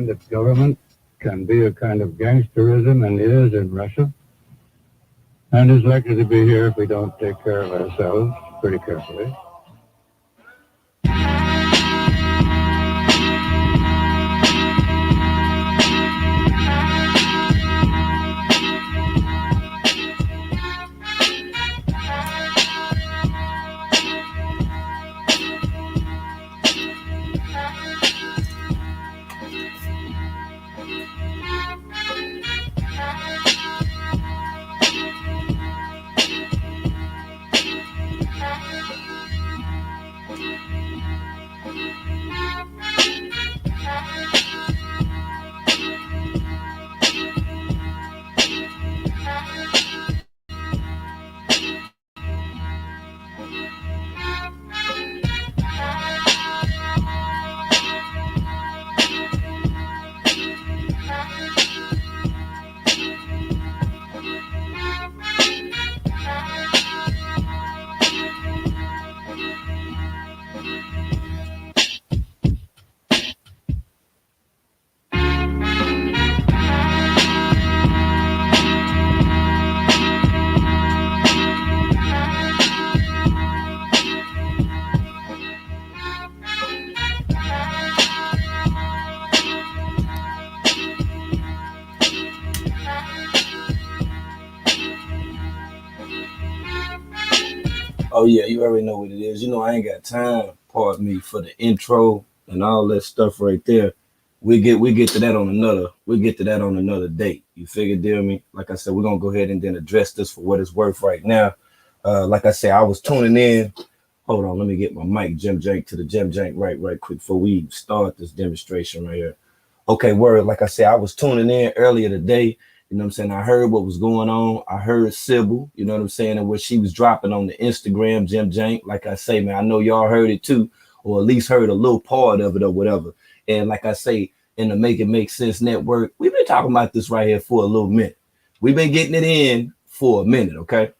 understand that government can be a kind of gangsterism and is in Russia, and is likely to be here if we don't take care of ourselves pretty carefully. Oh yeah, you already know what it is. You know I ain't got time, pardon me, for the intro and all that stuff right there. We get to that on another date. You figure, deal me? Like I said, we're gonna go ahead and then address this for what it's worth right now. Like I said, I was tuning in. Hold on, let me get my mic Jim Jank to the Jim Jank right quick before we start this demonstration right here. Okay, word. Like I said, I was tuning in earlier today. You know what I'm saying? I heard what was going on. I heard Sybil, you know what I'm saying, and what she was dropping on the Instagram, Jim Jank. Like I say, man, I know y'all heard it too, or at least heard a little part of it or whatever. And like I say, in the Make It Make Sense Network, we've been talking about this right here for a little minute. We've been getting it in for a minute, okay?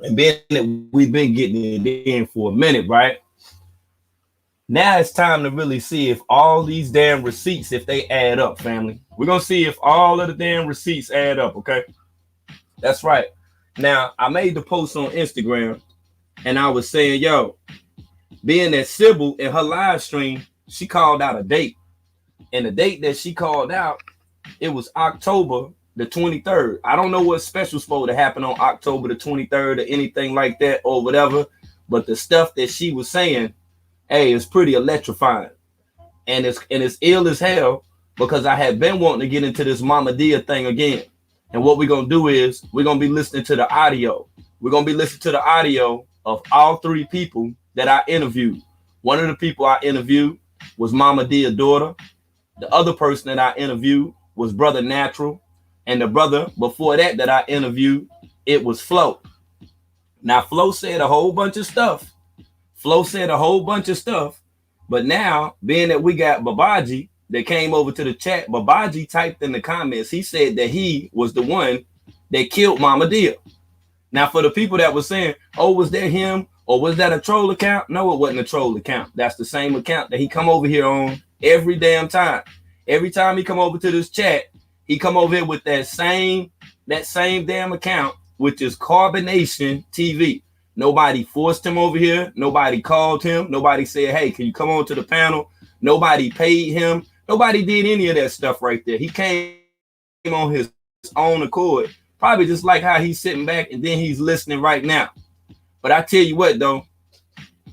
And being that we've been getting it in for a minute, right? Now it's time to really see if all these damn receipts, if they add up, family. We're going to see if all of the damn receipts add up, okay? That's right. Now, I made the post on Instagram, and I was saying, yo, being that Sybil in her live stream, she called out a date. And the date that she called out, it was October the 23rd. I don't know what special's supposed to happen on October the 23rd or anything like that or whatever, but the stuff that she was saying, hey, it's pretty electrifying. And it's ill as hell because I had been wanting to get into this Mama Dia thing again. And what we're going to do is we're going to be listening to the audio. We're going to be listening to the audio of all three people that I interviewed. One of the people I interviewed was Mama Dia's daughter. The other person that I interviewed was Brother Natural. And the brother before that I interviewed, it was Flo. Now, Flo said a whole bunch of stuff. But now, being that we got Babaji that came over to the chat, Babaji typed in the comments, he said that he was the one that killed Mama Dia. Now, for the people that were saying, oh, was that him? Or was that a troll account? No, it wasn't a troll account. That's the same account that he come over here on every damn time. Every time he come over to this chat, he come over here with that same damn account, which is Carbonation TV. Nobody forced him over here. Nobody called him. Nobody said, hey, can you come on to the panel? Nobody paid him. Nobody did any of that stuff right there. He came on his own accord, probably just like how he's sitting back and then he's listening right now. But I tell you what, though,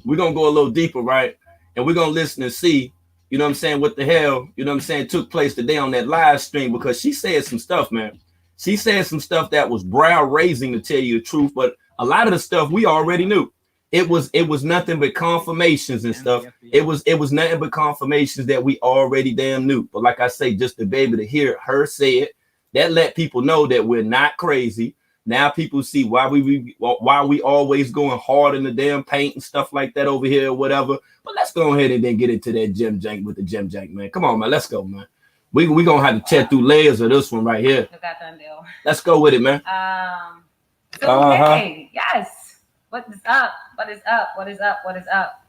we're going to go a little deeper, right? And we're going to listen and see, you know what I'm saying, what the hell, you know what I'm saying, took place today on that live stream, because she said some stuff, man. She said some stuff that was brow raising, to tell you the truth, but a lot of the stuff we already knew. It was nothing but confirmations and stuff. It was nothing but confirmations that we already damn knew. But like I say, just to be able to hear her say it, that let people know that we're not crazy. Now people see why we always going hard in the damn paint and stuff like that over here or whatever. But let's go ahead and then get into that Jim Jank with the Jim Jank, man. Come on, man. Let's go, man. We gonna have to tear through layers of this one right here. Let's go with it, man. Okay, yes. What is up? What is up? What is up? What is up?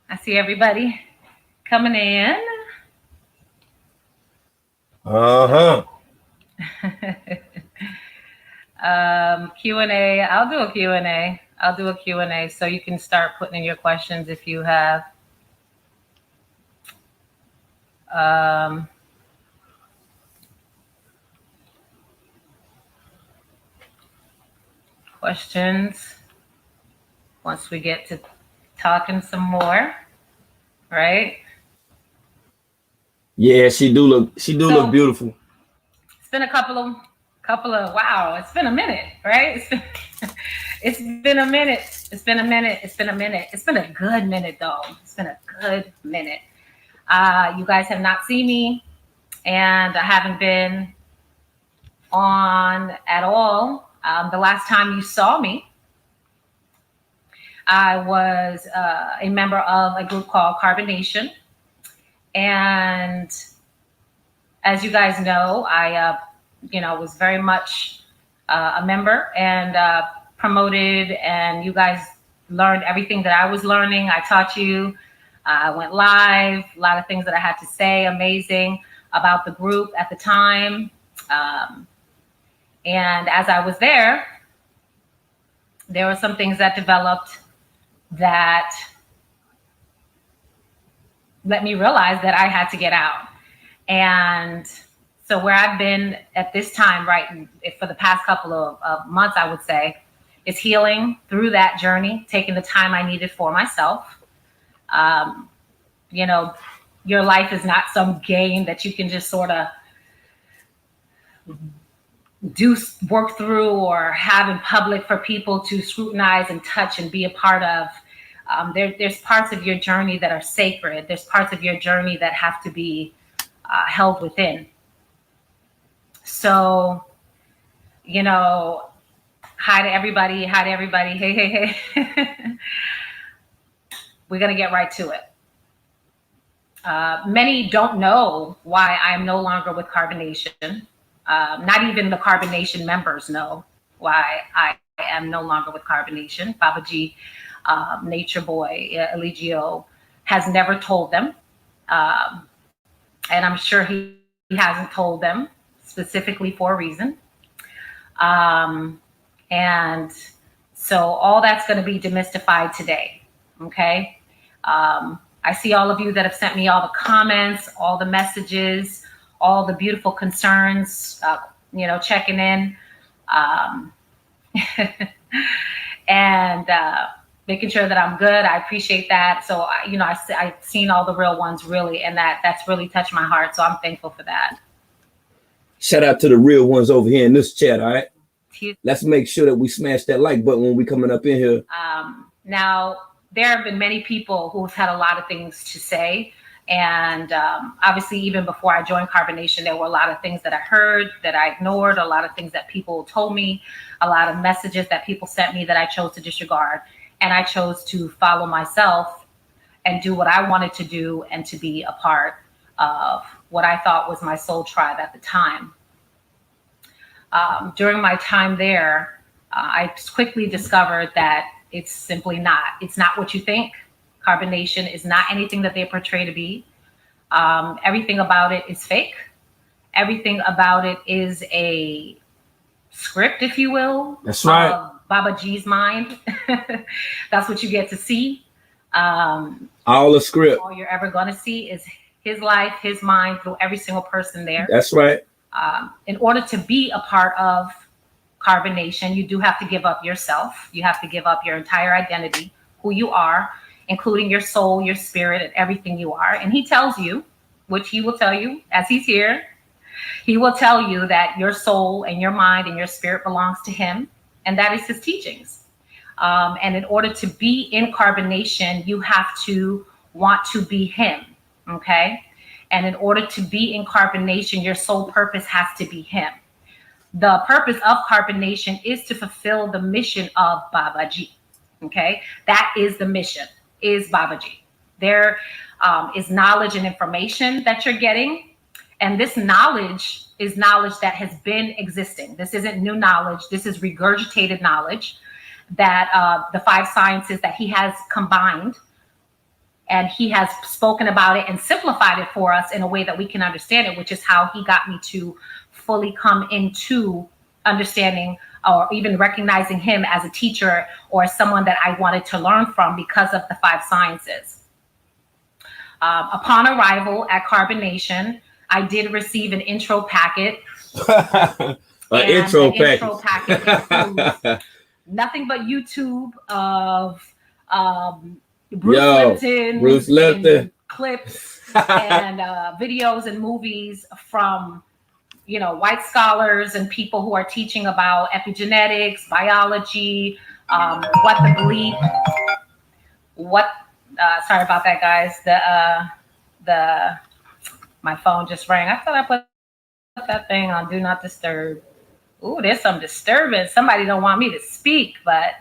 I see everybody. coming in. Q&A. I'll do a Q&A. I'll do a Q&A so you can start putting in your questions if you have. Questions once we get to talking some more, right? Yeah, she do look beautiful. It's been a couple of wow, it's been a minute, right? It's been a minute. It's been a minute. It's been a minute. It's been a good minute though. It's been a good minute. You guys have not seen me, and I haven't been on at all. The last time you saw me, I was a member of a group called Carbonation. And as you guys know, I was very much a member and promoted, and you guys learned everything that I was learning. I taught you. I went live, a lot of things that I had to say, amazing about the group at the time. And as I was there were some things that developed that let me realize that I had to get out. And so where I've been at this time, right, for the past couple of months, I would say, is healing through that journey, taking the time I needed for myself. Your life is not some game that you can just sort of work through or have in public for people to scrutinize and touch and be a part of. There's parts of your journey that are sacred. There's parts of your journey that have to be held within. So, hi to everybody. Hey. We're going to get right to it. Many don't know why I'm no longer with Carbonation. Not even the Carbonation members know why I am no longer with Carbonation. Babaji, Nature Boy, Eligio has never told them. And I'm sure he hasn't told them specifically for a reason. And so all that's going to be demystified today. Okay. I see all of you that have sent me all the comments, all the messages, all the beautiful concerns, checking in, and making sure that I'm good. I appreciate that. So, I've seen all the real ones really, and that's really touched my heart. So I'm thankful for that. Shout out to the real ones over here in this chat. All right. Let's make sure that we smash that like button when we coming up in here. Now, there have been many people who've had a lot of things to say. And obviously, even before I joined Carbonation, there were a lot of things that I heard that I ignored, a lot of things that people told me, a lot of messages that people sent me that I chose to disregard. And I chose to follow myself and do what I wanted to do and to be a part of what I thought was my soul tribe at the time. During my time there, I quickly discovered that it's simply not. It's not what you think. Carbonation is not anything that they portray to be. Everything about it is fake. Everything about it is a script, if you will. That's right. Babaji's mind. That's what you get to see. All the script. All you're ever going to see is his life, his mind through every single person there. That's right. In order to be a part of Carbonation, you do have to give up yourself. You have to give up your entire identity, who you are, including your soul, your spirit, and everything you are. And he tells you, which he will tell you as he's here, he will tell you that your soul and your mind and your spirit belongs to him. And that is his teachings. And in order to be in Carbonation, you have to want to be him. Okay. And in order to be in Carbonation, your sole purpose has to be him. The purpose of Carbonation is to fulfill the mission of Babaji. Okay. That is the mission, is Babaji. There is knowledge and information that you're getting. And this knowledge is knowledge that has been existing. This isn't new knowledge. This is regurgitated knowledge that the 5 sciences that he has combined And he has spoken about it and simplified it for us in a way that we can understand it, which is how he got me to fully come into understanding or even recognizing him as a teacher or someone that I wanted to learn from because of the 5 sciences. Upon arrival at Carbonation, I did receive an intro packet. An intro packet includes nothing but YouTube of Bruce Lipton clips and videos and movies from, you know, white scholars and people who are teaching about epigenetics, biology, sorry about that, guys. My phone just rang. I thought I put that thing on Do Not Disturb. Ooh, there's some disturbance. Somebody don't want me to speak, but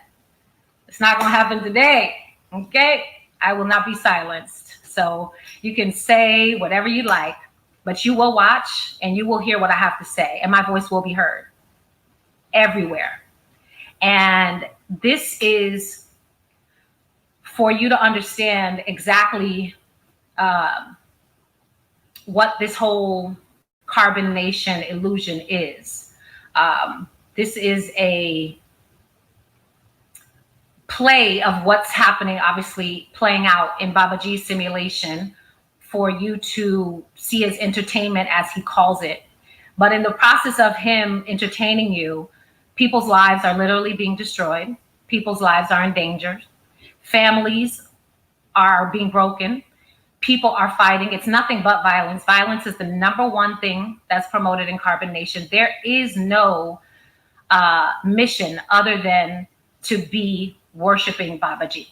it's not going to happen today. Okay? I will not be silenced. So you can say whatever you like, but you will watch and you will hear what I have to say, and my voice will be heard everywhere. And this is for you to understand exactly what this whole carbonation illusion is. This is a play of what's happening, obviously playing out in Babaji's simulation for you to see as entertainment, as he calls it. But in the process of him entertaining you, people's lives are literally being destroyed. People's lives are in danger. Families are being broken. People are fighting. It's nothing but violence. Violence is the number one thing that's promoted in Carbonation. There is no mission other than to be worshiping Babaji.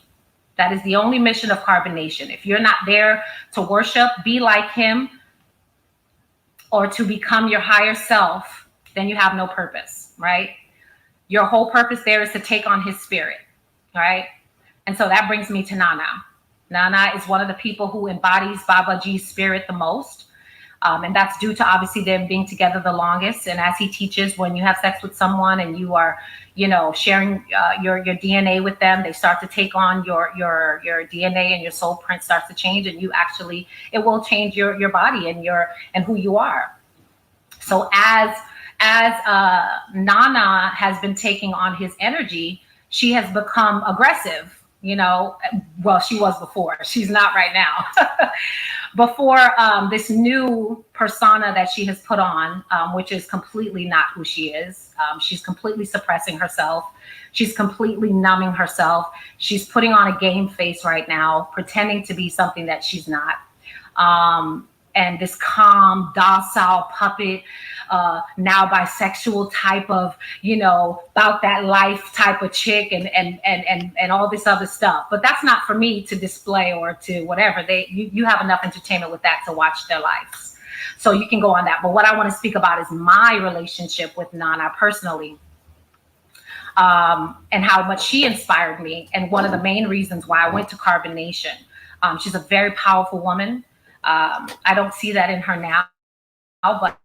That is the only mission of Carbonation. If you're not there to worship, be like him, or to become your higher self, then you have no purpose, right? Your whole purpose there is to take on his spirit, right? And so that brings me to Nana. Nana is one of the people who embodies Babaji's spirit the most. And that's due to obviously them being together the longest. And as he teaches, when you have sex with someone and you are, you know, sharing your DNA with them, they start to take on your DNA, and your soul print starts to change, and you actually, it will change your body and who you are. So as Nana has been taking on his energy, she has become aggressive. You know, well, she was before. She's not right now. Before this new persona that she has put on, which is completely not who she is. She's completely suppressing herself. She's completely numbing herself. She's putting on a game face right now, pretending to be something that she's not. And this calm, docile puppet, now bisexual type of, you know, about that life type of chick and all this other stuff. But that's not for me to display or to whatever. You have enough entertainment with that to watch their lives. So you can go on that. But what I want to speak about is my relationship with Nana personally, and how much she inspired me. And one of the main reasons why I went to Carbonation. She's a very powerful woman. I don't see that in her now, but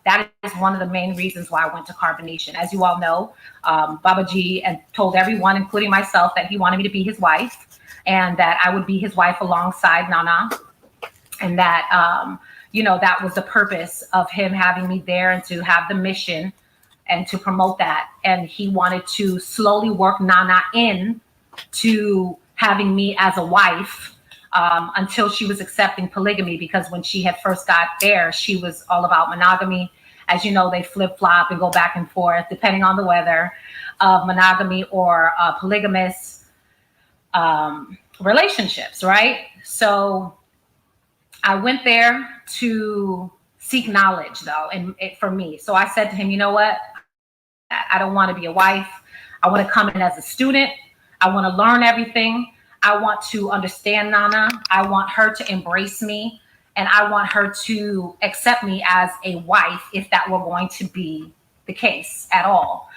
that is one of the main reasons why I went to Carbonation. As you all know, Babaji and told everyone, including myself, that he wanted me to be his wife, and that I would be his wife alongside Nana, and that you know, that was the purpose of him having me there, and to have the mission and to promote that. And he wanted to slowly work Nana in to having me as a wife. Until she was accepting polygamy, because when she had first got there, she was all about monogamy. As you know, they flip-flop and go back and forth depending on the weather, of monogamy or polygamous relationships, right? So I went there to seek knowledge, though, and for me. So I said to him, you know what? I don't want to be a wife. I want to come in as a student. I want to learn everything. I want to understand Nana. I want her to embrace me, and I want her to accept me as a wife, if that were going to be the case at all.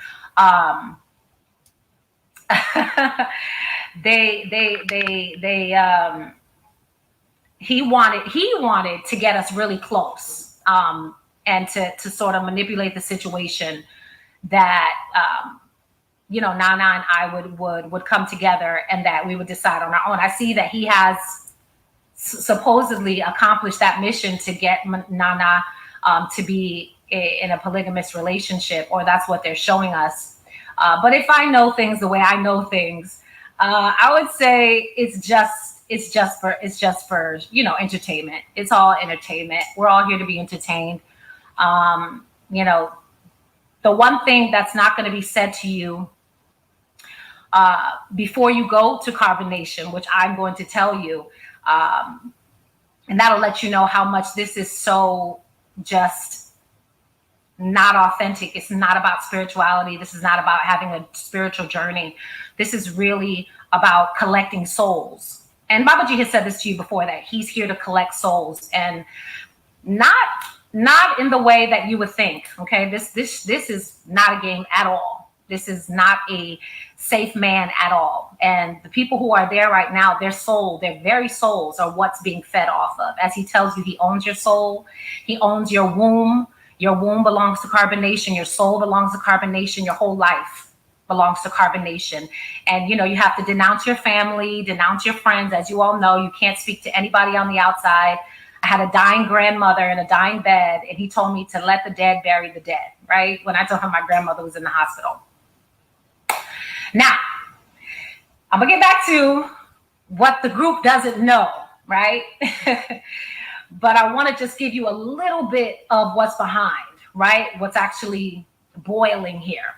He wanted to get us really close, and to sort of manipulate the situation that Nana and I would come together and that we would decide on our own. I see that he has supposedly accomplished that mission to get Nana to be in a polygamous relationship, or that's what they're showing us. But if I know things the way I know things, I would say it's just for entertainment. It's all entertainment. We're all here to be entertained. The one thing that's not going to be said to you before you go to carbonation, which I'm going to tell you, and that'll let you know how much this is so just not authentic. It's not about spirituality. This is not about having a spiritual journey. This is really about collecting souls. And Babaji has said this to you before, that he's here to collect souls, and not in the way that you would think. Okay, this is not a game at all. This is not a safe man at all. And the people who are there right now, their soul, their very souls are what's being fed off of. As he tells you, he owns your soul. He owns your womb. Your womb belongs to carbonation. Your soul belongs to carbonation. Your whole life belongs to carbonation. And, you have to denounce your family, denounce your friends. As you all know, you can't speak to anybody on the outside. I had a dying grandmother in a dying bed, and he told me to let the dead bury the dead, right? When I told him my grandmother was in the hospital. Now, I'm going to get back to what the group doesn't know, right? But I want to just give you a little bit of what's behind, right? What's actually boiling here.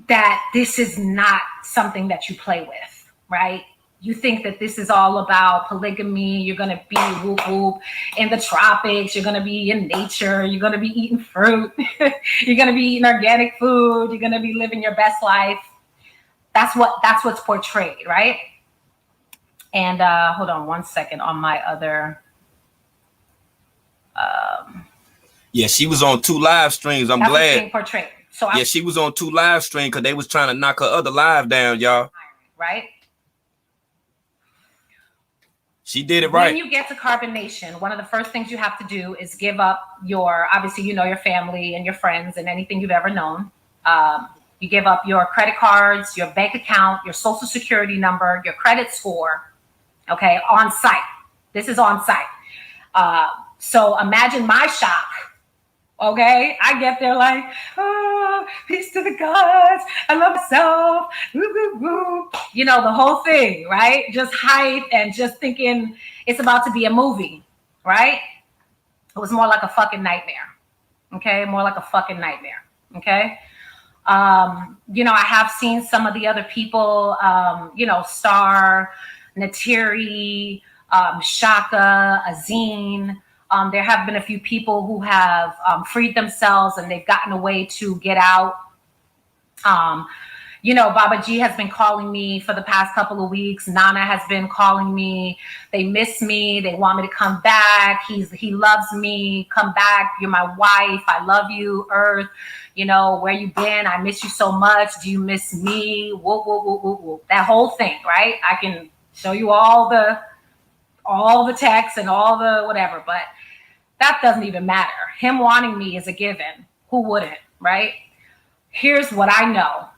That this is not something that you play with, right? You think that this is all about polygamy. You're going to be whoop whoop in the tropics. You're going to be in nature. You're going to be eating fruit. You're going to be eating organic food. You're going to be living your best life. That's what's portrayed, right? And hold on one second on my other. Yeah, she was on 2 live streams. I'm that's glad. Being portrayed. So yeah, she was on 2 live streams because they was trying to knock her other live down, y'all. Right. She did it right. When you get to carbonation, one of the first things you have to do is give up obviously, your family and your friends and anything you've ever known. You give up your credit cards, your bank account, your social security number, your credit score, okay, on site. This is on site. So imagine my shock. Okay, I get there like, oh, peace to the gods. I love myself. Woo, woo, woo. The whole thing, right? Just hype and just thinking it's about to be a movie, right? It was more like a fucking nightmare. Okay, more like a fucking nightmare. Okay. I have seen some of the other people, Star, Natiri, Shaka, Azine. There have been a few people who have freed themselves and they've gotten a way to get out. Babaji has been calling me for the past couple of weeks. Nana has been calling me. They miss me. They want me to come back. He loves me. Come back. You're my wife. I love you, Earth. Where you been? I miss you so much. Do you miss me? Whoop, whoop, whoop, whoop, whoop. That whole thing, right? I can show you all the texts and all the whatever, but that doesn't even matter. Him wanting me is a given. Who wouldn't, right? Here's what I know.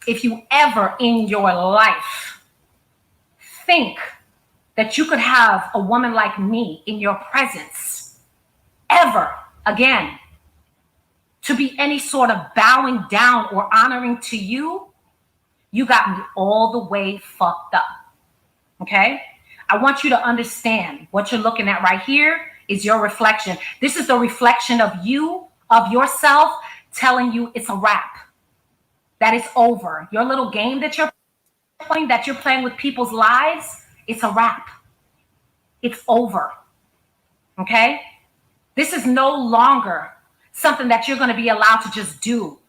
If you ever in your life think that you could have a woman like me in your presence ever again to be any sort of bowing down or honoring to you, you got me all the way fucked up. Okay? I want you to understand what you're looking at right here is your reflection. This is the reflection of you, of yourself, telling you it's a wrap. That it's over. Your little game that you're playing with people's lives, it's a wrap. It's over. Okay? This is no longer something that you're going to be allowed to just do.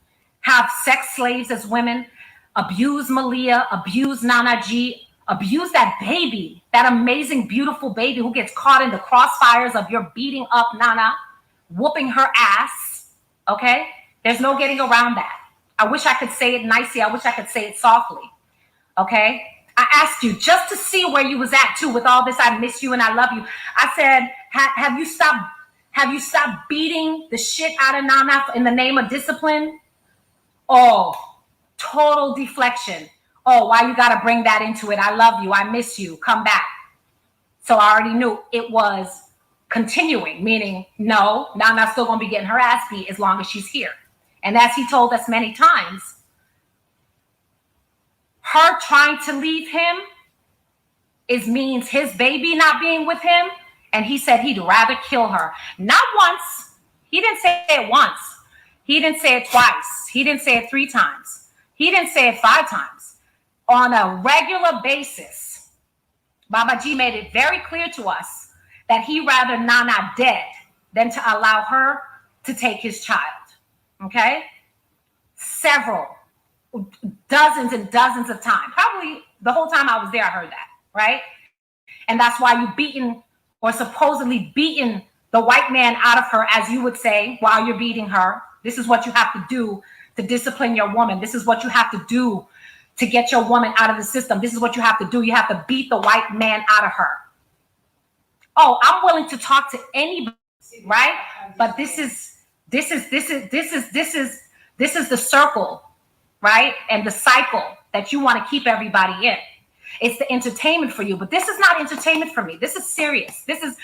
Have sex slaves as women, abuse Malia, abuse Nanaji, abuse that baby, that amazing, beautiful baby who gets caught in the crossfires of your beating up Nana, whooping her ass. Okay? There's no getting around that. I wish I could say it nicely. I wish I could say it softly. Okay? I asked you just to see where you was at too with all this. I miss you and I love you. I said, have you stopped beating the shit out of Nana in the name of discipline? Oh, total deflection. Oh, why you got to bring that into it? I love you. I miss you. Come back. So I already knew it was continuing, meaning no, Nana's still going to be getting her ass beat as long as she's here. And as he told us many times, her trying to leave him means his baby not being with him. And he said he'd rather kill her. Not once. He didn't say it once. He didn't say it twice. He didn't say it 3 times. He didn't say it 5 times. On a regular basis, Babaji made it very clear to us that he rather Nana dead than to allow her to take his child. Okay? Several, dozens and dozens of times. Probably the whole time I was there, I heard that, right? And that's why you beaten or supposedly beaten the white man out of her, as you would say, while you're beating her. This is what you have to do to discipline your woman. This is what you have to do to get your woman out of the system. This is what you have to do. You have to beat the white man out of her. Oh, I'm willing to talk to anybody, right? But this is the circle, right? And the cycle that you want to keep everybody in. It's the entertainment for you, but this is not entertainment for me. This is serious. This is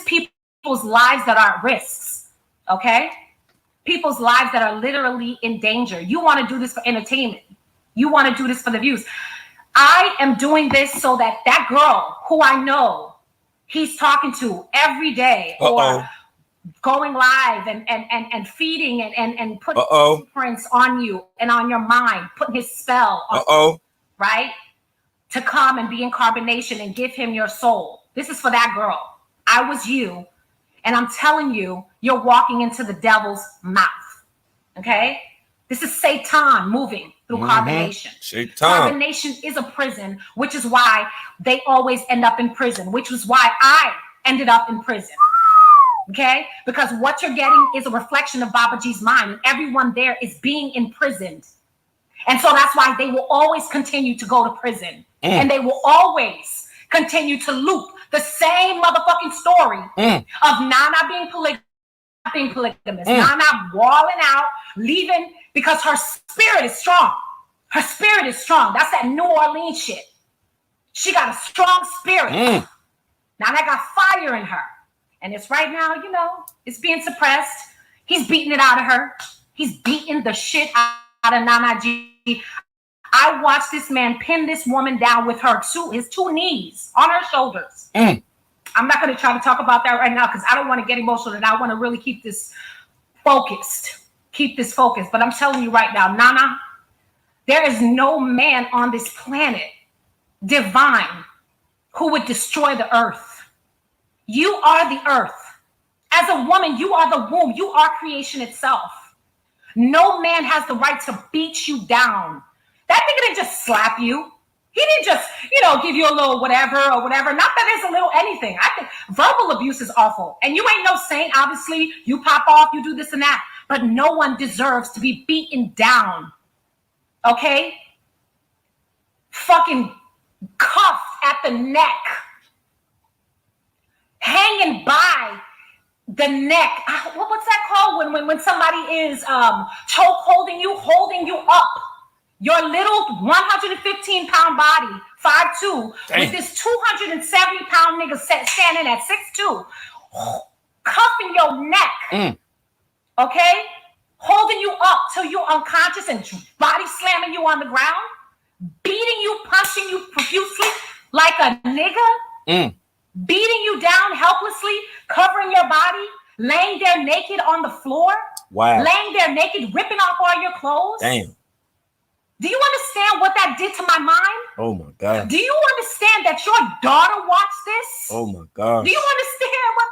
people's lives that are at risks. Okay? People's lives that are literally in danger. You want to do this for entertainment. You want to do this for the views. I am doing this so that that girl who I know he's talking to every day or going live and feeding and putting prints on you and on your mind, putting his spell on right? To come and be in carbonation and give him your soul. This is for that girl. I was you. And I'm telling you, you're walking into the devil's mouth. Okay? This is Satan moving through carbonation. Satan. Carbonation is a prison, which is why they always end up in prison, which was why I ended up in prison. Okay? Because what you're getting is a reflection of Babaji's mind, and everyone there is being imprisoned. And so that's why they will always continue to go to prison. And they will always continue to loop the same motherfucking story of Nana being polygamous, Nana walling out, leaving because her spirit is strong. Her spirit is strong. That's that New Orleans shit. She got a strong spirit. Nana got fire in her. And it's right now, you know, it's being suppressed. He's beating it out of her. He's beating the shit out of Nanaji. I watched this man pin this woman down with his 2 knees on her shoulders. I'm not going to try to talk about that right now because I don't want to get emotional and I want to really keep this focused. But I'm telling you right now, Nana, there is no man on this planet divine who would destroy the earth. You are the earth. As a woman, you are the womb. You are creation itself. No man has the right to beat you down. That nigga didn't just slap you. He didn't just, give you a little whatever or whatever. Not that there's a little anything. I think verbal abuse is awful. And you ain't no saint, obviously. You pop off, you do this and that. But no one deserves to be beaten down. Okay? Fucking cuffed at the neck. Hanging by the neck. What's that called? When somebody is choke holding you up. Your little 115-pound body, 5'2", with this 270-pound nigga standing at 6'2", cuffing your neck, okay? Holding you up till you're unconscious and body slamming you on the ground, beating you, punching you profusely like a nigga, beating you down helplessly, covering your body, laying there naked on the floor, laying there naked, ripping off all your clothes. Damn. Do you understand what that did to my mind? Oh my God. Do you understand that your daughter watched this? Oh my God. Do you understand what?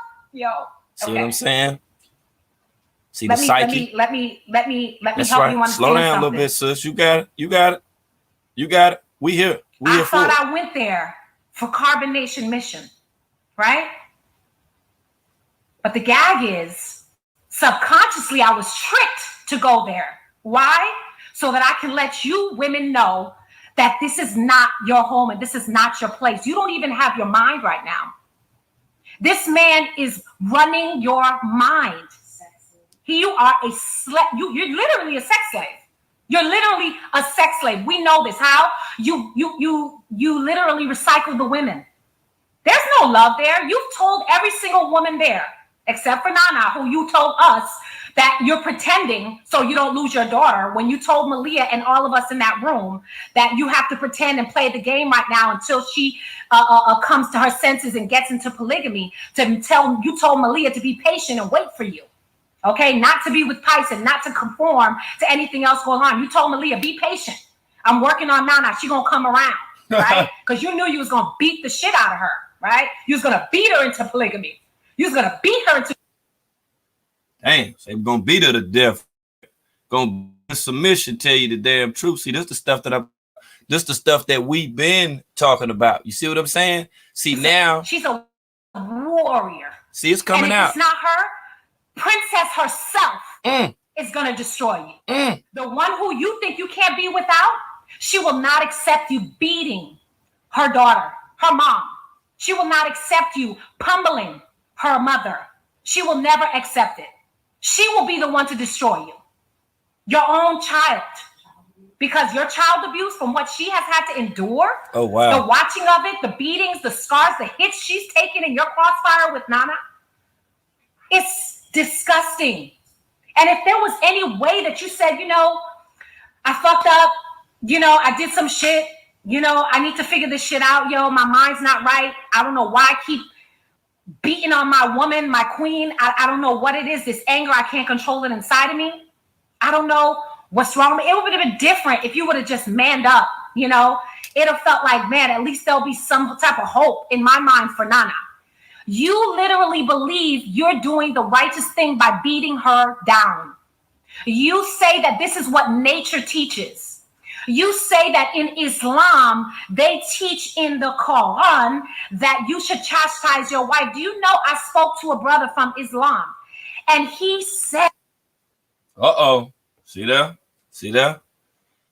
See what I'm saying? See let the me, psyche? Let me That's help right. you understand. Slow down a little bit, sis. You got it. We here. I thought I went there for carbonation mission, right? But the gag is, subconsciously, I was tricked to go there. Why? So that I can let you women know that this is not your home and this is not your place. You don't even have your mind right now. This man is running your mind. You are a slave. You're literally a sex slave. You're literally a sex slave. We know this. How? You literally recycle the women. There's no love there. You've told every single woman there, except for Nana, who you told us that you're pretending so you don't lose your daughter. When you told Malia and all of us in that room that you have to pretend and play the game right now until she comes to her senses and gets into polygamy, you told Malia to be patient and wait for you. Okay, not to be with Tyson, not to conform to anything else going on. You told Malia, be patient. I'm working on Nana. She's going to come around, right? Because you knew you was going to beat the shit out of her, right? You was going to beat her into polygamy. You was going to beat her into... Damn, so we're going to beat her to death. Going to submission, tell you the damn truth. See, this the stuff that we've been talking about. You see what I'm saying? See, now... She's a warrior. See, it's coming out. It's not her. Princess herself is going to destroy you. The one who you think you can't be without, she will not accept you beating her daughter, her mom. She will not accept you pummeling her mother. She will never accept it. She will be the one to destroy you. Your own child. Because your child abuse, from what she has had to endure, oh wow, the watching of it, the beatings, the scars, the hits she's taken in your crossfire with Nana, it's disgusting. And if there was any way that you said, I fucked up, I did some shit, I need to figure this shit out, my mind's not right. I don't know why I keep beating on my woman, my queen. I don't know what it is, this anger, I can't control it inside of me. I don't know what's wrong with me. It would have been different if you would have just manned up, It would have felt like, man, at least there'll be some type of hope in my mind for Nana. You literally believe you're doing the righteous thing by beating her down. You say that this is what nature teaches. You say that in Islam, they teach in the Quran that you should chastise your wife. Do you know I spoke to a brother from Islam and he said... Uh-oh. See there? See there?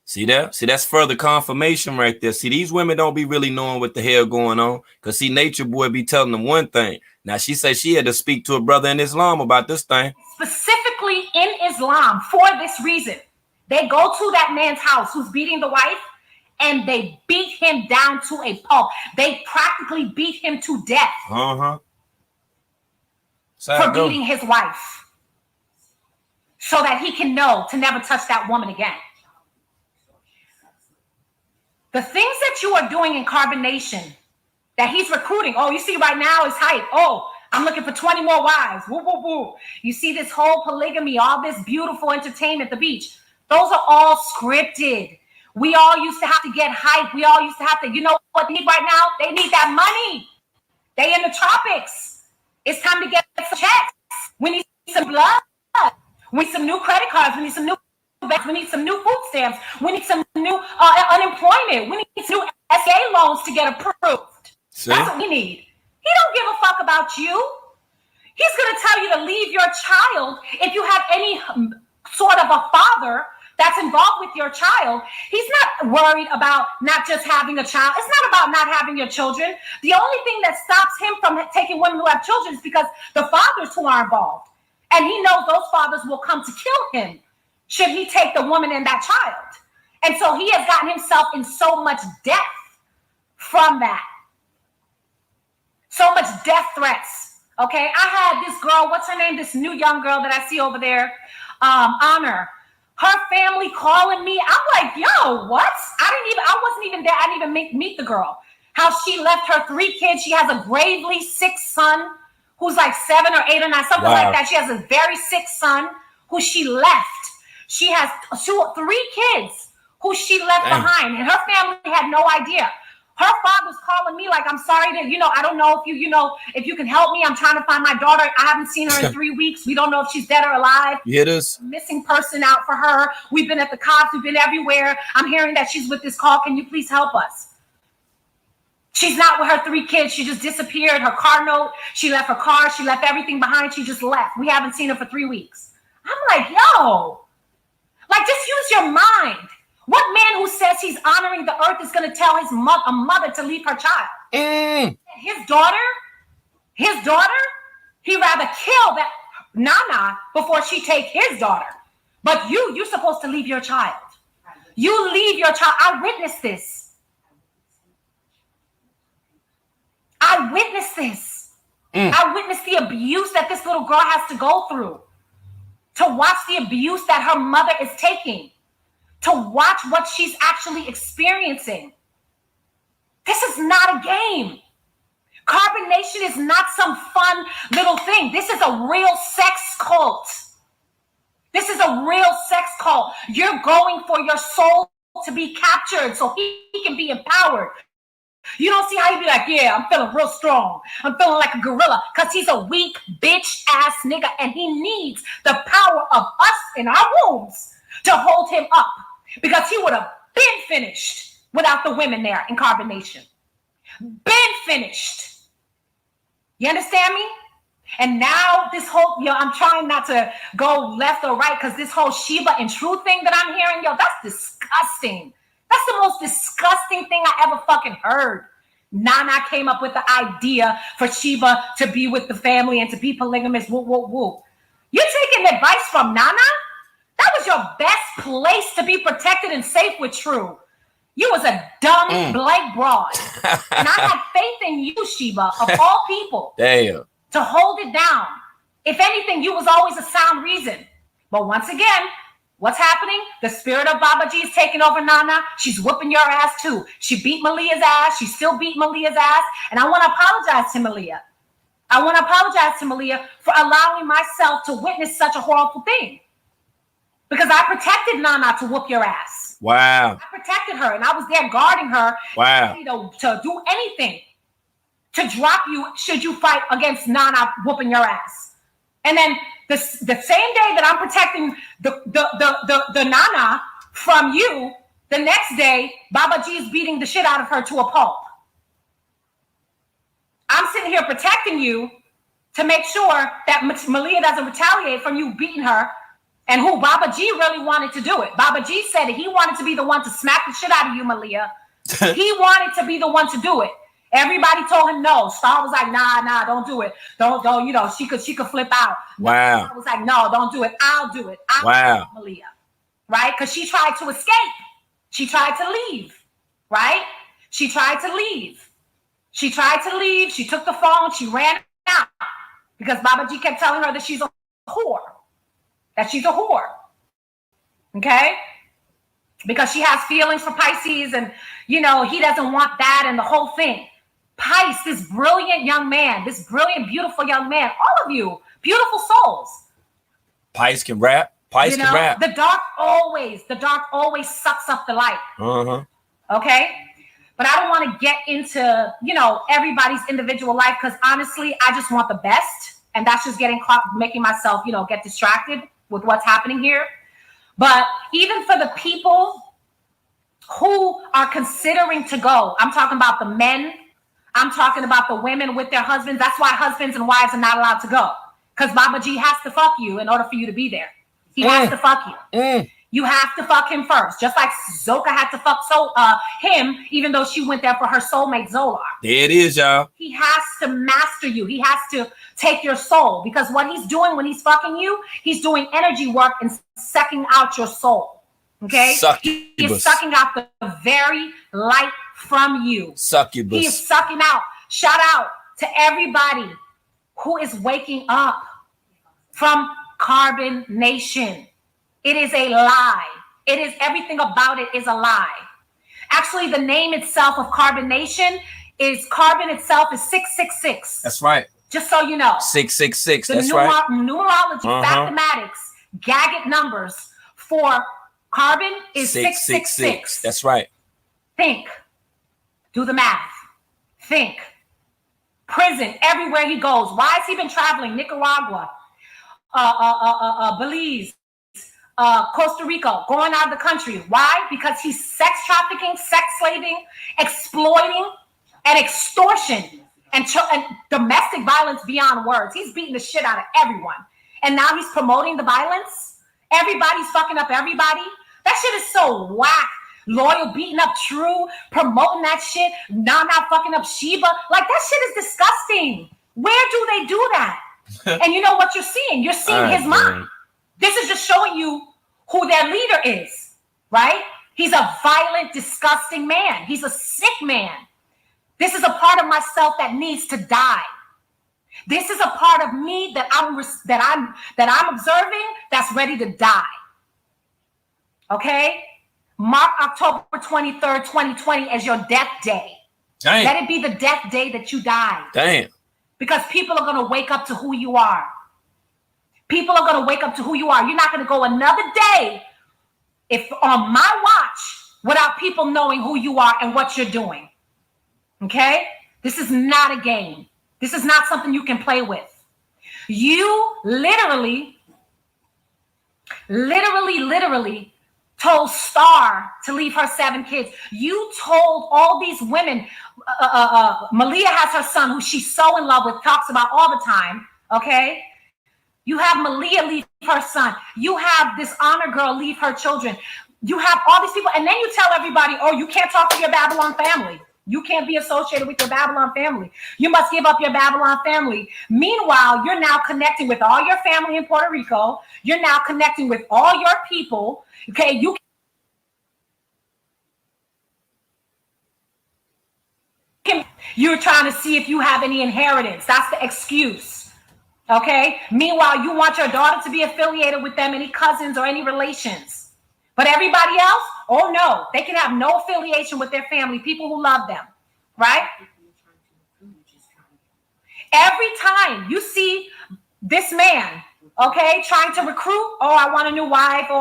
See that? See, that's further confirmation right there. See, these women don't be really knowing what the hell going on. Because, see, Nature Boy be telling them one thing. Now, she said she had to speak to a brother in Islam about this thing. Specifically in Islam, for this reason. They go to that man's house who's beating the wife, and they beat him down to a pulp. They practically beat him to death. For beating his wife. So that he can know to never touch that woman again. The things that you are doing in carbonation, that he's recruiting. Oh, you see right now is hype. Oh, I'm looking for 20 more wives. Woo, woo, woo. You see this whole polygamy, all this beautiful entertainment at the beach. Those are all scripted. We all used to have to get hype. We all used to have to, you know what they need right now? They need that money. They in the tropics. It's time to get some checks. We need some blood. We need some new credit cards. We need some new... We need some new food stamps. We need some new unemployment. We need some new SBA loans to get approved. See? That's what we need. He don't give a fuck about you. He's going to tell you to leave your child if you have any sort of a father that's involved with your child. He's not worried about not just having a child. It's not about not having your children. The only thing that stops him from taking women who have children is because the fathers who are involved. And he knows those fathers will come to kill him should he take the woman and that child. And so he has gotten himself in so much death from that. So much death threats. Okay, I had this girl, what's her name? This new young girl that I see over there, Honor. Her family calling me. I'm like, yo, what? I wasn't even there. I didn't even meet the girl. How she left her 3 kids. She has a gravely sick son who's like 7 or 8 or 9, something like that. She has a very sick son who she left. She has 3 kids who she left behind, and her family had no idea. Her father's calling me like, I'm sorry to, I don't know if you can help me. I'm trying to find my daughter. I haven't seen her in 3 weeks. We don't know if she's dead or alive. It is. Missing person out for her. We've been at the cops. We've been everywhere. I'm hearing that she's with this call. Can you please help us? She's not with her 3 kids. She just disappeared. Her car note. She left her car. She left everything behind. She just left. We haven't seen her for 3 weeks. I'm like, yo. Like, just use your mind. What man who says he's honoring the earth is going to tell a mother to leave her child? His daughter, he'd rather kill that Nana before she take his daughter. But you're supposed to leave your child. You leave your child. I witnessed this. I witnessed this. I witnessed the abuse that this little girl has to go through. To watch the abuse that her mother is taking. To watch what she's actually experiencing. This is not a game. Carbonation is not some fun little thing. This is a real sex cult. This is a real sex cult. You're going for your soul to be captured so he can be empowered. You don't see how he be like, yeah, I'm feeling real strong. I'm feeling like a gorilla because he's a weak bitch ass nigga and he needs the power of us in our wombs to hold him up because he would have been finished without the women there in carbonation. Been finished. You understand me? And now this whole, I'm trying not to go left or right because this whole Sheba and True thing that I'm hearing, that's disgusting. That's the most disgusting thing I ever fucking heard. Nana came up with the idea for Sheba to be with the family and to be polygamous. Woo, woo, woo. You're taking advice from Nana? That was your best place to be protected and safe with True. You was a dumb black broad. And I had faith in you, Sheba, of all people. Damn. To hold it down. If anything, you was always a sound reason. But once again, what's happening? The spirit of Babaji is taking over Nana. She's whooping your ass too. She beat Malia's ass. She still beat Malia's ass. And I want to apologize to Malia. I want to apologize to Malia for allowing myself to witness such a horrible thing. Because I protected Nana to whoop your ass. Wow. I protected her and I was there guarding her. Wow. To do anything. To drop you should you fight against Nana whooping your ass. And then the same day that I'm protecting the Nana from you, the next day, Babaji is beating the shit out of her to a pulp. I'm sitting here protecting you to make sure that Malia doesn't retaliate from you beating her. And who Babaji really wanted to do it. Babaji said that he wanted to be the one to smack the shit out of you, Malia. He wanted to be the one to do it. Everybody told him no. Star was like, nah, don't do it. Don't, she could flip out. Wow. Star was like, no, don't do it. I'll do it. I'll do it, Malia. Right? Because she tried to escape. She tried to leave. Right? She tried to leave. She took the phone. She ran out. Because Babaji kept telling her that she's a whore. Okay? Because she has feelings for Pisces and, he doesn't want that and the whole thing. Pisces, this brilliant young man, this brilliant, beautiful young man, all of you, beautiful souls. Pisces can rap. Pisces can rap. The dark always sucks up the light. Uh-huh. Okay? But I don't want to get into, everybody's individual life because honestly, I just want the best. And that's just making myself, get distracted with what's happening here. But even for the people who are considering to go, I'm talking about the men, I'm talking about the women with their husbands. That's why husbands and wives are not allowed to go. Because Babaji has to fuck you in order for you to be there. He has to fuck you. You have to fuck him first. Just like Zoka had to fuck him, even though she went there for her soulmate Zolar. There it is, y'all. He has to master you. He has to take your soul. Because what he's doing when he's fucking you, he's doing energy work and sucking out your soul. Okay? He is sucking out the very light from you. Succubus. He is sucking out. Shout out to everybody who is waking up from carbonation. It is a lie. It is everything about it is a lie. Actually, the name itself of carbonation is carbon itself is 666. That's right. Just so you know. 666. That's right. Numerology, mathematics, Gaggett numbers for carbon is 666. That's right. Think. Do the math. Think. Prison everywhere he goes. Why has he been traveling? Nicaragua, Belize, Costa Rica, going out of the country. Why? Because he's sex trafficking, sex slaving, exploiting, and extortion, and domestic violence beyond words. He's beating the shit out of everyone. And now he's promoting the violence. Everybody's fucking up everybody. That shit is so whack. Loyal beating up True, promoting that shit. Nana fucking up Sheba. Like, that shit is disgusting. Where do they do that? And you know what you're seeing? You're seeing his mind. This is just showing you who their leader is, right? He's a violent, disgusting man. He's a sick man. This is a part of myself that needs to die. This is a part of me that I'm observing that's ready to die. Okay? Mark October 23rd, 2020 as your death day. Damn. Let it be the death day that you die. Damn. Because people are going to wake up to who you are. People are going to wake up to who you are. You're not going to go another day if on my watch without people knowing who you are and what you're doing. Okay? This is not a game. This is not something you can play with. You literally told Star to leave her 7 kids. You told all these women, Malia has her son who she's so in love with, talks about all the time, okay? You have Malia leave her son. You have this honor girl leave her children. You have all these people, and then you tell everybody, oh, you can't talk to your Babylon family. You can't be associated with your Babylon family. You must give up your Babylon family. Meanwhile, you're now connecting with all your family in Puerto Rico. You're now connecting with all your people. Okay, you're trying to see if you have any inheritance. That's the excuse. Okay. Meanwhile, you want your daughter to be affiliated with them, any cousins or any relations. But everybody else, oh no, they can have no affiliation with their family, people who love them, right? Every time you see this man, okay, trying to recruit, oh, I want a new wife, oh,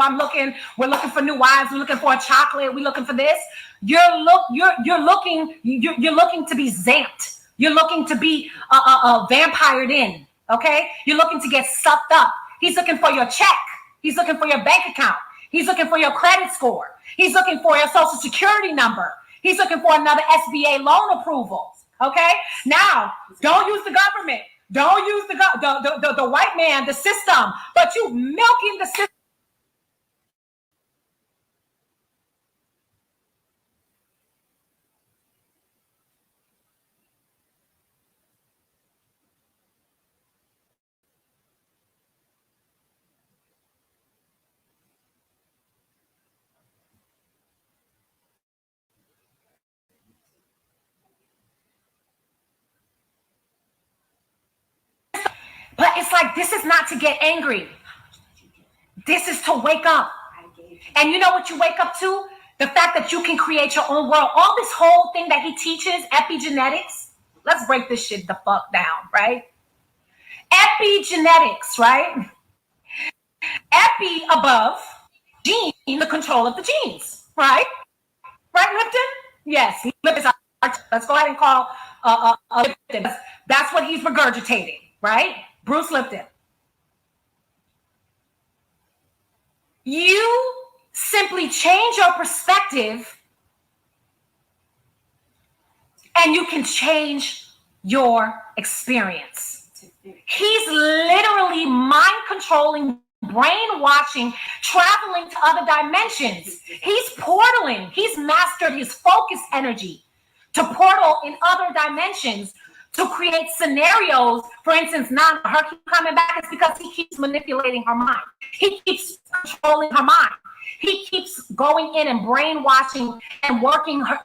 we're looking for new wives, we're looking for a chocolate, we're looking for this. You're looking to be zamped. You're looking to be vampired in, okay? You're looking to get sucked up. He's looking for your check. He's looking for your bank account. He's looking for your credit score. He's looking for your social security number. He's looking for another SBA loan approval. Okay? Now, don't use the government. Don't use the white man, the system, but you milking the system. But it's like, this is not to get angry. This is to wake up. And you know what you wake up to? The fact that you can create your own world. All this whole thing that he teaches, epigenetics. Let's break this shit the fuck down, right? Epigenetics, right? Epi above, gene, the control of the genes, right? Right, Lipton? Yes, Lipton. Let's go ahead and call Lipton. That's what he's regurgitating, right? Bruce Lipton. You simply change your perspective and you can change your experience. He's literally mind controlling, brainwashing, traveling to other dimensions. He's portaling. He's mastered his focus energy to portal in other dimensions to create scenarios. For instance, Nana, her keep coming back, it's because he keeps manipulating her mind. He keeps controlling her mind. He keeps going in and brainwashing and working her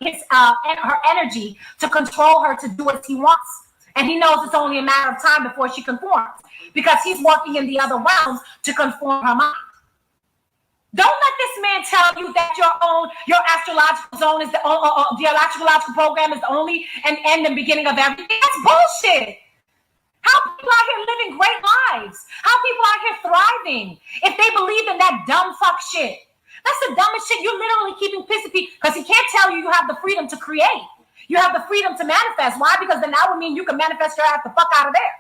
energy to control her to do as he wants. And he knows it's only a matter of time before she conforms because he's working in the other realms to conform her mind. Don't let this man tell you that your astrological zone is the astrological program is the only and end and beginning of everything. That's bullshit. How people out here living great lives? How people out here thriving if they believe in that dumb fuck shit? That's the dumbest shit. You're literally keeping pissy because he can't tell you have the freedom to create. You have the freedom to manifest. Why? Because then that would mean you can manifest your ass the fuck out of there.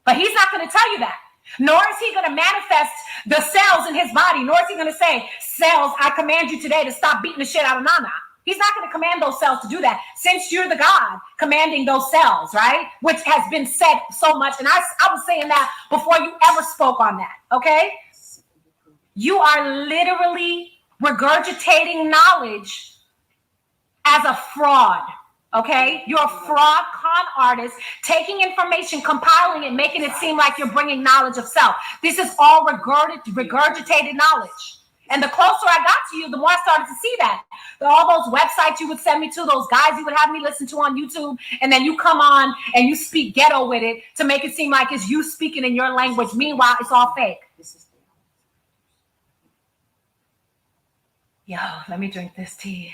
But he's not going to tell you that. Nor is he going to manifest the cells in his body. Nor is he going to say, cells, I command you today to stop beating the shit out of Nana. He's not going to command those cells to do that since you're the God commanding those cells, right? Which has been said so much. And I was saying that before you ever spoke on that, okay? You are literally regurgitating knowledge as a fraud. Okay, you're a fraud con artist, taking information, compiling it, making it seem like you're bringing knowledge of self. This is all regurgitated knowledge. And the closer I got to you, the more I started to see that. All those websites you would send me to, those guys you would have me listen to on YouTube, and then you come on and you speak ghetto with it to make it seem like it's you speaking in your language. Meanwhile, it's all fake. Yo, let me drink this tea.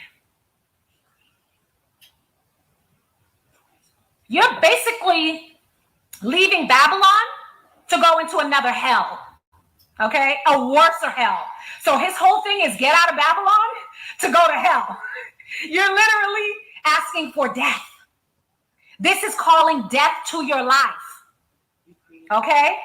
You're basically leaving Babylon to go into another hell. Okay? A worse hell. So his whole thing is get out of Babylon to go to hell. You're literally asking for death. This is calling death to your life. Okay?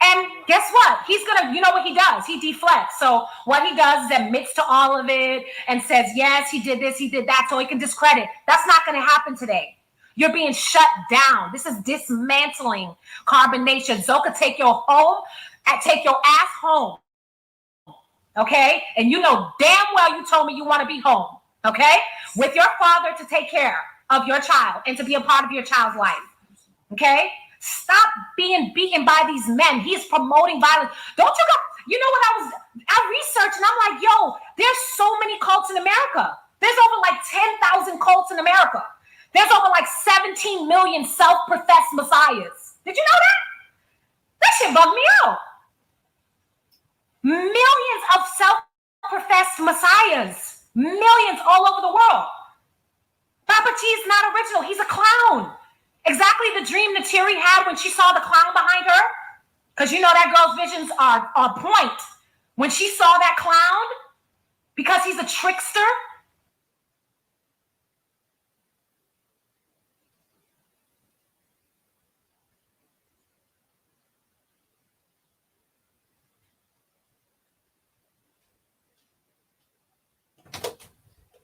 And guess what? He's gonna, you know what he does? He deflects. So what he does is admits to all of it and says, yes, he did this, he did that, so he can discredit. That's not gonna happen today. You're being shut down. This is dismantling carbonation. Zoka, take your ass home. Okay? And you know damn well you told me you want to be home. Okay? With your father to take care of your child and to be a part of your child's life. Okay? Stop being beaten by these men. He's promoting violence. Don't you go, you know what I researched and I'm like, yo, there's so many cults in America. There's over like 10,000 cults in America. There's over like 17 million self-professed messiahs. Did you know that? That shit bugged me out. Millions of self-professed messiahs. Millions all over the world. Babaji is not original. He's a clown. Exactly the dream Natiri had when she saw the clown behind her. Because you know that girl's visions are on point. When she saw that clown, because he's a trickster.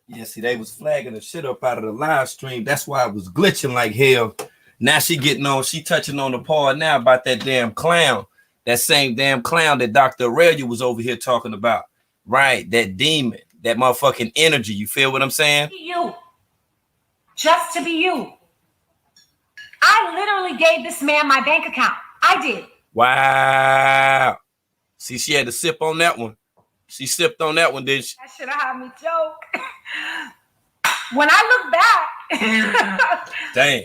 Yeah, see, they was flagging the shit up out of the live stream. That's why it was glitching like hell. Now she getting on, she touching on the part now about that damn clown. That same damn clown that Dr. Aurelia was over here talking about. Right, that demon, that motherfucking energy. You feel what I'm saying? You. Just to be you. I literally gave this man my bank account. I did. Wow. See, she had to sip on that one. She sipped on that one, didn't she? That should have had me joke. When I look back, damn.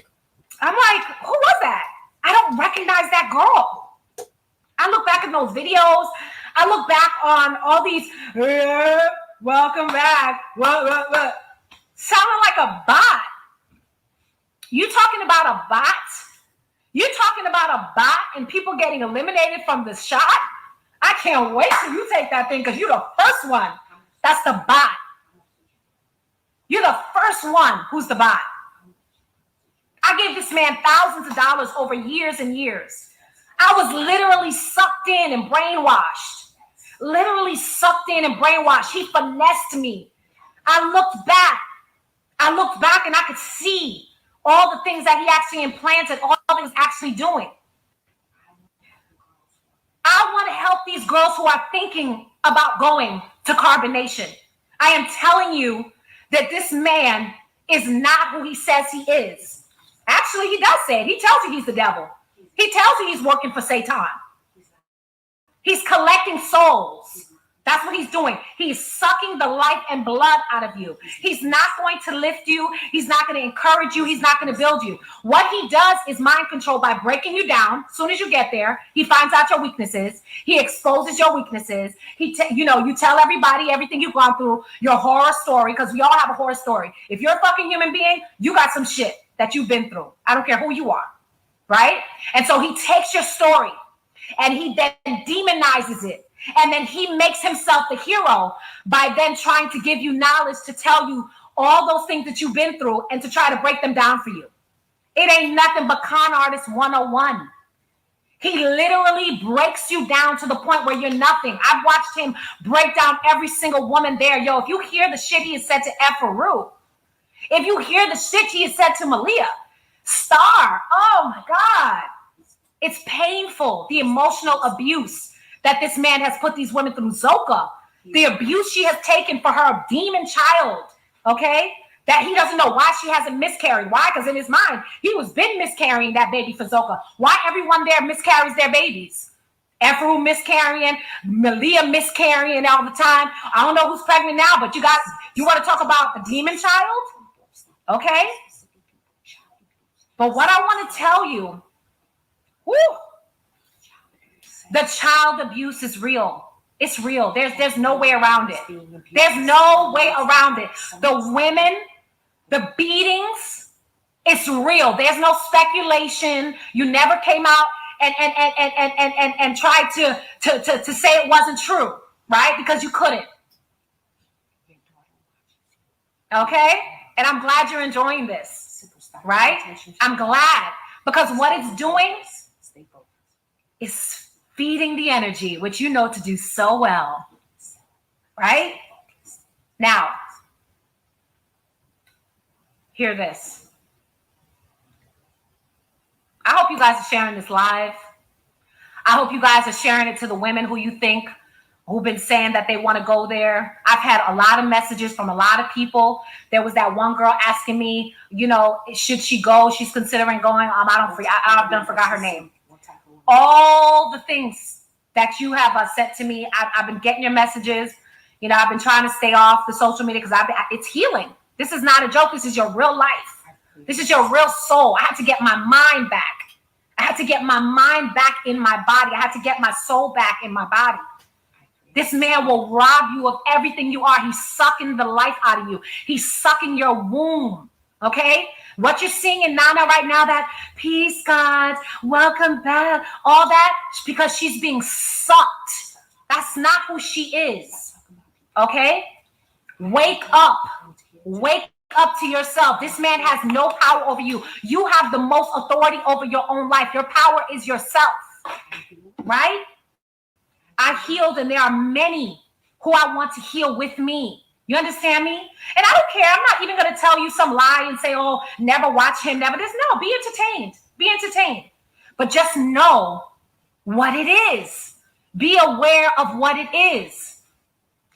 I'm like, who was that? I don't recognize that girl. I look back at those videos. I look back on all these, welcome back. What? Sounding like a bot. You talking about a bot? You talking about a bot and people getting eliminated from the shot? I can't wait till you take that thing because you're the first one. That's the bot. You're the first one who's the bot. I gave this man thousands of dollars over years and years. I was literally sucked in and brainwashed. Literally sucked in and brainwashed. He finessed me. I looked back and I could see all the things that he actually implanted, all he was actually doing. I want to help these girls who are thinking about going to carbonation. I am telling you that this man is not who he says he is. Actually, he does say it. He tells you he's the devil. He tells you he's working for Satan. He's collecting souls. That's what he's doing. He's sucking the life and blood out of you. He's not going to lift you. He's not going to encourage you. He's not going to build you. What he does is mind control by breaking you down. As soon as you get there, he finds out your weaknesses. He exposes your weaknesses. You tell everybody everything you've gone through, your horror story, because we all have a horror story. If you're a fucking human being, you got some shit that you've been through. I don't care who you are, right? And so he takes your story and he then demonizes it. And then he makes himself the hero by then trying to give you knowledge to tell you all those things that you've been through and to try to break them down for you. It ain't nothing but con artist 101. He literally breaks you down to the point where you're nothing. I've watched him break down every single woman there. Yo, if you hear the shit he has said to Efaru, if you hear the shit he has said to Malia, Star, oh my God. It's painful, the emotional abuse that this man has put these women through. Zoka, the abuse she has taken for her demon child, okay? That he doesn't know why she hasn't miscarried. Why? Because in his mind, he was been miscarrying that baby for Zoka. Why everyone there miscarries their babies? Efru miscarrying, Malia miscarrying all the time. I don't know who's pregnant now, but you want to talk about a demon child? Okay? But what I want to tell you, the child abuse is real. It's real. There's no way around it. There's no way around it. The women, the beatings, it's real. There's no speculation. You never came out and tried to say it wasn't true, right? Because you couldn't. Okay? And I'm glad you're enjoying this, right? I'm glad, because what it's doing is feeding the energy, which you know to do so well, right? Now, hear this. I hope you guys are sharing this live. I hope you guys are sharing it to the women who you think, who've been saying that they want to go there. I've had a lot of messages from a lot of people. There was that one girl asking me, you know, should she go? She's considering going. I've done forgot her name. All the things that you have said to me, I've been getting your messages. You know, I've been trying to stay off the social media because it's healing. This is not a joke. This is your real life. This is your real soul. I had to get my mind back. I had to get my mind back in my body. I had to get my soul back in my body. This man will rob you of everything you are. He's sucking the life out of you. He's sucking your womb. Okay? What you're seeing in Nana right now, that peace, God, welcome back, all that, because she's being sucked. That's not who she is. Okay? Wake up. Wake up to yourself. This man has no power over you. You have the most authority over your own life. Your power is yourself. Right? I healed, and there are many who I want to heal with me. You understand me? And I don't care. I'm not even going to tell you some lie and say, oh, never watch him, never this. No, be entertained. Be entertained. But just know what it is. Be aware of what it is.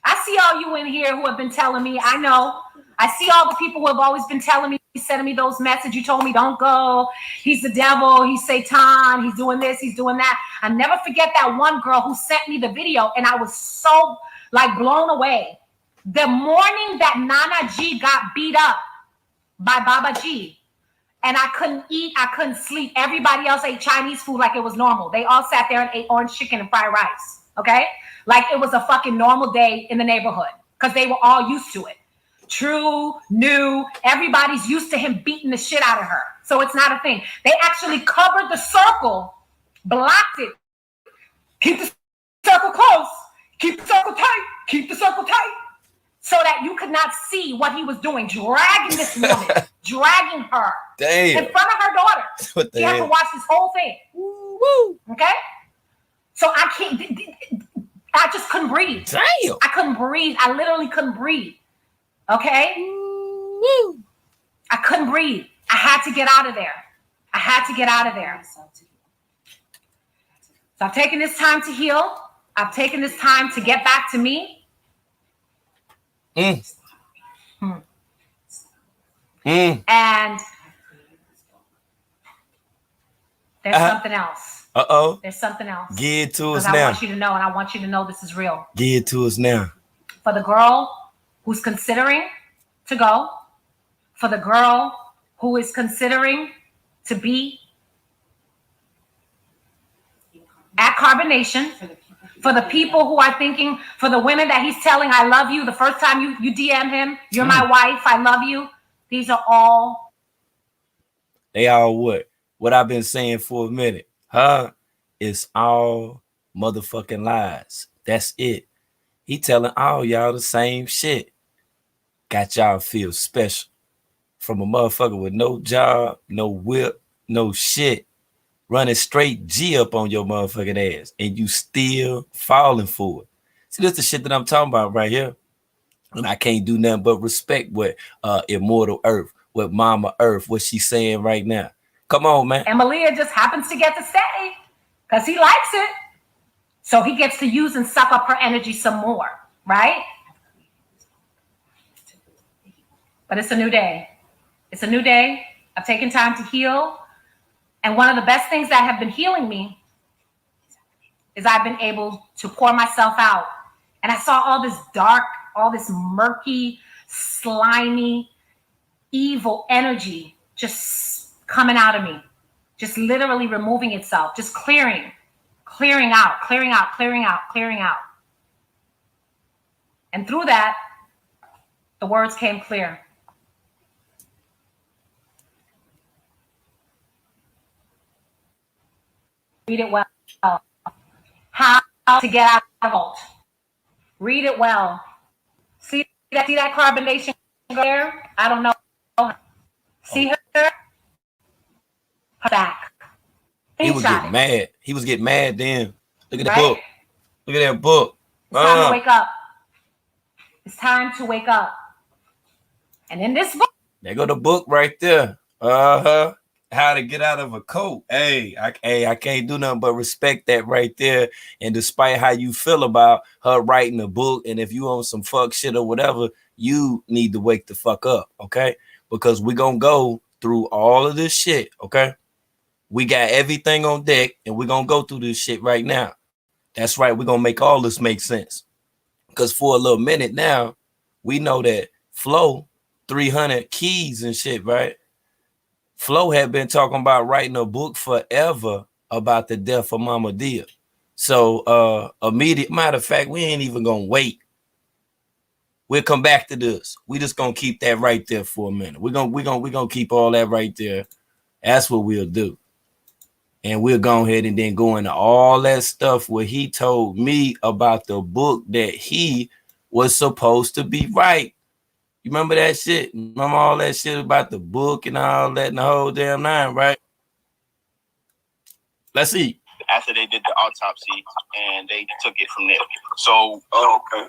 I see all you in here who have been telling me, I know. I see all the people who have always been telling me, sending me those messages. You told me don't go. He's the devil. He's Satan. He's doing this. He's doing that. I never forget that one girl who sent me the video, and I was so blown away. The morning that Nanaji got beat up by Babaji, and I couldn't eat, I couldn't sleep. Everybody else ate Chinese food like it was normal. They all sat there and ate orange chicken and fried rice. Okay? Like it was a fucking normal day in the neighborhood because they were all used to it. True, new, everybody's used to him beating the shit out of her. So it's not a thing. They actually covered the circle, blocked it. Keep the circle close. Keep the circle tight. Keep the circle tight. So that you could not see what he was doing, dragging this woman, dragging her in front of her daughter. What the you hell? have to watch this whole thing. Woo. Okay? So I just couldn't breathe. Damn. I couldn't breathe. I literally couldn't breathe. Okay? Woo. I couldn't breathe. I had to get out of there. I had to get out of there. So I've taken this time to heal. I've taken this time to get back to me. And there's something else. Uh-oh. There's something else. Give it to us now. now. I want you to know, and I want you to know this is real. Give it to us now. For the girl who's considering to go, for the girl who is considering to be at carbonation, for the people who are thinking, for the women that he's telling, I love you, the first time you DM him, you're my wife, I love you. These are all. They all what? What I've been saying for a minute. It's all motherfucking lies. That's it. He telling all y'all the same shit. Got y'all feel special. From a motherfucker with no job, no whip, no shit. Running straight G up on your motherfucking ass, and you still falling for it. See, this is the shit that I'm talking about right here. And I can't do nothing but respect what Immortal.Earth, what Mama Earth, what she's saying right now. Come on, man. And Malia just happens to get to stay because he likes it. So he gets to use and suck up her energy some more, right? But it's a new day. It's a new day. I've taken time to heal. And one of the best things that have been healing me is I've been able to pour myself out. And I saw all this dark, all this murky, slimy, evil energy just coming out of me, just literally removing itself, just clearing out, clearing out, clearing out, clearing out. And through that, the words came clear. Read it well. How to get out of the vault. Read it well. See that carbonation there? I don't know. See her? Her back. He was getting mad. He was getting mad then. Look at the book. Look at that book. It's time to wake up. It's time to wake up. And in this book, there go the book right there. Uh-huh. How to get out of a coat. Hey, I can't do nothing but respect that right there. And despite how you feel about her writing a book, and if you own some fuck shit or whatever, you need to wake the fuck up, okay? Because we're gonna go through all of this shit, okay? We got everything on deck, and we're gonna go through this shit right now. That's right, we're gonna make all this make sense. Because for a little minute now, we know that Flo, 300 keys and shit, right? Flo had been talking about writing a book forever about the death of Mama Dia. So immediate matter of fact, we ain't even gonna wait. We'll come back to this. We just gonna keep that right there for a minute. We're gonna keep all that right there. That's what we'll do. And we'll go ahead and then go into all that stuff where he told me about the book that he was supposed to be writing. You remember that shit? Remember all that shit about the book and all that and the whole damn nine, right? Let's see. After they did the autopsy and they took it from there. So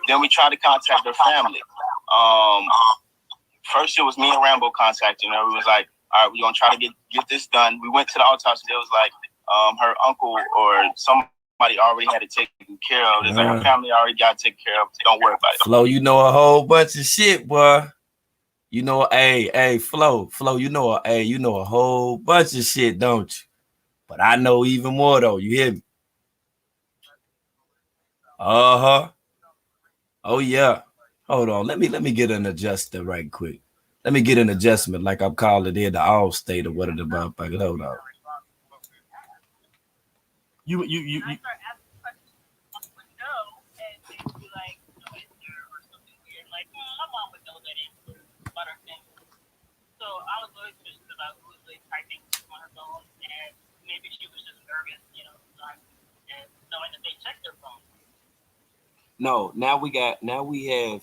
then we tried to contact their family. First it was me and Rambo contacting her. We was like, all right, we're gonna try to get this done. We went to the autopsy. It was like her uncle or somebody already had it taken care of. It's like her family already got taken care of. Don't worry about it. Flo, you know a whole bunch of shit, boy. You know, hey, Flo, you know a whole bunch of shit, don't you? But I know even more though. You hear me? Uh-huh. Oh yeah. Hold on. Let me get an adjuster right quick. Let me get an adjustment like I'm calling it the all state or whatever about. Hold on. You So I was always suspicious about who was really typing on her phone, and maybe she was just nervous, and knowing that they checked their phone. No, now we have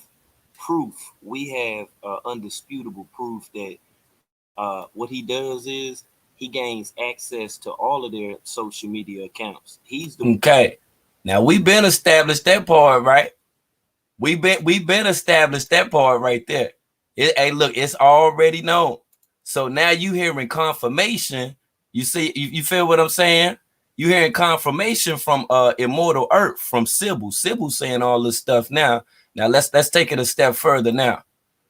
proof. We have undisputable proof that what he does is he gains access to all of their social media accounts. He's the okay. Now we've been established that part, right? We've been established that part right there. Hey, look, it's already known. So now you hearing confirmation. You see, you feel what I'm saying? You hearing confirmation from Immortal.Earth, from Sybil. Sybil saying all this stuff now. Now let's take it a step further now.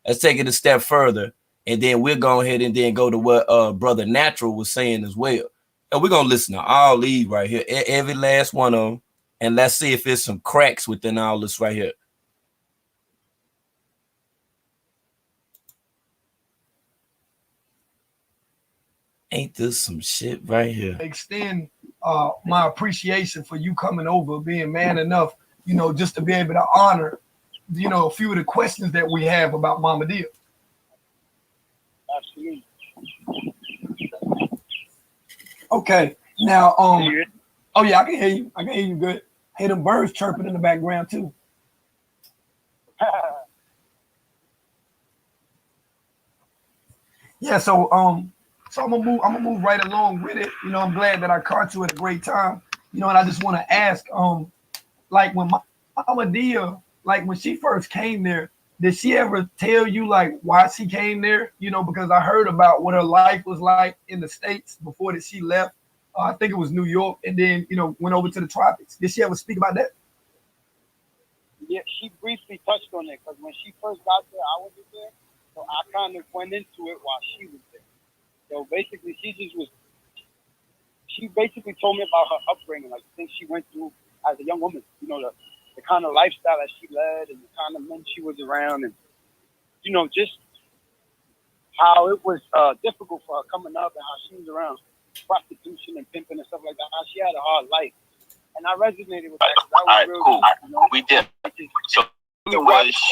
Let's take it a step further. And then we'll go ahead and then go to what Brother Natural was saying as well. And we're going to listen to all these right here, every last one of them. And let's see if there's some cracks within all this right here. Ain't this some shit right here? Extend my appreciation for you coming over, being man enough, just to be able to honor, a few of the questions that we have about Mama Dia. Absolutely. Okay. Now, oh yeah, I can hear you. I can hear you good. Hey, them birds chirping in the background too. Yeah. So I'm gonna move right along with it. I'm glad that I caught you at a great time. And I just want to ask, like when Mama Dia, like when she first came there, did she ever tell you like why she came there? Because I heard about what her life was like in the States before that she left. I think it was New York, and then went over to the tropics. Did she ever speak about that? Yeah, she briefly touched on it because when she first got there, I wasn't there, so I kind of went into it while she was there. So basically, she basically told me about her upbringing, like things she went through as a young woman. You know, the kind of lifestyle that she led and the kind of men she was around, and you know, just how it was difficult for her coming up and how she was around prostitution and pimping and stuff like that. How she had a hard life, and I resonated with that. All right, real cool. deep, you know? We did. So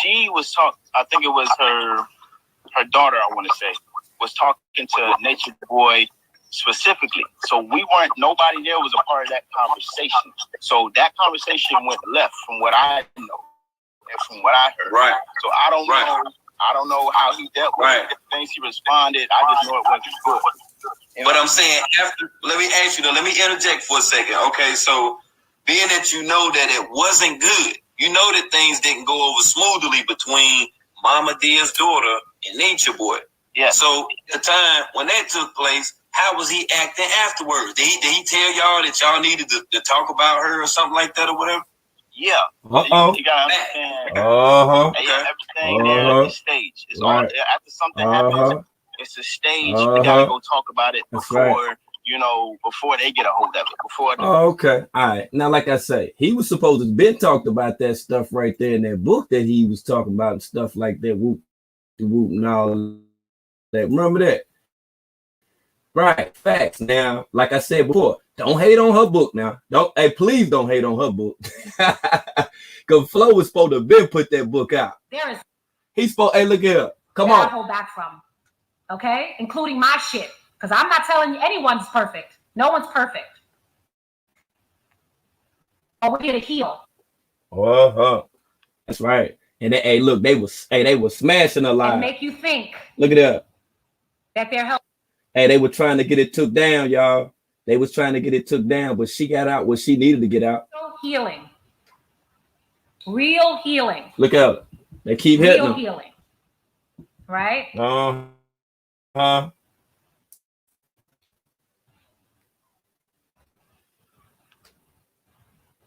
she was talking. I think it was her daughter. I want to say was talking to Nature Boy specifically. So nobody there was a part of that conversation. So that conversation went left from what I know and from what I heard. Right. So I don't know. I don't know how he dealt with the things he responded. I just know it wasn't good. But I'm saying, let me ask you though, let me interject for a second. Okay, so being that you know that it wasn't good, you know that things didn't go over smoothly between Mama Dia's daughter and Nature Boy. Yeah. So at the time when that took place, how was he acting afterwards? Did he tell y'all that y'all needed to talk about her or something like that or whatever? Yeah. You gotta understand. Everything there at the stage. It's all after something happens. It's a stage. We gotta go talk about it before before they get a hold of it. Okay. All right. Now, like I say, he was supposed to have been talked about that stuff right there in that book that he was talking about and stuff like that. Whoop and all that. Remember that? Right. Facts. Now, like I said before, don't hate on her book now. Please don't hate on her book. Because Flo was supposed to have been put that book out. He's supposed, hey, look here. Come on. Hold back from. Okay? Including my shit. Because I'm not telling you anyone's perfect. No one's perfect. But we're here to heal. That's right. And look, they were smashing her live. And make you think. Look at that. That they're helping. Hey, they were trying to get it took down, y'all. They was trying to get it took down, but she got out what she needed to get out. Real healing. Look out. They keep hitting them. Real healing. Right?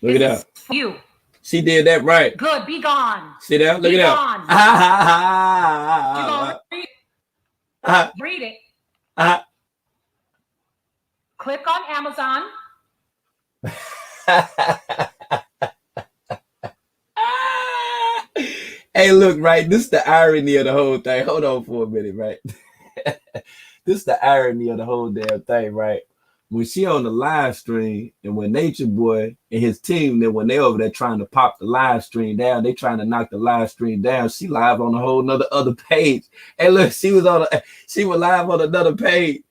Look at that. You. She did that right. Good. Be gone. See that? Look at that. Read it. Click on Amazon. Hey, look, right? This is the irony of the whole thing. Hold on for a minute, right? This is the irony of the whole damn thing, right? When she on the live stream and when Nature Boy and his team, then when they over there trying to pop the live stream down, they trying to knock the live stream down. She live on a whole other page. Hey, look, she was live on another page.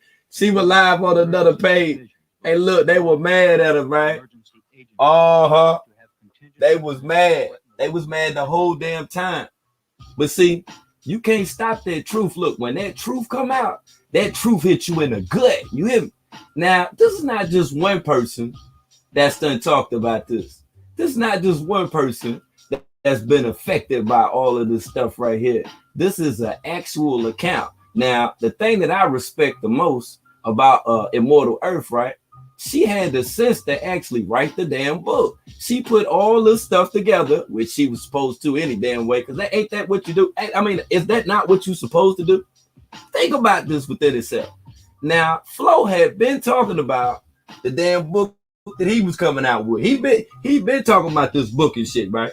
Hey, look, they were mad at her, right? They was mad. They was mad the whole damn time. But see, you can't stop that truth. Look, when that truth come out, that truth hit you in the gut. You hear me? Now, this is not just one person that's done talked about this. This is not just one person that's been affected by all of this stuff right here. This is an actual account. Now, the thing that I respect the most about Immortal.Earth, right? She had the sense to actually write the damn book. She put all this stuff together, which she was supposed to any damn way, because ain't that what you do? I mean, is that not what you're supposed to do? Think about this within itself. Now, Flo had been talking about the damn book that he was coming out with. He been talking about this book and shit, right?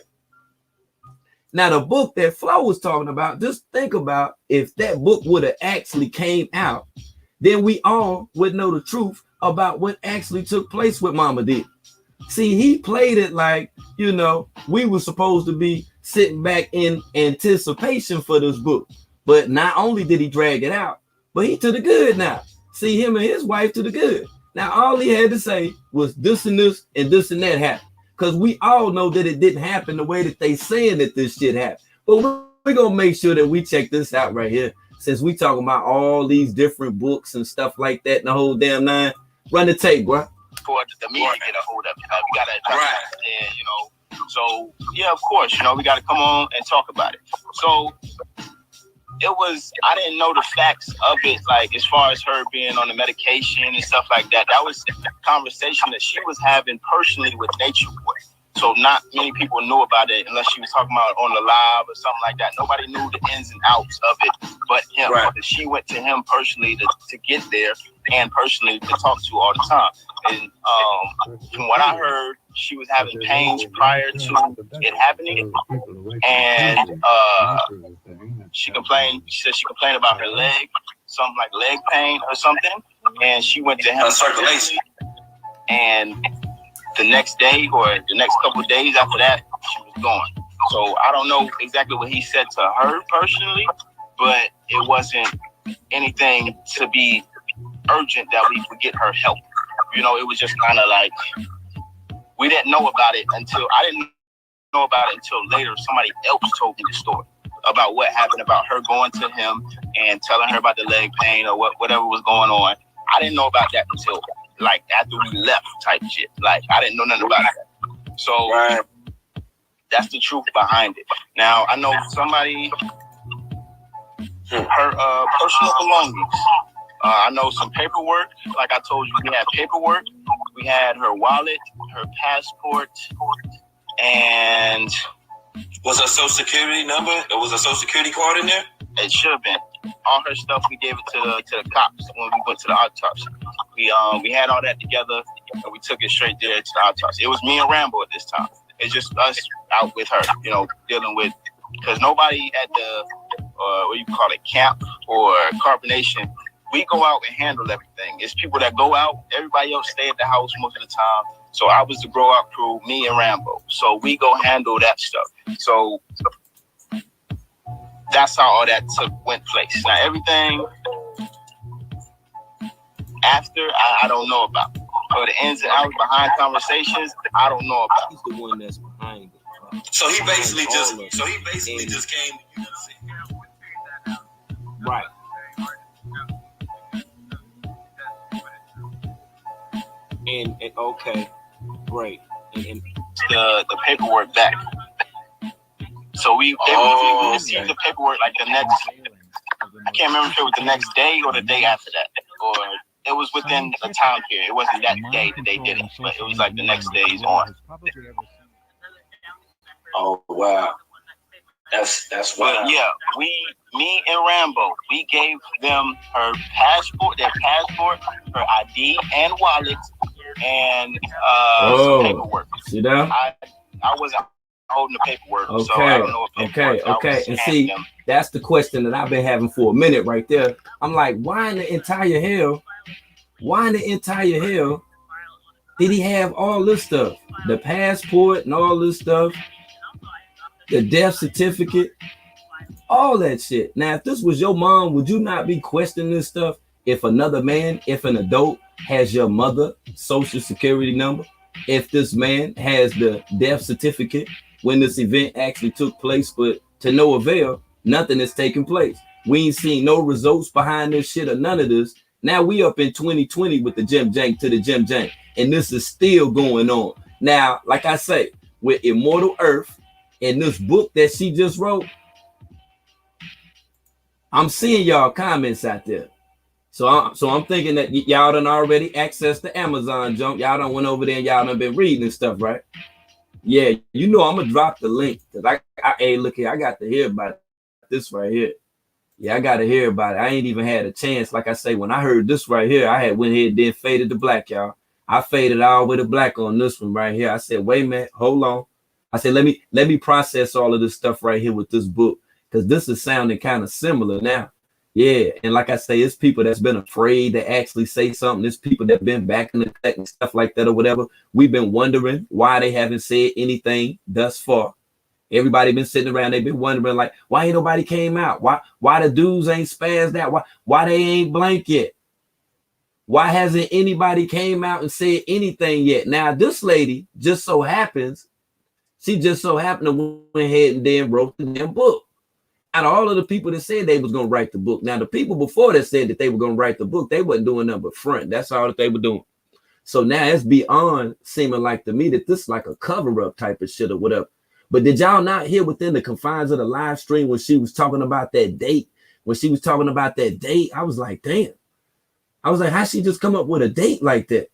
Now, the book that Flo was talking about, just think about if that book would have actually came out, then we all would know the truth about what actually took place with Mama Dia. See, he played it like, we were supposed to be sitting back in anticipation for this book. But not only did he drag it out, but he to the good now. See, him and his wife to the good. Now, all he had to say was this and this and this and that happened. Because we all know that it didn't happen the way that they saying that this shit happened. But we're going to make sure that we check this out right here. Since we talking about all these different books and stuff like that and the whole damn nine. Run the tape, bro. For the media to get a hold of it. We got to So, yeah, of course, we got to come on and talk about it. So, I didn't know the facts of it, like as far as her being on the medication and stuff like that. That was a conversation that she was having personally with Nature Boy. So not many people knew about it unless she was talking about it on the live or something like that. Nobody knew the ins and outs of it but him. Right. She went to him personally to get there and personally to talk to all the time. And from what I heard, she was having pains prior to it happening, and she complained. She said she complained about her leg, something like leg pain or something, and she went to him circulation. And the next day or the next couple of days after that, she was gone. So I don't know exactly what he said to her personally, but it wasn't anything to be urgent that we would get her help. You know, it was just kind of like, we didn't know about it until, I didn't know about it until later. Somebody else told me the story about what happened, about her going to him and telling her about the leg pain or whatever was going on. I didn't know about that until like after we left type shit. Like I didn't know nothing about that. So that's the truth behind it. Now I know somebody, her personal belongings. I know some paperwork. Like I told you, we had paperwork. We had her wallet, her passport, and was her social security number? There was a social security card in there? It should have been. All her stuff, we gave it to the cops when we went to the autopsy. We had all that together, and we took it straight there to the autopsy. It was me and Rambo at this time. It's just us out with her, you know, dealing with, because nobody at the what you call it, camp or carbonation, we go out and handle everything. It's people that go out. Everybody else stay at the house most of the time. So I was the grow out crew, me and Rambo. So we go handle that stuff. So that's how all that went place. Now everything after, I don't know about. Or the ins and outs behind conversations, I don't know about. He's the one that's behind it. So he basically just came to you and said, right. And okay, great. And the paperwork back. So we received the paperwork like the next, I can't remember if it was the next day or the day after that, or it was within a time period. It wasn't that day that they did it, but it was like the next days on. Oh wow, that's wild. But yeah, me and Rambo, we gave them her passport, her ID and wallet, and some paperwork. See that? I wasn't holding the paperwork, so I don't know what paperwork. Okay. And see, that's the question that I've been having for a minute right there. I'm like, why in the entire hell did he have all this stuff? The passport and all this stuff, the death certificate, all that shit. Now, if this was your mom, would you not be questioning this stuff? If another man, if an adult has your mother social security number, if this man has the death certificate when this event actually took place, but to no avail, nothing is taking place. We ain't seen no results behind this shit or none of this. Now we up in 2020 with the Jim Jank to the Jim Jank, and this is still going on. Now, like I say, with Immortal.Earth and this book that she just wrote, I'm seeing y'all comments out there. So I'm thinking that y'all done already accessed the Amazon junk. Y'all done went over there and y'all done been reading and stuff, right? Yeah, you know I'm gonna drop the link, because hey, look here, I got to hear about this right here. Yeah, I got to hear about it. I ain't even had a chance. Like I say, when I heard this right here, I had went ahead and then faded to black, y'all. I faded all the way to black on this one right here. I said, wait a minute, hold on. I said, let me process all of this stuff right here with this book, because this is sounding kind of similar now. Yeah, and like I say, it's people that's been afraid to actually say something. It's people that been back in the tech and stuff like that or whatever. We've been wondering why they haven't said anything thus far. Everybody been sitting around, they've been wondering, like, why ain't nobody came out? Why the dudes ain't spazzed out? Why they ain't blank yet? Why hasn't anybody came out and said anything yet? Now, this lady just so happens, she just so happened to went ahead and then wrote the damn book. Out of all of the people that said they was going to write the book. Now, the people before that said that they were going to write the book, they wasn't doing nothing but front. That's all that they were doing. So now it's beyond seeming like to me that this is like a cover-up type of shit or whatever. But did y'all not hear within the confines of the live stream when she was talking about that date? When she was talking about that date, I was like, damn. I was like, how she just come up with a date like that?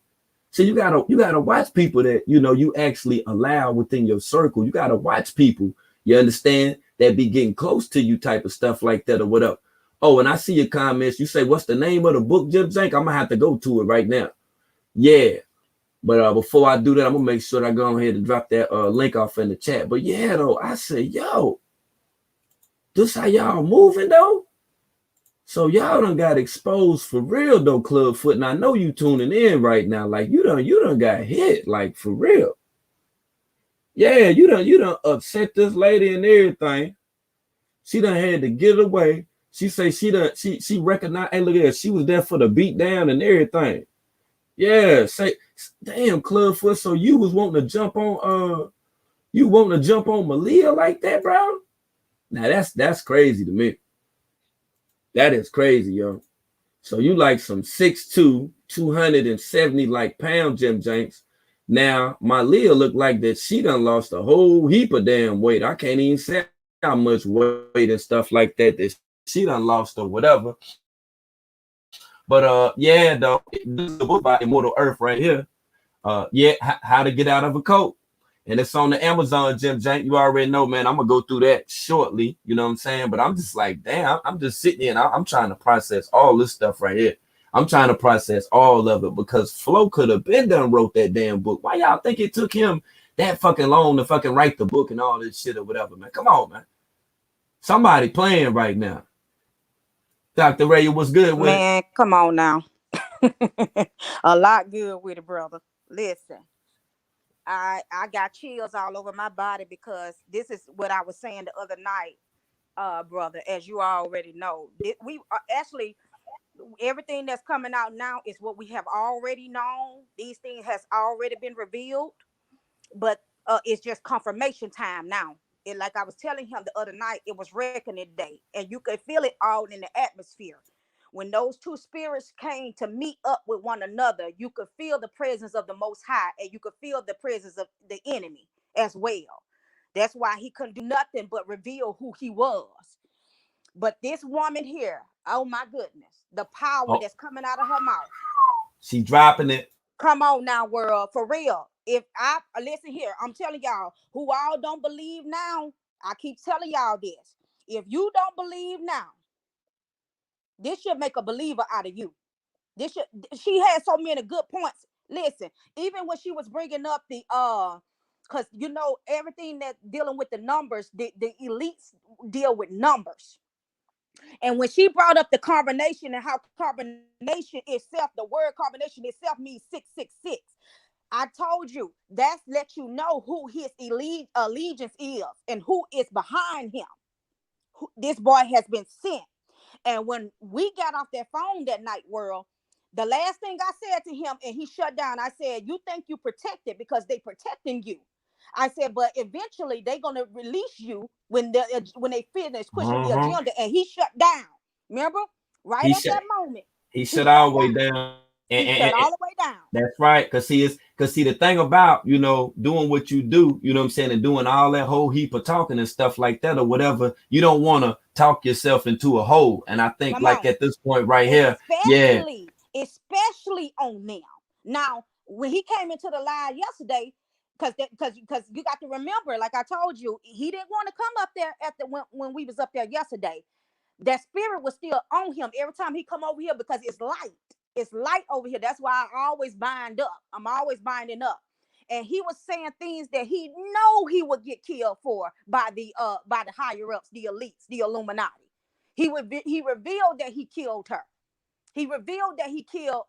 So you gotta watch people that, you know, you actually allow within your circle. You gotta watch people, you understand, that be getting close to you type of stuff like that or whatever. Oh, and I see your comments. You say, what's the name of the book, Jim Jank? I'm gonna have to go to it right now. Yeah. But before I do that, I'm gonna make sure that I go ahead and drop that link off in the chat. But yeah, though, I said, yo, this how y'all moving though? So y'all done got exposed for real though, Clubfoot. And I know you tuning in right now. Like you done got hit, like for real. Yeah, you done upset this lady and everything. She done had to get away. She say she recognized, hey, look at her, she was there for the beat down and everything. Yeah, say, damn, Clubfoot. So you was wanting to jump on Malia like that, bro? Now that's crazy to me. That is crazy, yo. So you like some 6'2", 270 like pound Jim Jenks. Now Malia looked like that she done lost a whole heap of damn weight. I can't even say how much weight and stuff like that she done lost or whatever. But yeah, though, this is a book by Immortal.Earth right here. How to get out of a cult. And it's on the Amazon, Jim Jank. You already know, man. I'm gonna go through that shortly. You know what I'm saying? But I'm just like, damn, I'm just sitting here and I'm trying to process all this stuff right here. I'm trying to process all of it because Flo could have been done wrote that damn book. Why y'all think it took him that fucking long to fucking write the book and all this shit or whatever, man? Come on, man. Somebody playing right now. Dr. Ray, what's good with man? Come on now. A lot good with it, brother. Listen, I got chills all over my body because this is what I was saying the other night, brother. As you already know, we actually everything that's coming out now is what we have already known. These things has already been revealed, but it's just confirmation time now. It, like I was telling him the other night, it was reckoning day, and you could feel it all in the atmosphere. When those two spirits came to meet up with one another, you could feel the presence of the Most High, and you could feel the presence of the enemy as well. That's why he couldn't do nothing but reveal who he was. But this woman here, oh my goodness, the power that's coming out of her mouth. She dropping it. Come on now, world, for real. If I listen here, I'm telling y'all who all don't believe now. I keep telling y'all this. If you don't believe now, this should make a believer out of you. She had so many good points. Listen, even when she was bringing up the because you know everything that dealing with the numbers, the elites deal with numbers. And when she brought up the carbonation and how carbonation itself, the word carbonation itself means 666. I told you that's let you know who his allegiance is and who is behind him. This boy has been sent. And when we got off that phone that night, world, the last thing I said to him, and he shut down, I said, you think you protected because they protecting you. I said, but eventually they're going to release you when they finish pushing the agenda. And he shut down. Remember? Right at that moment. He shut all the way down. He shut all the way down. That's right. Because the thing about, doing what you do, you know what I'm saying, and doing all that whole heap of talking and stuff like that or whatever, you don't want to talk yourself into a hole. And I think at this point right here, especially on them. Now, when he came into the live yesterday, because you got to remember, like I told you, he didn't want to come up there when we was up there yesterday. That spirit was still on him every time he come over here because it's light. It's light over here. That's why I always bind up. I'm always binding up. And he was saying things that he know he would get killed for by the higher ups, the elites, the Illuminati. He revealed that he killed her. He revealed that he killed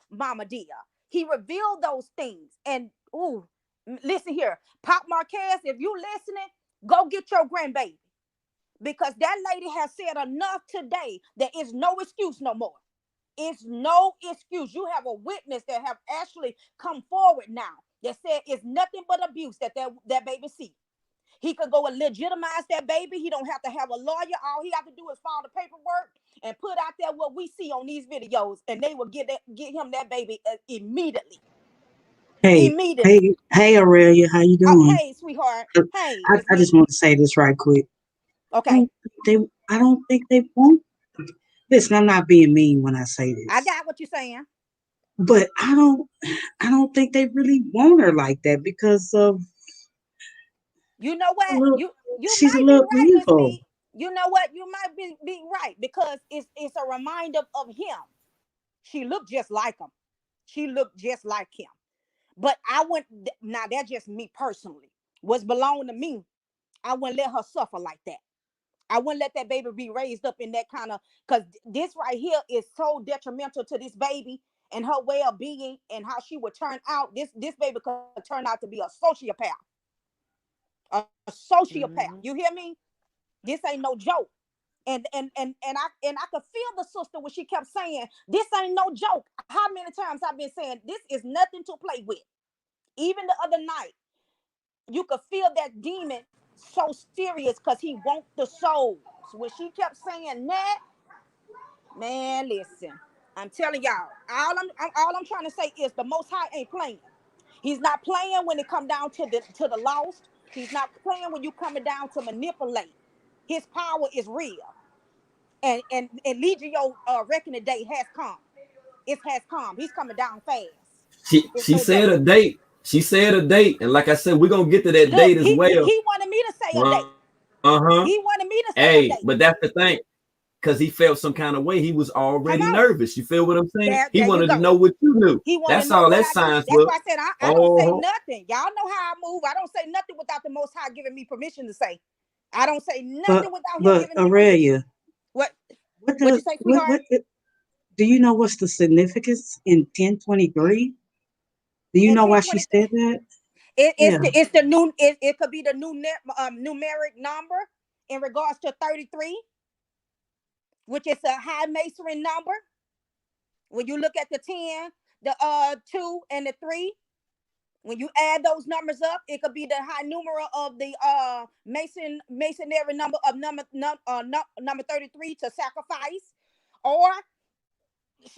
Mama Dia. He revealed those things. And listen here, Pop Marquez, if you listening, go get your grandbaby. Because that lady has said enough today. There is no excuse no more. It's no excuse. You have a witness that have actually come forward now that said it's nothing but abuse that baby see. He could go and legitimize that baby. He don't have to have a lawyer. All he have to do is file the paperwork and put out there what we see on these videos, and they will get him that baby immediately. Hey, Aurelia, how you doing? Hey, sweetheart. Hey, I just want to say this right quick. Okay. I don't think they want. Listen, I'm not being mean when I say this. I got what you're saying. But I don't think they really want her like that because of. You know what? You she's might a little be right, evil. Miss B. You know what? You might be right because it's a reminder of him. She looked just like him. She looked just like him. But I wouldn't. Now that's just me personally. What's belong to me, I wouldn't let her suffer like that. I wouldn't let that baby be raised up in that kind of, because this right here is so detrimental to this baby and her well-being and how she would turn out. This baby could turn out to be a sociopath. A sociopath. Mm-hmm. You hear me? This ain't no joke. And I could feel the sister when she kept saying, "This ain't no joke." How many times I've been saying this is nothing to play with? Even the other night, you could feel that demon so serious because he wants the souls. When she kept saying that, man, listen, I'm telling y'all, all I'm trying to say is the Most High ain't playing. He's not playing when it come down to the lost. He's not playing when you coming down to manipulate. His power is real, and Legio reckoning day has come. It has come. He's coming down fast. It's She no said joke. a date. She said a date, and like I said, we're gonna get to that Look, date as well. he wanted me to say a date. Uh-huh. He wanted me to say a Hey, date. but that's the thing, because he felt some kind of way. He was Come already on. nervous. You feel what I'm saying? He There you wanted to go. know what you knew. He want to That's know all what that I knew. signs That's was. why I said I don't say Oh, nothing. Y'all know how I move. I don't say nothing without the Most High giving me permission to say. I don't say But nothing without him but giving me permission. Aurelia, What what what you does say, sweetheart? what do you know what's the significance in 1023? Do you In know why she 1020, said that? it's Yeah. the new it could be the new numeric number in regards to 33, which is a high masonry number. When you look at the 10, the 2 and the 3, when you add those numbers up, it could be the high numeral of the masonry number of number 33 to sacrifice, or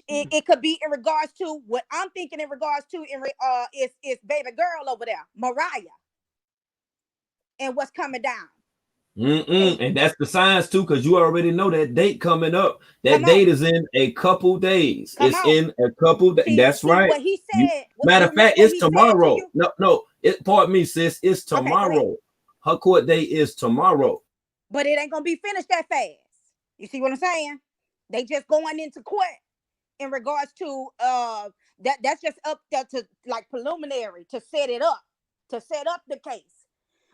it could be in regards to what I'm thinking in regards to is baby girl over there, Mariah, and what's coming down. And and that's the signs too, because you already know that date coming up. come That on, date is in a couple days. come It's on. in a couple days. That's See right. what he You said. matter You of remember fact, what it's he said to tomorrow. you? No, pardon me, sis. It's Okay, go ahead. tomorrow. Her court date is tomorrow. But it ain't gonna be finished that fast. You see what I'm saying? They just going into court in regards to that's just up there to like preliminary to set up the case.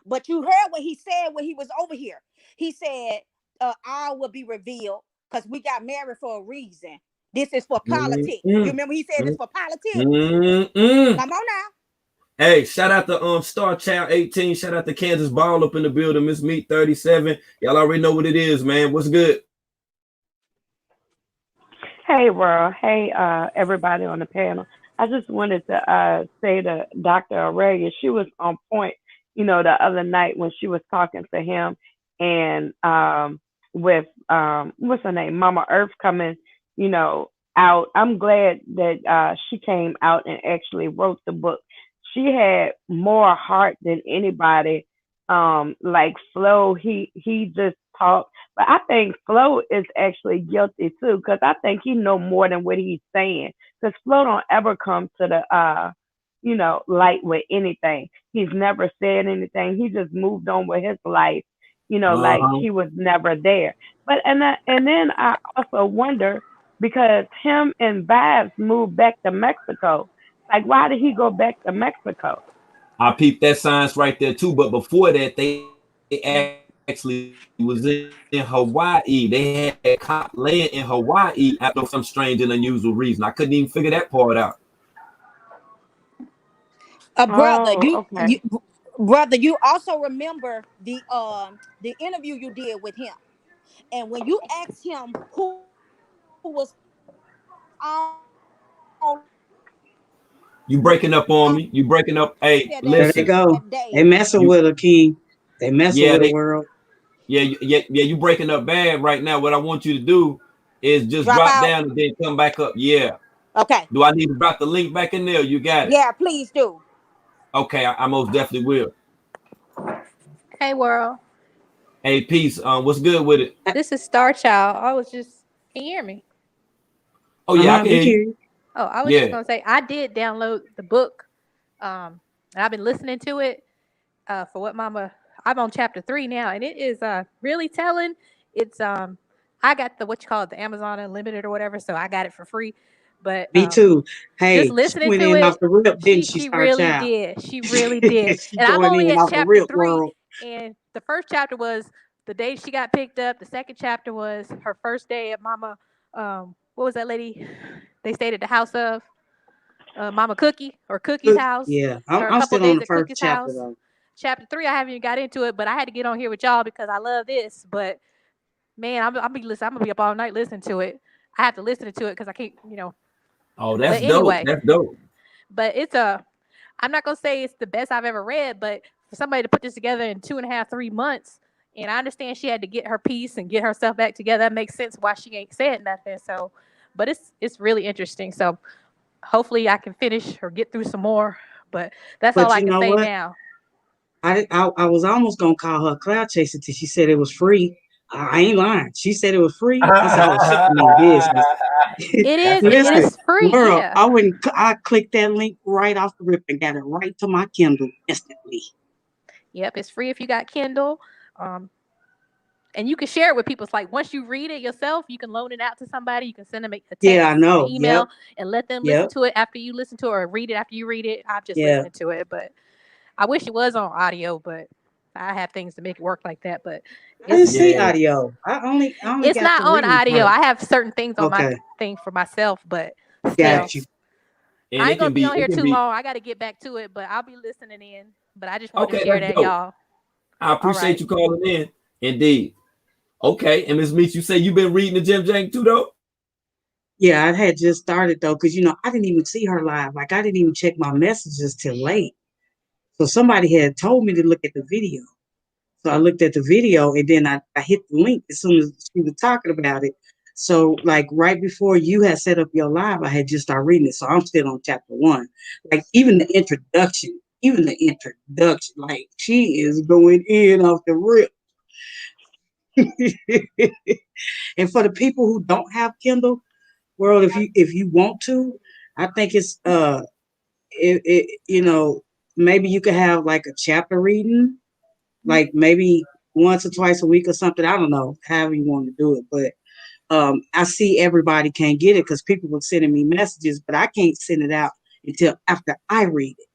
But you heard what he said when he was over here. He said all will be revealed because we got married for a reason. This is for politics. You Mm-mm. remember he said it's for politics. Mm-mm. Come on now. Hey, shout out to Star Child 18. Shout out to Kansas Ball up in the building. Miss Meat 37. Y'all already know what it is, man. What's good? Hey, world. Hey, everybody on the panel. I just wanted to say to Dr. Aurelia, she was on point, the other night when she was talking to him and with what's her name, Mama Earth coming, you know, out. I'm glad that she came out and actually wrote the book. She had more heart than anybody. Like Flo, he just talked, but I think Flo is actually guilty too, because I think he know more than what he's saying. Because Flo don't ever come to the light with anything. He's never said anything. He just moved on with his life, like Uh-huh. he was never there. But and then I also wonder because him and Babs moved back to Mexico. Like, why did he go back to Mexico? I peeped that science right there too. But before that, they actually was in Hawaii. They had caught land in Hawaii after some strange and unusual reason. I couldn't even figure that part out. Brother, Oh, okay. you also remember the interview you did with him. And when you asked him who was all You breaking up on me. You breaking up. Hey, there There they listen. go. that day, They messing You with her, King. They messing yeah, with the they world. yeah, you breaking up bad right now. What I want you to do is just drop drop out. down and then come back up. Yeah. Okay. Do I need to drop the link back in there? You got it. Yeah, please do. Okay, I most definitely will. Hey world, Hey, peace. What's good with it? this is Star Child. I was just, can you hear me? Oh yeah, I can We hear hear you. you. Oh, I was just Yeah. gonna say I did download the book, and I've been listening to it. For what Mama, I'm on chapter 3 now, and it is really telling. It's I got the what you call it, the Amazon Unlimited or whatever, so I got it for free. But Me too. just Hey, she listening went to in off it, the rip, didn't she, she Star really Child? did. She really did. She And I'm going only in at off the chapter rip, 3. world. And the first chapter was the day she got picked up. The second chapter was her first day at Mama. What was that lady? They stayed at the house of Mama Cookie or Cookie's house. Yeah, Her a I'm couple still on days the at first Cookie's chapter house. though. Chapter 3, I haven't even got into it, but I had to get on here with y'all because I love this. But man, I'm gonna be up all night listening to it. I have to listen to it because I can't, Oh, that's But dope. anyway, That's dope. but I'm not gonna say it's the best I've ever read, but for somebody to put this together in 2.5, 3 months, and I understand she had to get her piece and get herself back together. That makes sense why she ain't said nothing. So, but it's really interesting. So hopefully I can finish or get through some more. But that's all But I you can know say what? now. I was almost gonna call her a cloud chaser till she said it was free. I ain't lying. She said it was free. I said, "Oh, she don't mean business." That's a It Listen, fact. is free, world, yeah. I clicked that link right off the rip and got it right to my Kindle instantly. Yep, it's free if you got Kindle. Um, and you can share it with people. It's like once you read it yourself, you can loan it out to somebody. You can send them a Yeah, text, I an know. email, and let them listen Yep, to it after you listen to it, or read it after you read it. I'm just yeah. listening to it, but I wish it was on audio, but I have things to make it work like that. But I didn't it's see Yeah. audio. I only it's got not the on reading audio. part. I have certain things on my Okay, thing for myself, but still, got you. Facts. And I it ain't gonna can be be, on it here can too be, long. I got to get back to it, but I'll be listening in. But I just wanted to okay, share that's that, dope. y'all. I All appreciate right. you calling in. Indeed. Okay. And Miss Meach, you say you've been reading the Jim Jank too, though? Yeah, I had just started though, because I didn't even see her live. Like I didn't even check my messages till late. So somebody had told me to look at the video. So I looked at the video and then I hit the link as soon as she was talking about it. So like right before you had set up your live, I had just started reading it. So I'm still on chapter 1. Like even the introduction, like she is going in off the rip. And for the people who don't have Kindle, world, if you want to, I think it's maybe you could have like a chapter reading, like maybe once or twice a week or something. I don't know, however you want to do it. But I see everybody can't get it because people were sending me messages, but I can't send it out until after I read it.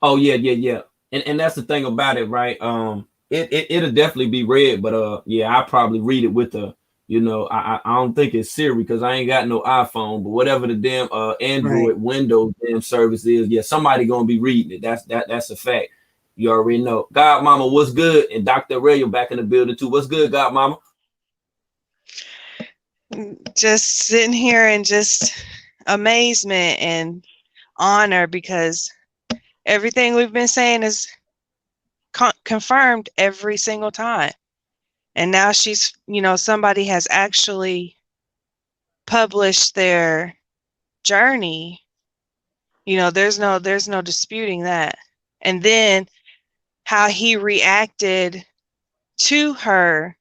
Oh, yeah, yeah, yeah. And that's the thing about it, right? It'll definitely be read, but yeah, I'll probably read it with I don't think it's Siri because I ain't got no iPhone, but whatever the damn Right. Android Windows damn service is, yeah, somebody gonna be reading it. That's a fact. You already know. God Mama, what's good? And Dr. Aurelio back in the building too. What's good, God Mama? Just sitting here in just amazement and honor because everything we've been saying is confirmed every single time. And now she's, somebody has actually published their journey. There's no disputing that. And then how he reacted to her,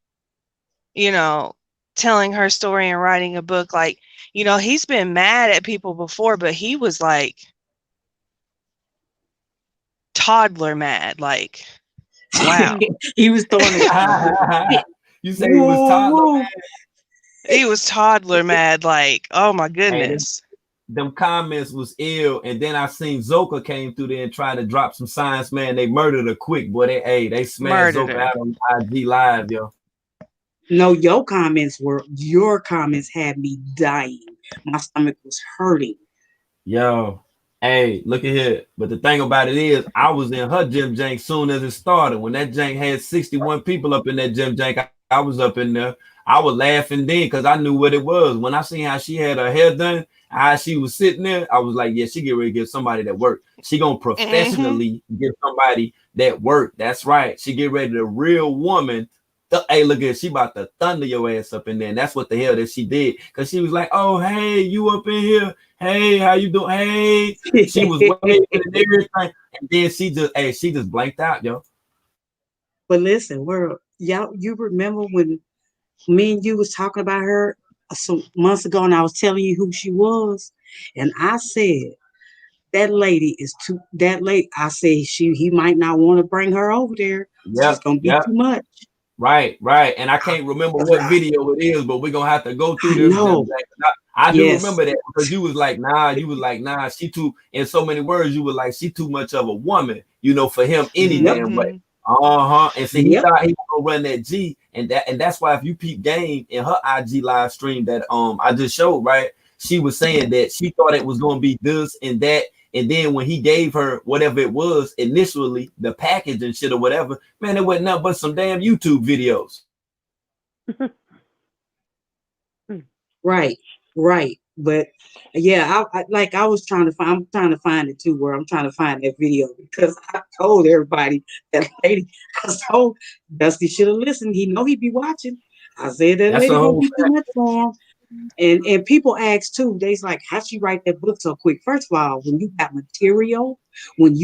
telling her story and writing a book. Like, he's been mad at people before, but he was like toddler mad. Like, wow. He was throwing it. You say he was Whoa, toddler, whoa. man? He was toddler mad. Like, oh my Hey, goodness. them comments was ill, and then I seen Zoka came through there and tried to drop some science, man. They murdered her quick, boy. They smashed Murdered Zoka her. out on IG Live, yo. No, your comments had me dying. My stomach was hurting. Yo, hey, look at here. But the thing about it is, I was in her gym jank soon as it started. When that jank had 61 people up in that gym jank, I was up in there. I was laughing then because I knew what it was. When I seen how she had her hair done, how she was sitting there, I was like, yeah, she get ready to give somebody that work. She gonna professionally give somebody that work. That's right. She get ready to real woman. Hey, look at she about to thunder your ass up in there. And that's what the hell that she did. Because she was like, oh, hey, you up in here. Hey, how you doing? Hey, she was waving and everything. And then she just blanked out, yo. But listen, you remember when me and you was talking about her some months ago, and I was telling you who she was, and I said that lady is too. That lady, I said he might not want to bring her over there. She's gonna be Yep. too much. Right. And I can't remember what video it is, but we're gonna have to go through I them. know. I do Yes. remember that because you was like, nah, she too, in so many words, you were like, she too much of a woman, for him any Yep. damn way. And see, he Yep. thought he was gonna run that G, and that's why if you peep game in her IG live stream that I just showed, right? She was saying that she thought it was gonna be this and that. And then when he gave her whatever it was initially, the package and shit or whatever, man, it wasn't nothing but some damn YouTube videos. Right. Right. But yeah, I was trying to find. I'm trying to find it too. Where I'm trying to find that video because I told everybody that lady. I told Dusty should have listened. He know he'd be watching. I said that That's a lady gonna whole be too fact. much for him. And people ask too, they's like, how'd she write that book so quick? First of all, when you got material and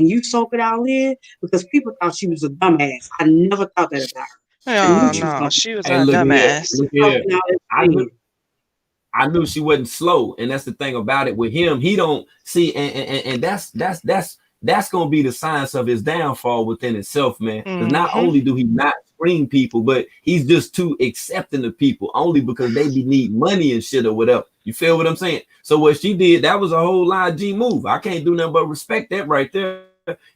you soak it all in, because people thought she was a dumbass. I never thought that about her. I knew Oh she was no, gonna she was Hey, not a look here, dumbass. look talk here. all that I knew in. I knew she wasn't slow, and that's the thing about it with him. He don't see, and that's gonna be the science of his downfall within itself, man. Because not Mm-hmm. only do he not screen people, but he's just too accepting of people only because they be need money and shit or whatever. You feel what I'm saying? So what she did, that was a whole line G move. I can't do nothing but respect that right there.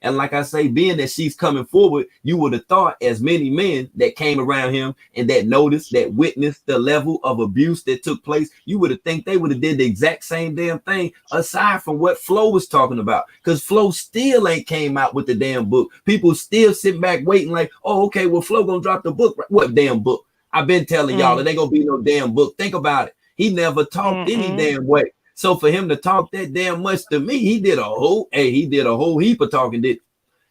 And like I say, being that she's coming forward, you would have thought as many men that came around him and that noticed, that witnessed the level of abuse that took place, you would have think they would have did the exact same damn thing aside from what Flo was talking about. Because Flo still ain't came out with the damn book. People still sit back waiting like, oh, okay, well, Flo gonna drop the book. What damn book? I've been telling y'all it ain't gonna be no damn book. Think about it. He never talked any damn way. So for him to talk that damn much to me, he did a whole heap of talking.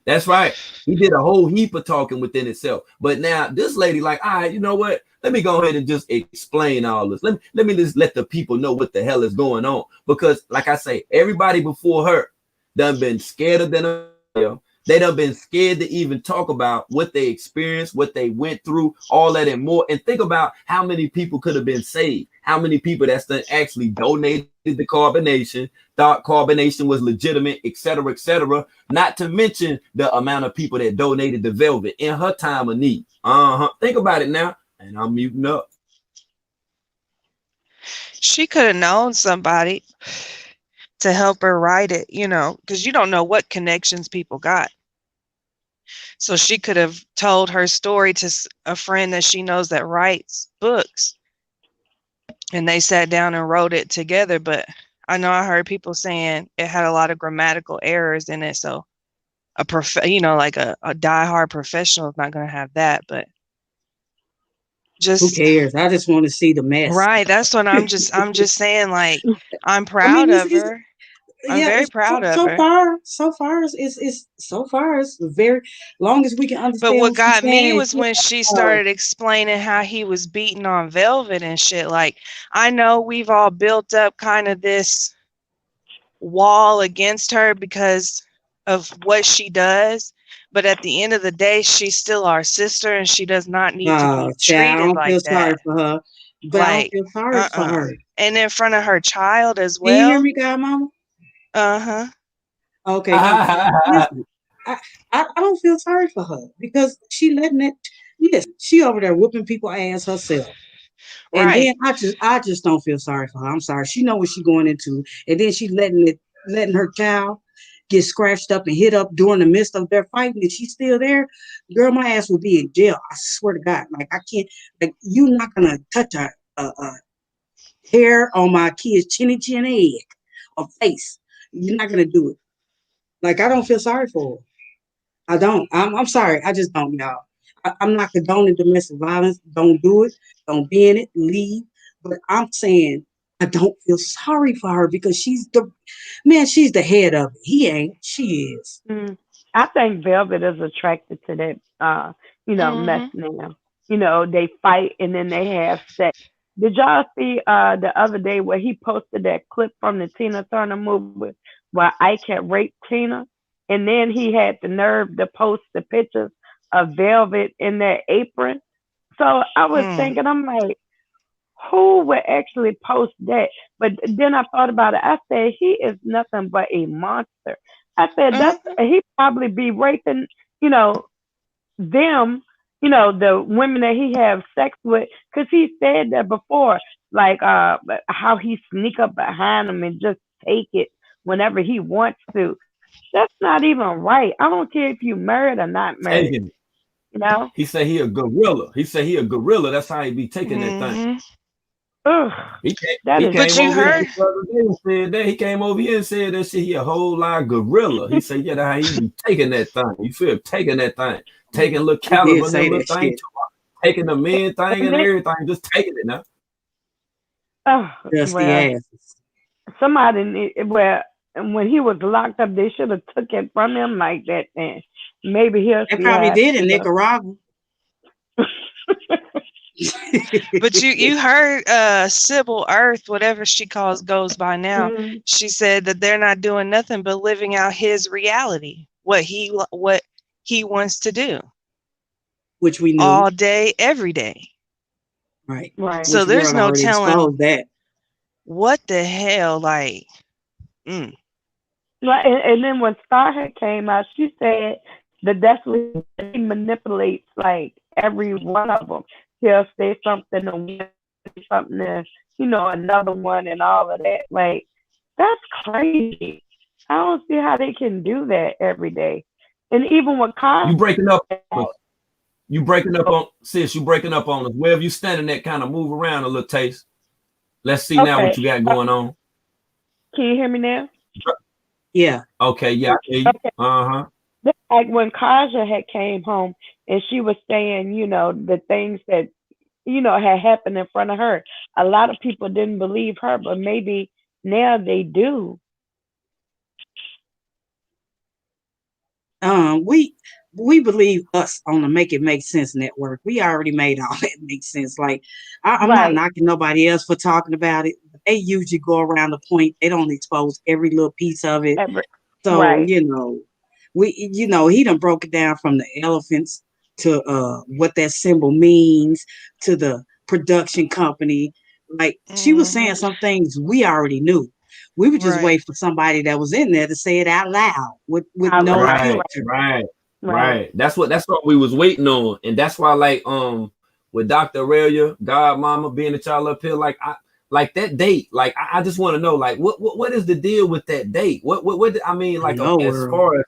That's right. He did a whole heap of talking within itself. But now this lady, like, all right, you know what? Let me go ahead and just explain all this. Let me just let the people know what the hell is going on. Because, like I say, everybody before her done been scared of them. They done been scared to even talk about what they experienced, what they went through, all that and more. And think about how many people could have been saved. How many people that's done actually donated the carbonation, thought carbonation was legitimate, et cetera, et cetera. Not to mention the amount of people that donated the velvet in her time of need. Think about it now. And I'm muting up. She could have known somebody to help her write it, because you don't know what connections people got. So she could have told her story to a friend that she knows that writes books, and they sat down and wrote it together. But I know I heard people saying it had a lot of grammatical errors in it, so like a diehard professional is not going to have that. But Who just cares? I just want to see the mess. right, that's what I'm just saying. Like, I'm I proud mean, of her. I'm yeah, very proud of so her. far it's very long as we can But understand what what she's got me saying. was when she started explaining how he was beating on Velvet and shit. Like, I know we've all built up kind of this wall against her because of what she does, but at the end of the day, she's still our sister, and she does not need to be Oh, child, I treated don't feel like sorry that. for her, but I don't Like, feel sorry for her. and in front of her child as Can you hear well. me, Godmama? Uh-huh. Okay, listen, I don't feel sorry for her because she letting it. Yes, she over there whooping people ass herself. And then Right. I just don't feel sorry for her. I'm sorry. She know what she's going into. And then she letting her child get scratched up and hit up during the midst of their fighting, and she's still there. Girl, my ass will be in jail. I swear to God. Like, I can't, like, you're not gonna touch a hair on my kid's chinny chin egg or face. You're not gonna do it. Like, I don't feel sorry for her. I don't. I'm sorry. I just don't, y'all. I'm not condoning domestic violence. Don't do it. Don't be in it. Leave. But I'm saying I don't feel sorry for her because she's the head of it. He ain't. She is. I think Velvet is attracted to that, mess now. They fight and then they have sex. Did y'all see the other day where he posted that clip from the Tina Turner movie where Ike had raped Tina? And then he had the nerve to post the pictures of Velvet in that apron. So I was thinking, I'm like, who would actually post that? But then I thought about it. I said, he is nothing but a monster. I said, he probably be raping, you know, them, the women that he have sex with, because he said that before. like how he sneak up behind him and just take it whenever he wants to. That's not even right. I don't care if you married or not married. Taking it. You know? He said he a gorilla. He said he a gorilla. That's how he be taking that thing. Mm-hmm. Ugh, that He is came But you over here heard, the other day and said that. He came over here and said that shit. He a whole live gorilla. He said, yeah, that's how he be taking that thing. You feel taking that thing, taking little He did caliber and that say little that thing, shit. taking the men thing and and then, everything, just taking it now. Dusty well, asses. somebody well, when he was locked up, they should have took it from him like that. And maybe he'll They see probably how it did in should have. Nicaragua. but you heard Sybil Earth, whatever she goes by now. Mhm. She said that they're not doing nothing but living out his reality, what he wants to do Which we knew. all day, every day. Right. Right. So Which there's world no already telling exposed that. what the hell, like, Right. And then when Star had came out, she said that that's what he manipulates like every one of them. He'll say something and say something and another one and all of that. Like that's crazy. I don't see how they can do that every day. And even with You Kanye, breaking up. You breaking up on sis. You breaking up on us. Wherever you standing at, kind of move around a little, Taste. Let's see now what okay, you got going on. can you hear me now? Yeah. Okay, yeah, I hear you. Okay. Uh-huh. Like when Kaja had came home and she was saying, the things that had happened in front of her. A lot of people didn't believe her, but maybe now they do. We believe us on the Make It Make Sense network. We already made all that make sense. Like I'm not Right. knocking nobody else for talking about it. They usually go around the point. They don't expose every little piece of it. So, Right. he done broke it down from the elephants to what that symbol means to the production company. Like she was saying some things we already knew. We would just right. wait for somebody that was in there to say it out loud with no Right, filter. right. That's what we was waiting on. And that's why, like, with Dr. Aurelia, God Mama being a child up here, like like that date, like I just want to know, like, what is the deal with that date? What I mean, like, as far as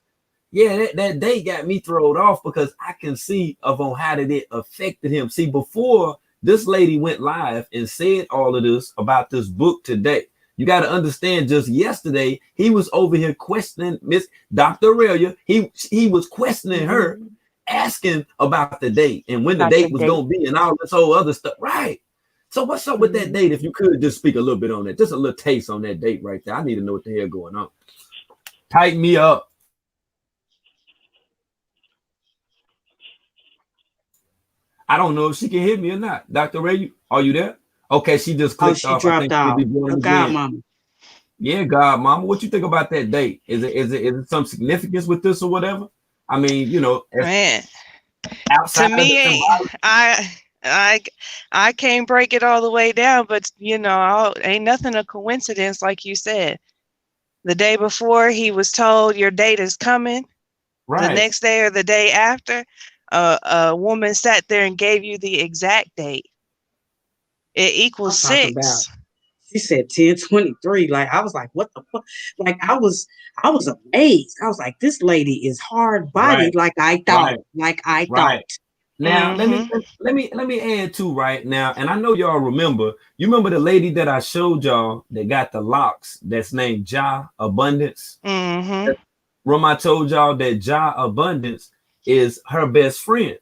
that date got me thrown off because I can see on how did it affected him. See, before this lady went live and said all of this about this book today, you got to understand, just yesterday, he was over here questioning Miss Dr. Aurelia. He was questioning her, asking about the date and when the date was going to be and all this whole other stuff. Right. So what's up with that date? If you could just speak a little bit on that, just a little taste on that date right there. I need to know what the hell going on. Tighten me up. I don't know if she can hear me or not. Dr. Ray, are you there? Okay, she just clicked she off. dropped I think off. she'll be joining God, again. Mama. Yeah, God, Mama. What you think about that date? Is it some significance with this or whatever? I mean, Man, outside to me, of the I can't break it all the way down, but ain't nothing a coincidence, like you said. The day before, he was told your date is coming. Right. The next day or the day after, a woman sat there and gave you the exact date. It equals 6. She said 10:23. Like I was like, what the fuck? Like I was amazed. I was like, this lady is hard bodied, like I thought. Right. Now let me add to right now, and I know y'all remember. You remember the lady that I showed y'all that got the locks? That's named Ja Abundance. Remember I told y'all that Ja Abundance is her best friend.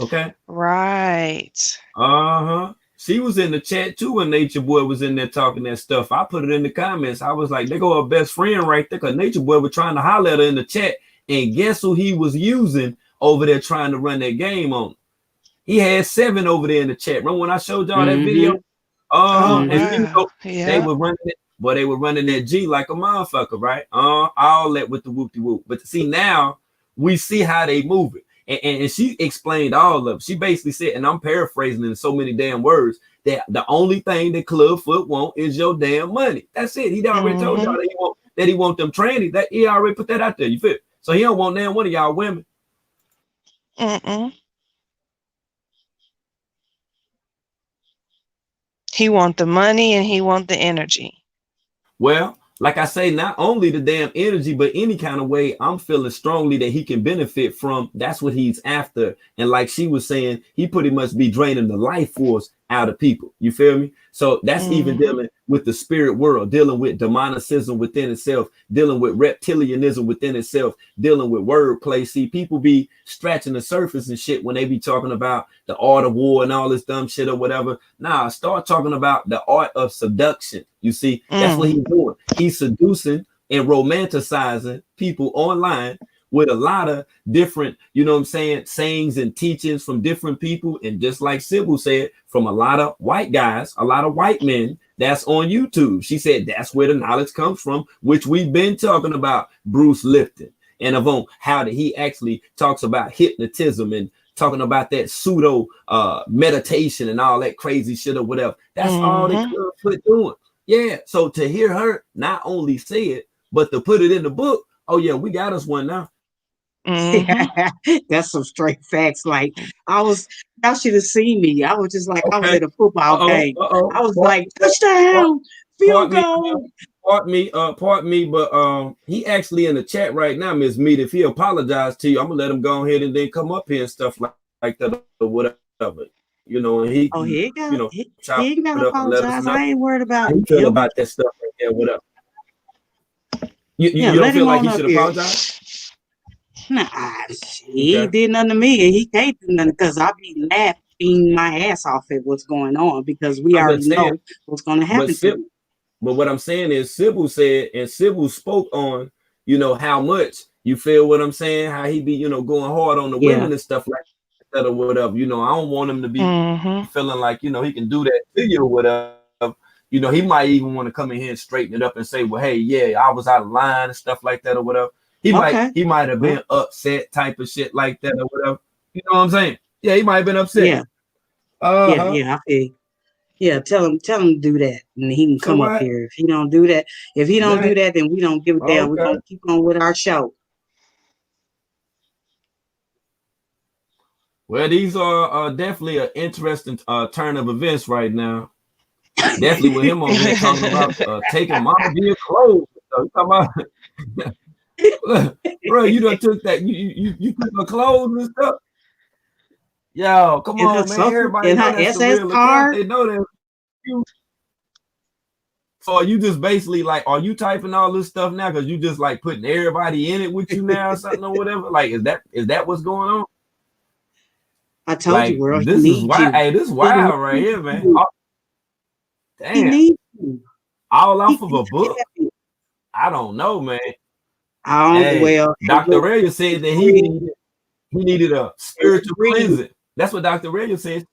Okay. Right. She was in the chat too when Nature Boy was in there talking that stuff. I put it in the comments. I was like, they go her best friend right there, because Nature Boy was trying to holler at her in the chat. And guess who he was using over there trying to run that game on? He had 7 over there in the chat. Remember when I showed y'all that video? They were running it, but they were running that G like a motherfucker, right? All that with the whoopty whoop. But see, now we see how they move it. And she explained all of it. She basically said, and I'm paraphrasing in so many damn words, that the only thing that Clubfoot want is your damn money. That's it. He already told y'all that he want them trannies. That he already put that out there. You feel? So he don't want damn one of y'all women. He want the money and he want the energy. Well, like I say, not only the damn energy, but any kind of way I'm feeling strongly that he can benefit from. That's what he's after. And like she was saying, he pretty much be draining the life force out of people. You feel me? So that's even dealing with the spirit world, dealing with demonicism within itself, dealing with reptilianism within itself, dealing with wordplay. See, people be scratching the surface and shit when they be talking about the art of war and all this dumb shit or whatever. Nah, start talking about the art of seduction. You see, that's what he's doing. He's seducing and romanticizing people online with a lot of different, you know what I'm saying, sayings and teachings from different people. And just like Sybil said, from a lot of white guys, a lot of white men that's on YouTube. She said that's where the knowledge comes from, which we've been talking about Bruce Lipton and Avon, how that he actually talks about hypnotism and talking about that pseudo meditation and all that crazy shit or whatever. That's all they could doing. Yeah, so to hear her not only say it, but to put it in the book, oh yeah, we got us one now. That's some straight facts. Like y'all should have seen me. I was just like, I was at a football game. I was like, touchdown, field goal. Pardon me, but he actually in the chat right now, Miss Mead. If he apologized to you, I'm gonna let him go ahead and then come up here and stuff like that or whatever. You know, and he ain't chop gotta it up and let us apologize. know I ain't worried about how he feel him. about that stuff right there. Whatever. You let don't feel him like on he up should here. apologize? Nah, he ain't did nothing to me, and he can't do nothing because I be laughing my ass off at what's going on because we I'm already just saying, know what's going to happen to him. But what I'm saying is Sybil said, and Sybil spoke on, you know, how much you feel what I'm saying, how he be, you know, going hard on the women and stuff like that or whatever. You know, I don't want him to be feeling like, you know, he can do that to you or whatever. You know, he might even want to come in here and straighten it up and say, well, hey, yeah, I was out of line and stuff like that or whatever. He might have been upset type of shit like that or whatever. You know what I'm saying? Yeah, he might have been upset. I feel. Yeah, tell him to do that, and he can come up here. If he don't do that, do that, then we don't give a damn. We're gonna keep on with our show. Well, these are definitely an interesting turn of events right now. Definitely with him over here talking about taking Mama Dear clothes. Talking about, bro, you done took that. You took her clothes and stuff. Yo, come on, man. Everybody know that's the real account. They know that. So are you just basically like, are you typing all this stuff now because you just like putting everybody in it with you now or something or whatever? Like, is that what's going on? I told you, world. This is wild. Hey, this is wild right here, man. Damn. All off of a book. I don't know, man. Dr. Aurelia said that he needed a spiritual cleansing. That's what Dr. Aurelia said.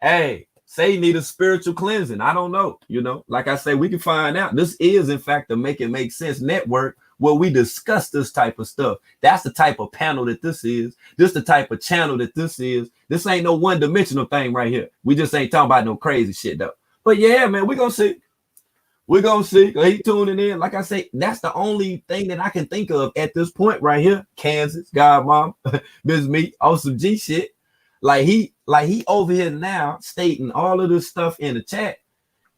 Hey, say he need a spiritual cleansing. I don't know. You know, like I say, we can find out. This is, in fact, the Make It Make Sense network where we discuss this type of stuff. That's the type of panel that this is. This the type of channel that this is. This ain't no one-dimensional thing right here. We just ain't talking about no crazy shit, though. But yeah, man, we're going to see. We're going to see. He tuning in. Like I say, that's the only thing that I can think of at this point right here. Kansas, God, Mom, Miss Me, awesome G shit. Like he over here now stating all of this stuff in the chat.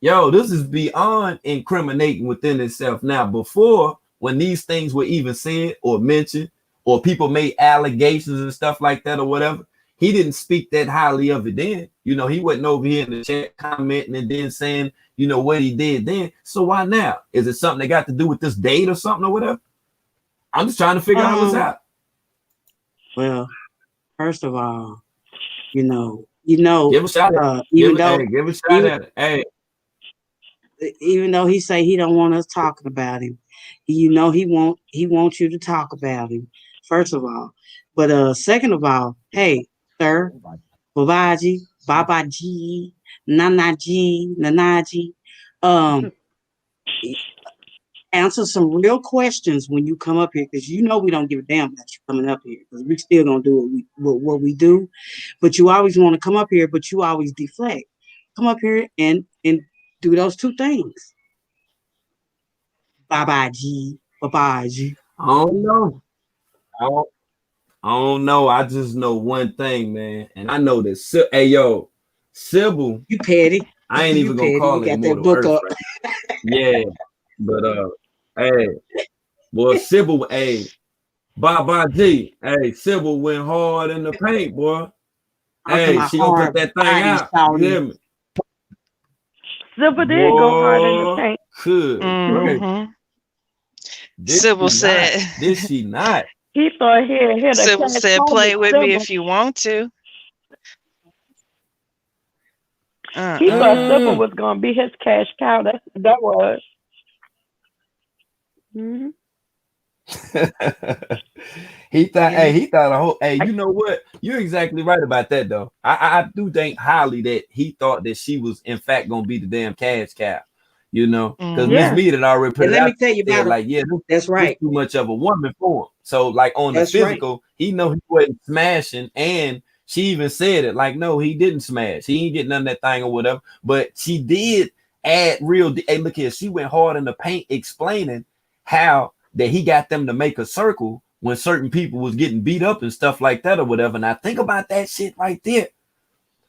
Yo, this is beyond incriminating within itself. Now, before, when these things were even said or mentioned, or people made allegations and stuff like that or whatever, he didn't speak that highly of it then. You know, he wasn't over here in the chat commenting and then saying, you know, what he did then. So why now? Is it something that got to do with this date or something or whatever? I'm just trying to figure all this out. Well, first of all, you know, give a shot at it. Give a shot at it. Hey. Even though he say he don't want us talking about him, you know, he wants you to talk about him, first of all. But second of all, hey, sir, Babaji, Nanaji, answer some real questions when you come up here, because you know we don't give a damn about you coming up here, because we still gonna do what we do. But you always want to come up here, but you always deflect. Come up here and do those two things. Babaji. I don't know. I don't know. I just know one thing, man, and I know that. Hey, yo, Sybil. You petty. I ain't You even gonna petty. You call it got that Immortal book Earth, up. right? Yeah, but hey, boy, Sybil, hey, Babaji, hey, Sybil went hard in the paint, boy. I'm talking Hey, about she gonna put hard that thing body, out. You hear shouty. me? Silver did go hard in the Boy, paint. good Lord. Mm-hmm. Did Sybil she not? said, Did she not? He thought he had hit a Sybil cash said, cow with play with me Silver. if you want to. He thought Uh-uh. Silver was gonna be his cash cow. That's what that was. Mm-hmm. He thought, Yeah. hey, he thought a whole, hey, you know what? You're exactly right about that, though. I do think highly that he thought that she was, in fact, gonna be the damn cash cow, you know, because Miss Yeah. Mm-hmm. Mead had already put And it let out me tell you there, about it. like, yeah, That's this right. too much of a woman for him. So, like, on the That's right. physical, he know he wasn't smashing, and she even said it, like, no, he didn't smash. He ain't get none of that thing or whatever, but she did add real, hey, look here, she went hard in the paint explaining how that he got them to make a circle when certain people was getting beat up and stuff like that or whatever. Now think about that shit right there.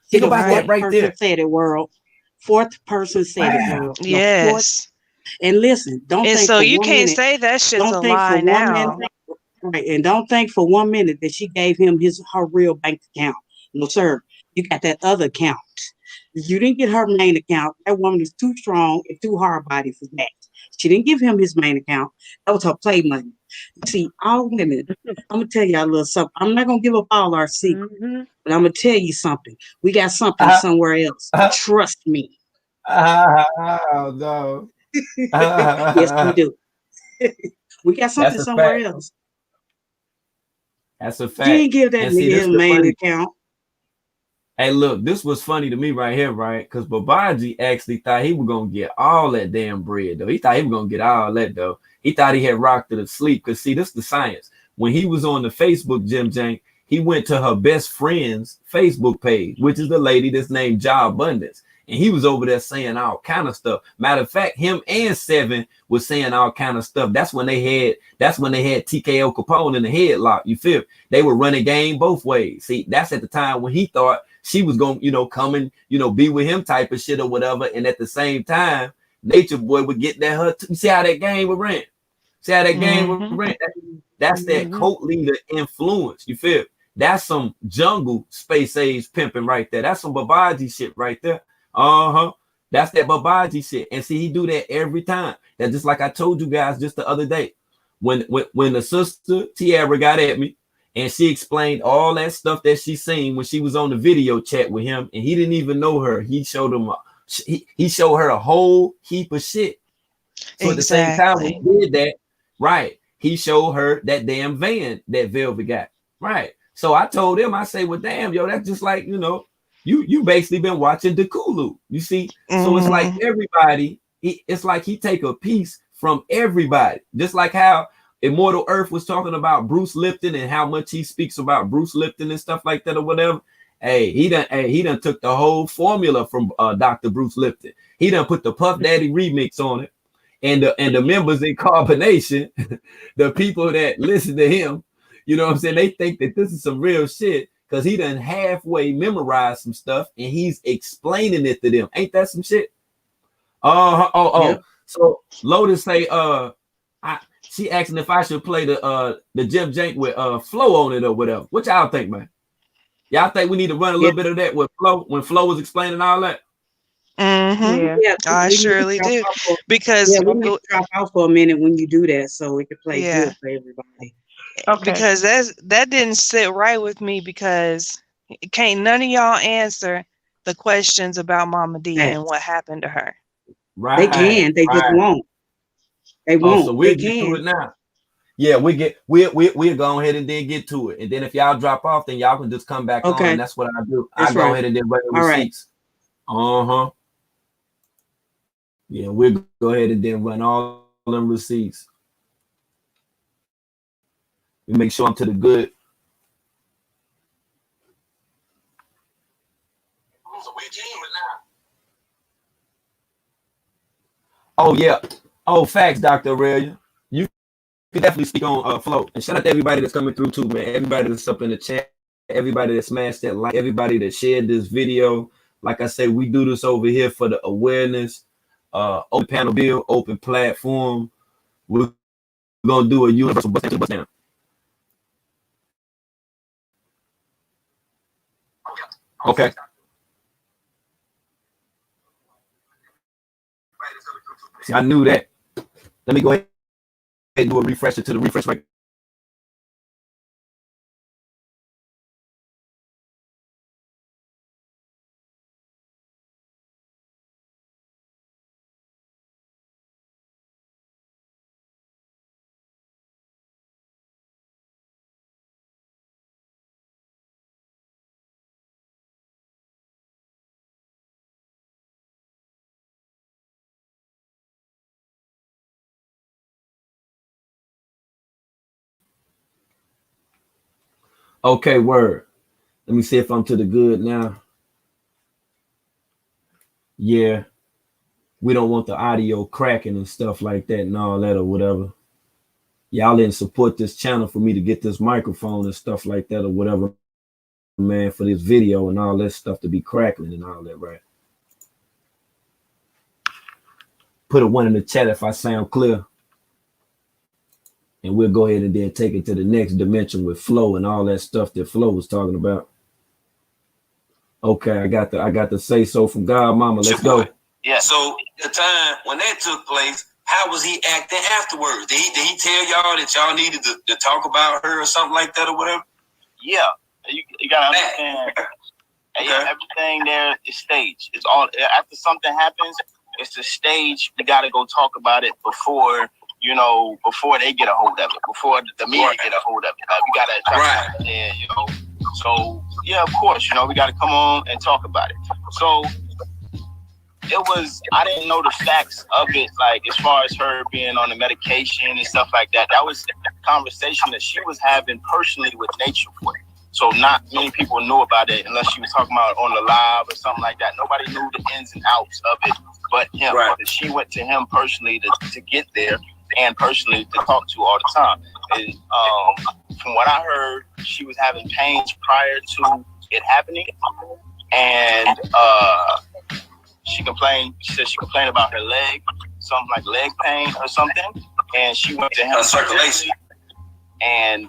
See, Think the about that fourth Right. right person there. said it, world. Fourth person said it, Wow. world. The fourth. Yes. And listen, don't And think so for you 1 can't minute. say that shit's Don't a think for lie 1 minute. now. Right. And don't think for 1 minute that she gave him her real bank account. No, sir. You got that other account. You didn't get her main account. That woman is too strong and too hard body for that. She didn't give him his main account. That was her play money. See, all women, I'm gonna tell y'all a little something. I'm not gonna give up all our secrets, Mm-hmm. but I'm gonna tell you something. We got something somewhere else. Trust me. No. Yes, we do. We got That's something a somewhere fact. else. That's a She fact. didn't give that And see, nigga this his the main funny. account. Hey, look, this was funny to me right here, right? Because Babaji actually thought he was gonna get all that damn bread, though. He thought he was gonna get all that, though. He thought he had rocked her to sleep. Because see, this is the science. When he was on the Facebook, Jim Jank, he went to her best friend's Facebook page, which is the lady that's named Ja Abundance. And he was over there saying all kind of stuff. Matter of fact, him and Seven was saying all kind of stuff. That's when they had TKO Capone in the headlock. You feel? They were running game both ways. See, that's at the time when he thought she was gonna, come and, be with him type of shit or whatever. And at the same time, Nature Boy would get that her. See how that game would run. See how that game would Mm-hmm. run. That's that Mm-hmm. cult leader influence. You feel? That's some jungle space age pimping right there. That's some Babaji shit right there. Uh-huh. That's that Babaji shit. And see, he do that every time. That's just like I told you guys just the other day. When the sister Tiara got at me, and she explained all that stuff that she seen when she was on the video chat with him, and he didn't even know her. He showed him he showed her a whole heap of shit. So at the same time, when Exactly. he did that, right, he showed her that damn van that Velvet got. Right. So I told him, I say, well, damn, yo, that's just like, you basically been watching the Kulu. You see? So it's like Mm-hmm. everybody, it's like he take a piece from everybody. Just like how Immortal.Earth was talking about Bruce Lipton and how much he speaks about Bruce Lipton and stuff like that or whatever. He done took the whole formula from Dr. Bruce Lipton. He done put the Puff Daddy remix on it. And the members in Carbonation, the people that listen to him, you know what I'm saying? They think that this is some real shit because he done halfway memorized some stuff and he's explaining it to them. Ain't that some shit? Yep. So Lotus say, she asking if I should play the Jim Jank with Flo on it or whatever. What y'all think, man? Y'all think we need to run a Yeah. little bit of that with Flo when Flo was explaining all that? Mm-hmm. Yeah. Yeah. I We need to surely drop do. off for. Because Yeah, we need to drop off for a minute when you do that, so it can play yeah, good for everybody. Okay. because that didn't sit right with me because can't none of y'all answer the questions about Mama D and Facts. what happened to her. Right. They can. They just won't. They Oh, so won't. we'll They get to can. it now. Yeah, we'll go ahead and then get to it. And then if y'all drop off, then y'all can just come back on. Okay. And that's what I do. I That's go right. ahead and then run the All right. receipts. Uh-huh. Yeah, we'll go ahead and then run all them receipts. We make sure I'm to the good. Oh yeah. Oh, facts, Dr. Aurelia. You can definitely speak on Flo. And shout out to everybody that's coming through too, man. Everybody that's up in the chat, everybody that smashed that like, everybody that shared this video. Like I say, we do this over here for the awareness, open panel bill, open platform. We're gonna do a universal bust down. Okay. See, I knew that. Let me go ahead and do a refresher to the refresh right. Okay, word. Let me see if I'm to the good now. Yeah. We don't want the audio cracking and stuff like that and all that or whatever. Y'all didn't support this channel for me to get this microphone and stuff like that or whatever, man, for this video and all that stuff to be crackling and all that, right? Put a 1 in the chat if I sound clear. And we'll go ahead and then take it to the next dimension with flow and all that stuff that Flo was talking about. Okay, I got the say so from God Mama. Let's go. Yeah. So the time when that took place, how was he acting afterwards? Did he tell y'all that y'all needed to talk about her or something like that or whatever? Yeah, you gotta understand. Okay. Everything there is staged. It's all after something happens. It's the stage. We gotta go talk about it before before they get a hold of it. Before the media get a hold of it. We gotta try to there, So yeah, of course, we gotta come on and talk about it. So I didn't know the facts of it, like as far as her being on the medication and stuff like that. That was a conversation that she was having personally with Nature Boy. So not many people knew about it unless she was talking about it on the live or something like that. Nobody knew the ins and outs of it but him. Right. She went to him personally to get there and personally to talk to all the time. And from what I heard, she was having pains prior to it happening. And she said she complained about her leg, something like leg pain or something. And she went to him circulation. And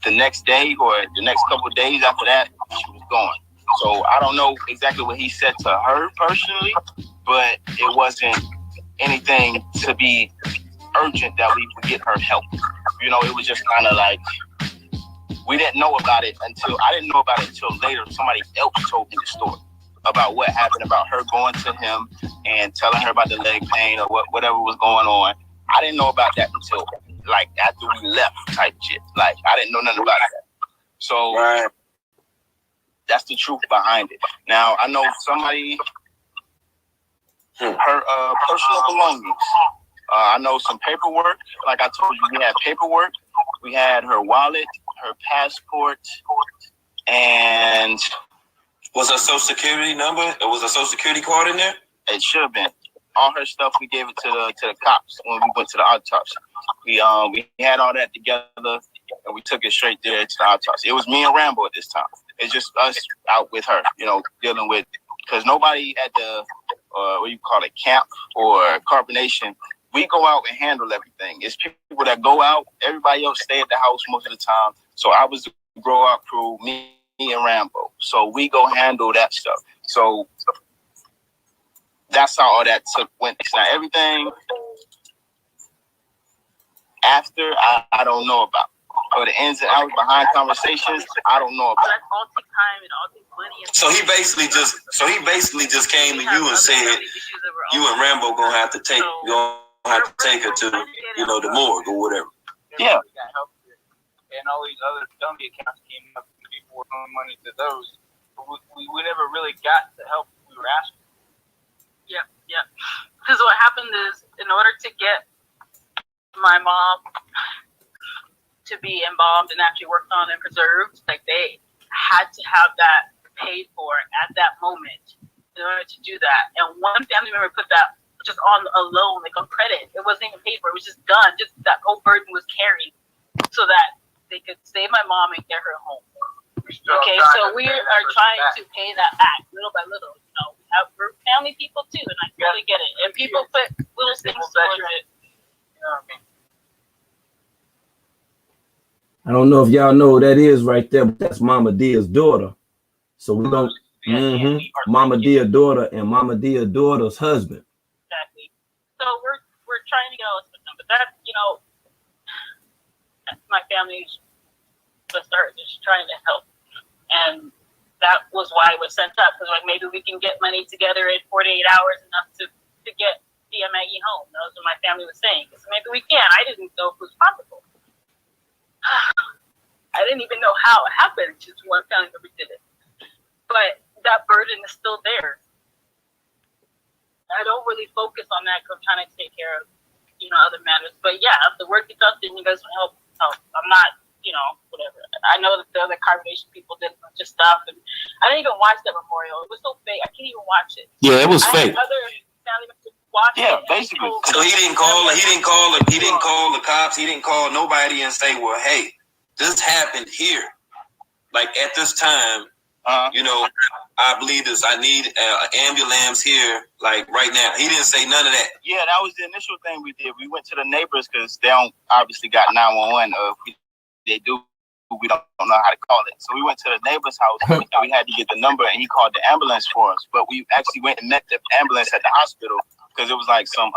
the next day or the next couple of days after that, she was gone. So I don't know exactly what he said to her personally, but it wasn't anything to be urgent that we would get her help. It was just kind of like we didn't know about it until later. Somebody else told me the story about what happened, about her going to him and telling her about the leg pain or whatever was going on. I didn't know about that until like after we left type shit. Like I didn't know nothing about that. So that's the truth behind it. Now I know somebody, her personal belongings. I know some paperwork. Like I told you, we had paperwork. We had her wallet, her passport, and was her social security number? Was her social security card in there? It should have been. All her stuff, we gave it to the cops when we went to the autopsy. We had all that together and we took it straight there to the autopsy. It was me and Rambo at this time. It's just us out with her, dealing with, because nobody at the camp or carbonation. We go out and handle everything. It's people that go out. Everybody else stay at the house most of the time. So I was the grow out crew, me and Rambo. So we go handle that stuff. So that's how all that went. Now everything after I don't know about. Or the ins and outs behind conversations, I don't know about. So he basically just came to you and said you and Rambo gonna have to take her to the morgue or whatever. Yeah. And all these other dummy accounts came up and people were throwing money to those. But we never really got the help we were asking. Yeah. Because what happened is, in order to get my mom to be embalmed and actually worked on and preserved, like they had to have that paid for at that moment in order to do that. And one family member put that just on a loan, like on credit. It wasn't even paid for. It was just done. Just that whole burden was carried so that they could save my mom and get her home. Okay, so we are trying to pay that back little by little. when people put little things towards it, you know what I mean? I don't know if y'all know who that is right there, but that's Mama Dia's daughter. So we don't. Mama Dia daughter and Mama Dia daughter's husband. Exactly. So we're trying to get all this with them, but that, you know, my family's just started just trying to help, and that was why it was sent up, because like maybe we can get money together in 48 hours enough to get Tia Maggie home. That was what my family was saying. So maybe we can. I didn't know if it was possible. I didn't even know how it happened. Just one family member did it, but that burden is still there. I don't really focus on that because I'm trying to take care of, you know, other matters. But yeah, if the work gets up, then you guys will help. I'm not, you know, whatever. I know that the other carbonation people did a bunch of stuff, and I didn't even watch that memorial. It was so fake. I can't even watch it. Yeah, it was fake. Other family members watch it. Basically. So he didn't call the cops. He didn't call nobody and say, well, hey, this happened here. Like at this time, you know, I believe this. I need an ambulance here, like right now. He didn't say none of that. Yeah, that was the initial thing we did. We went to the neighbors because they don't obviously got 911. They do, we don't know how to call it. So we went to the neighbor's house and we had to get the number, and he called the ambulance for us. But we actually went and met the ambulance at the hospital because it was like some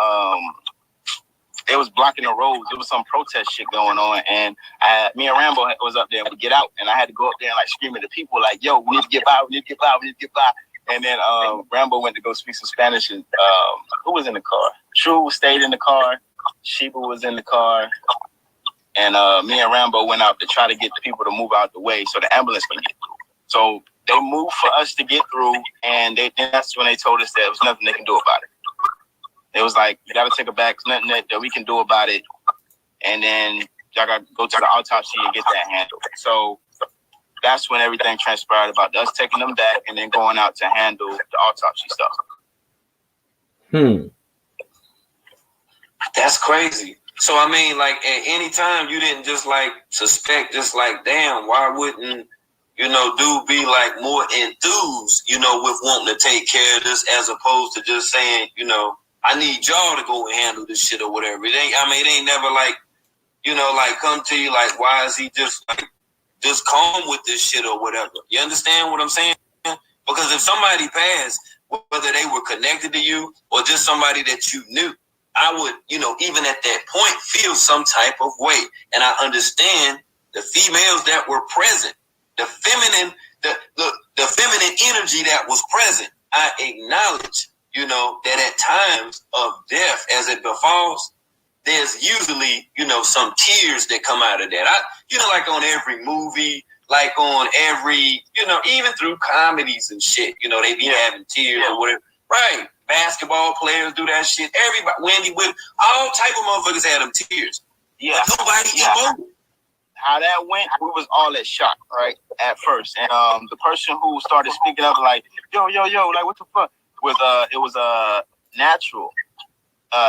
they was blocking the roads. There was some protest shit going on, and me and Rambo was up there. We get out, and I had to go up there and like scream at the people, like, "Yo, we need to get by. We need to get by. We need to get by." And then Rambo went to go speak some Spanish. And who was in the car? True stayed in the car. Sheba was in the car, and me and Rambo went out to try to get the people to move out the way so the ambulance can get through. So they moved for us to get through, and that's when they told us that there was nothing they can do about it. It was like, you got to take it back. There's nothing that we can do about it. And then y'all got to go to the autopsy and get that handled. So that's when everything transpired about us taking them back and then going out to handle the autopsy stuff. That's crazy. So, I mean, like, at any time, you didn't just, like, suspect, just like, damn, why wouldn't, you know, dude be, like, more enthused, you know, with wanting to take care of this as opposed to just saying, you know, I need y'all to go and handle this shit or whatever. It ain't never like, you know, like come to you like, why is he just like, just calm with this shit or whatever? You understand what I'm saying? Because if somebody passed, whether they were connected to you or just somebody that you knew, I would, you know, even at that point, feel some type of way. And I understand the females that were present, the feminine energy that was present. I acknowledge, you know, that at times of death, as it befalls, there's usually, you know, some tears that come out of that. You know, like on every movie, like on every, you know, even through comedies and shit, you know, they be having tears or whatever. Right. Basketball players do that shit. Everybody, Wendy Williams, all type of motherfuckers had them tears. Yeah. But nobody emoted. How that went, we was all at shock, right, at first. And the person who started speaking up like, yo, like, what the fuck? It was Natural.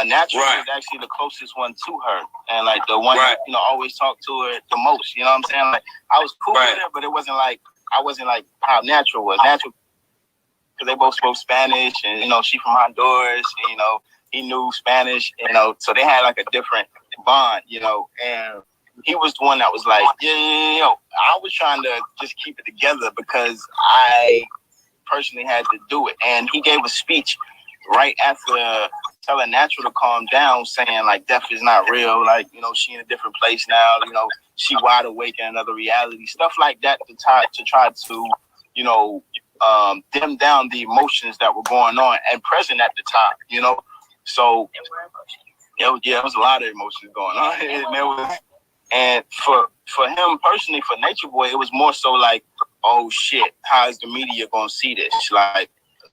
Natural right. was actually the closest one to her, and like the one that, you know, always talked to her the most. You know what I'm saying? Like I was cool with her, but it wasn't like I wasn't like how Natural was. Natural, because they both spoke Spanish, and you know she from Honduras, and you know he knew Spanish, you know, so they had like a different bond, you know. And he was the one that was like, yo. I was trying to just keep it together because I personally had to do it, and he gave a speech right after telling Natural to calm down, saying like death is not real, like, you know, she in a different place now, you know, she wide awake in another reality, stuff like that, to try to, you know, dim down the emotions that were going on and present at the time, you know. So it was a lot of emotions going on. And for him personally, for Nature Boy, it was more so like, oh shit, how is the media gonna see this?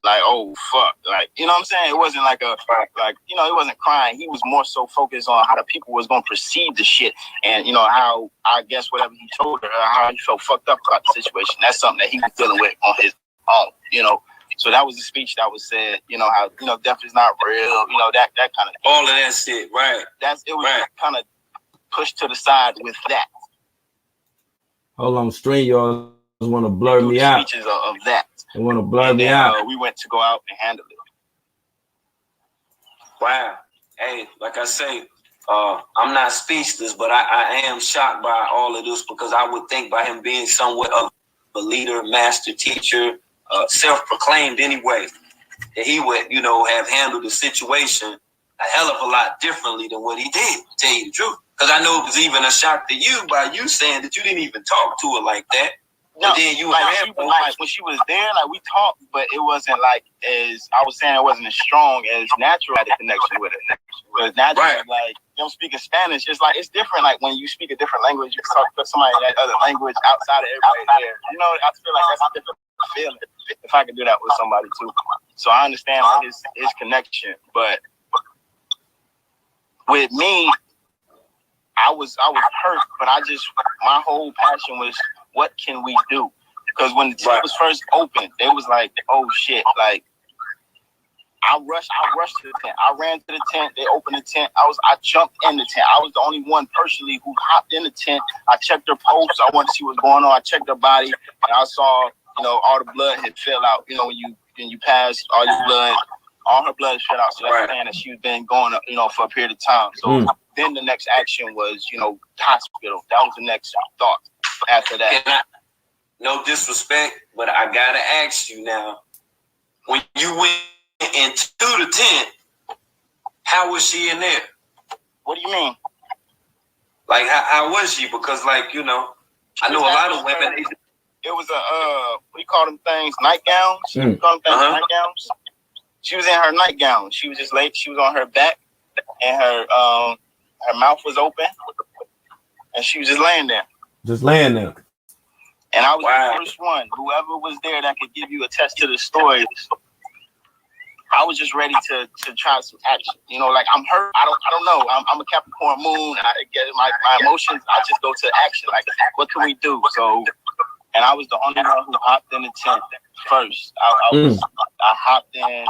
Like, oh fuck, like, you know what I'm saying? It wasn't like you know, he wasn't crying. He was more so focused on how the people was gonna perceive the shit, and you know how, I guess whatever he told her, how he felt fucked up about the situation. That's something that he was dealing with on his own, you know. So that was the speech that was said, you know, how, you know, death is not real, you know, that kind of thing. All of that shit, right? It was kind of pushed to the side with that. Hold on, stream, y'all want to blur me out. Speeches of that. They want to blur me out. We went to go out and handle it. Wow. Hey, like I say, I'm not speechless, but I am shocked by all of this, because I would think by him being somewhat of a leader, master teacher, self-proclaimed anyway, that he would, have handled the situation a hell of a lot differently than what he did, to tell you the truth. Because I know it was even a shock to you by you saying that you didn't even talk to her like that. No, but then you like when she was there, like we talked, but it wasn't like as I was saying, it wasn't as strong as Natural had a connection with it. Because Natural, right. like them speaking Spanish, it's like it's different. Like when you speak a different language, you talk to somebody in that other language outside of everybody there. I feel like that's a different feeling. If I could do that with somebody too, so I understand like his connection, but with me, I was hurt, but my whole passion was, what can we do? Because when the tent was first opened, they was like, oh shit, like I rushed to the tent. I ran to the tent. They opened the tent. I jumped in the tent. I was the only one personally who hopped in the tent. I checked her pulse. I wanted to see what's going on. I checked her body, and I saw, all the blood had fell out. When you pass all your blood, all her blood fell out. So that's saying that she's been going up, for a period of time. So then the next action was, hospital. That was the next thought after that. No disrespect, but I gotta ask you now, when you went into the tent, how was she in there? What do you mean? Like, how was she? Because, like, I know a lot of women. It was what do you call them things? Nightgowns? You call them things nightgowns? She was in her nightgown. She was just laid. She was on her back, and her mouth was open, and she was just laying there. And I was the first one. Whoever was there that could give you a test to the story, I was just ready to try some action. Like I'm hurt. I don't know. I'm a Capricorn moon. I get my emotions. I just go to action. Like, what can we do? So, and I was the only one who hopped in the tent first. I hopped in.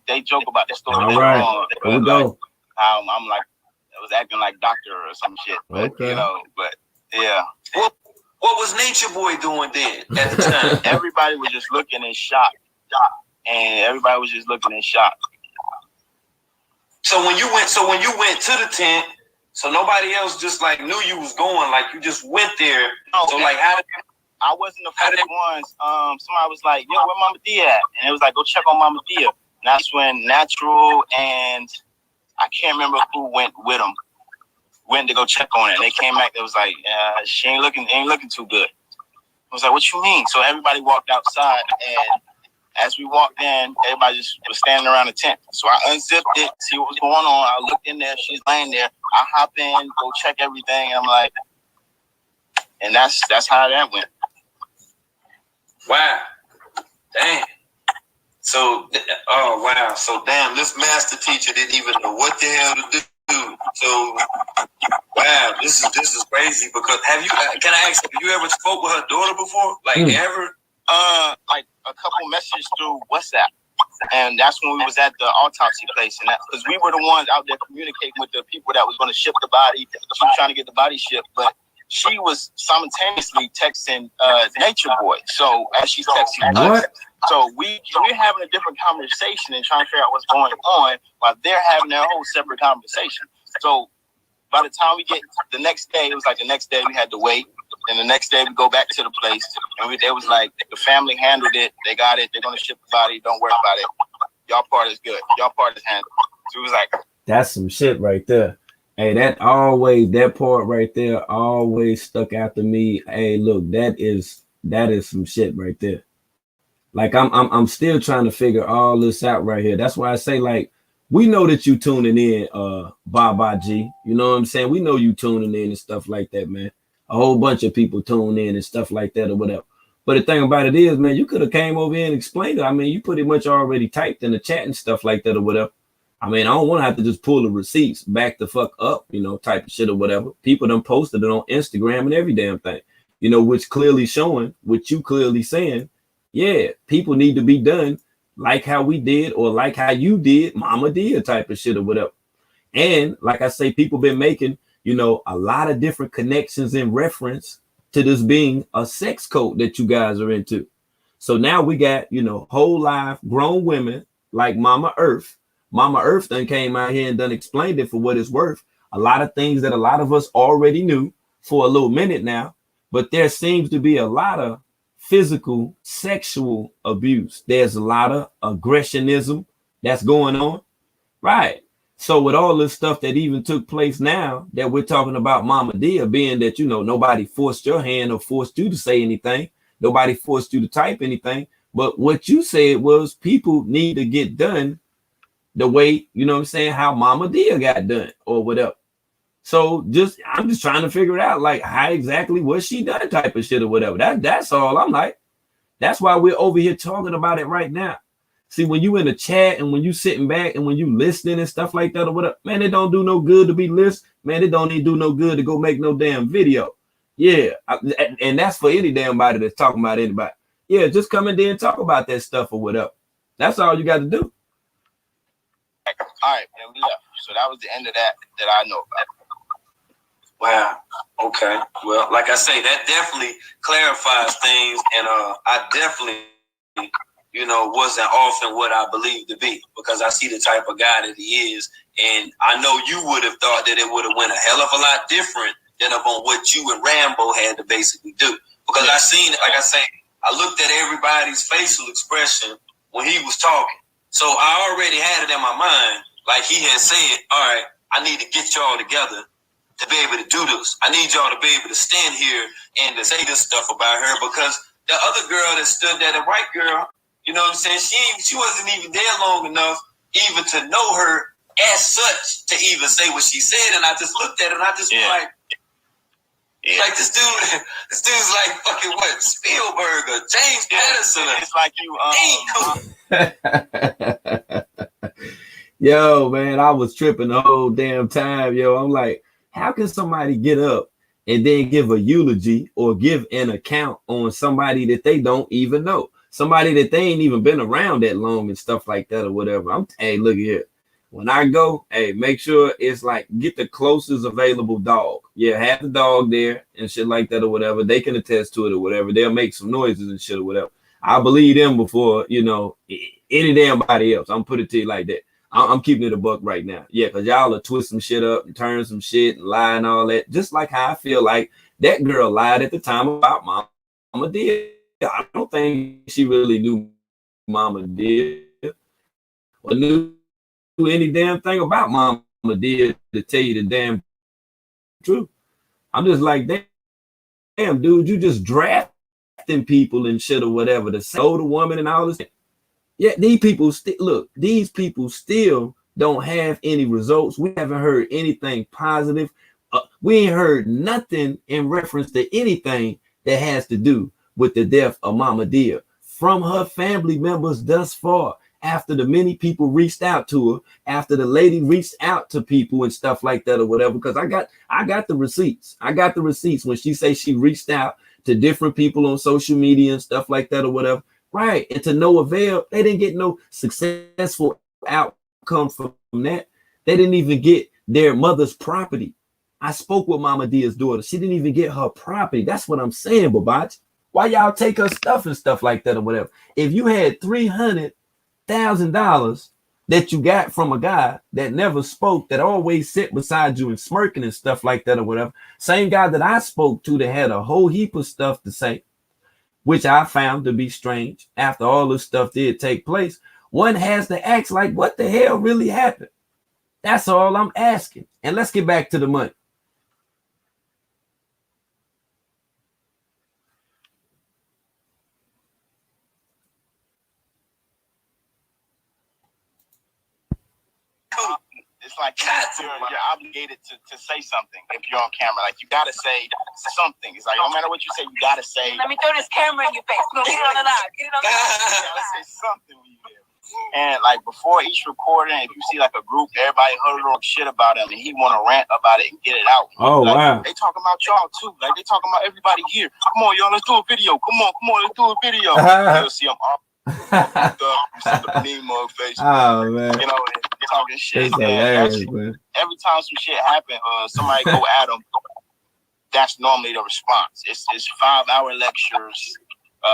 They joke about the story. All right. Here we go. I'm like, I was acting like doctor or some shit. But, but yeah. What was Nature Boy doing then at the time? Everybody was just looking in shock. And everybody was just looking in shock. So when you went to the tent, so nobody else just like knew you was going, like you just went there. No, so like how did I wasn't the first ones. Somebody was like, yo, where Mama Dia at? And it was like, go check on Mama Dia. And that's when Natural and I can't remember who went with them. Went to go check on it. And they came back, they was like, she ain't looking too good. I was like, what you mean? So everybody walked outside, and as we walked in, everybody just was standing around the tent. So I unzipped it, see what was going on. I looked in there, she's laying there. I hop in, go check everything, and I'm like, and that's how that went. Wow. Damn. So, oh wow. So damn, this master teacher didn't even know what the hell to do. So, wow, this is crazy. Because can I ask, have you ever spoke with her daughter before? Like ever? Like a couple messages through WhatsApp, and that's when we was at the autopsy place, and that because we were the ones out there communicating with the people that was going to ship the body. She was trying to get the body shipped, but she was simultaneously texting Nature Boy. So as she's texting us, so we're having a different conversation and trying to figure out what's going on while they're having their whole separate conversation. So by the time we get the next day, it was like the next day we had to wait. And the next day we go back to the place, and they was like, the family handled it. They got it. They're gonna ship the body. Don't worry about it. Y'all part is good. Y'all part is handled. So it was like, that's some shit right there. Hey, that part right there always stuck out to me. Hey, look, that is some shit right there. Like I'm still trying to figure all this out right here. That's why I say, like, we know that you tuning in, Babaji. You know what I'm saying? We know you tuning in and stuff like that, man. A whole bunch of people tune in and stuff like that or whatever. But the thing about it is, man, you could have came over here and explained it. I mean, you pretty much already typed in the chat and stuff like that or whatever. I mean, I don't want to have to just pull the receipts back the fuck up, type of shit or whatever. People done posted it on Instagram and every damn thing, which clearly showing, what you clearly saying, yeah, people need to be done like how we did or like how you did Mama Dia type of shit or whatever. And like I say, people been making, a lot of different connections in reference to this being a sex cult that you guys are into. So now we got, whole life grown women like Mama Earth, Mama Earth done came out here and done explained it for what it's worth. A lot of things that a lot of us already knew for a little minute now, but there seems to be a lot of physical, sexual abuse. There's a lot of aggressionism that's going on, right? So with all this stuff that even took place now that we're talking about Mama Dia, being that, you know, nobody forced your hand or forced you to say anything. Nobody forced you to type anything. But what you said was people need to get done the way, you know what I'm saying, how Mama Dia got done or whatever. So I'm just trying to figure it out, like, how exactly was she done type of shit or whatever. That's all. I'm like, that's why we're over here talking about it right now. See, when you in the chat and when you sitting back and when you listening and stuff like that or whatever, man, it don't do no good to be listening. Man, it don't even do no good to go make no damn video. Yeah, and that's for any damn body that's talking about anybody. Yeah, just come in there and talk about that stuff or whatever. That's all you got to do. All right, and we left. So that was the end of that I know about. Wow. Okay. Well, like I say, that definitely clarifies things, and I definitely, you know, wasn't often what I believed to be, because I see the type of guy that he is, and I know you would have thought that it would have went a hell of a lot different than upon what you and Rambo had to basically do. Because I seen it, like I say, I looked at everybody's facial expression when he was talking, so I already had it in my mind, like he had said, all right, I need to get y'all together to be able to do this. I need y'all to be able to stand here and to say this stuff about her, because the other girl that stood there, the white girl, you know what I'm saying, she wasn't even there long enough even to know her as such to even say what she said. And I just looked at it and I just was like, like this dude's like fucking what, Spielberg or James Patterson. It's like you Yo, man, I was tripping the whole damn time. Yo, I'm like, how can somebody get up and then give a eulogy or give an account on somebody that they don't even know, somebody that they ain't even been around that long and stuff like that or whatever? Hey, look here. When I go, hey, make sure it's like, get the closest available dog. Yeah, have the dog there and shit like that or whatever. They can attest to it or whatever. They'll make some noises and shit or whatever. I believe them before, you know, any damn body else. I'm put it to you like that. I'm keeping it a buck right now. Yeah, because y'all will twist some shit up and turn some shit and lie and all that. Just like how I feel like that girl lied at the time about Mama Dia. I don't think she really knew Mama Dia or knew any damn thing about Mama Dia, to tell you the damn truth. I'm just like, damn, dude, you just drafting people and shit or whatever to say older woman and all this. Yeah, these people still don't have any results. We haven't heard anything positive. We ain't heard nothing in reference to anything that has to do with the death of Mama Dia from her family members thus far. After the many people reached out to her, after the lady reached out to people and stuff like that or whatever, because I got the receipts. I got the receipts when she say she reached out to different people on social media and stuff like that or whatever. Right. And to no avail. They didn't get no successful outcome from that. They didn't even get their mother's property. I spoke with Mama Dia's daughter. She didn't even get her property. That's what I'm saying, Babaji. Why y'all take her stuff and stuff like that or whatever? If you had $300,000 that you got from a guy that never spoke, that always sit beside you and smirking and stuff like that or whatever, same guy that I spoke to that had a whole heap of stuff to say, which I found to be strange after all this stuff did take place, one has to ask like, what the hell really happened? That's all I'm asking. And let's get back to the money. It's like you're obligated to say something if you're on camera. Like, you gotta say something. It's like, no matter what you say, you gotta say. Let me throw this camera in your face. Get it on the live. Get it on the live. You gotta say something when you there. And like, before each recording, if you see like a group, everybody huddled on shit about him, and he want to rant about it and get it out. Oh, like, wow. They talking about y'all too. Like, they talking about everybody here. Come on, y'all, let's do a video. Come on, let's do a video. You'll see them all. You see the meme on Facebook. Oh, man. You know, talking shit. It's hilarious, man. Every time some shit happen, somebody go at them, that's normally the response. It's 5-hour lectures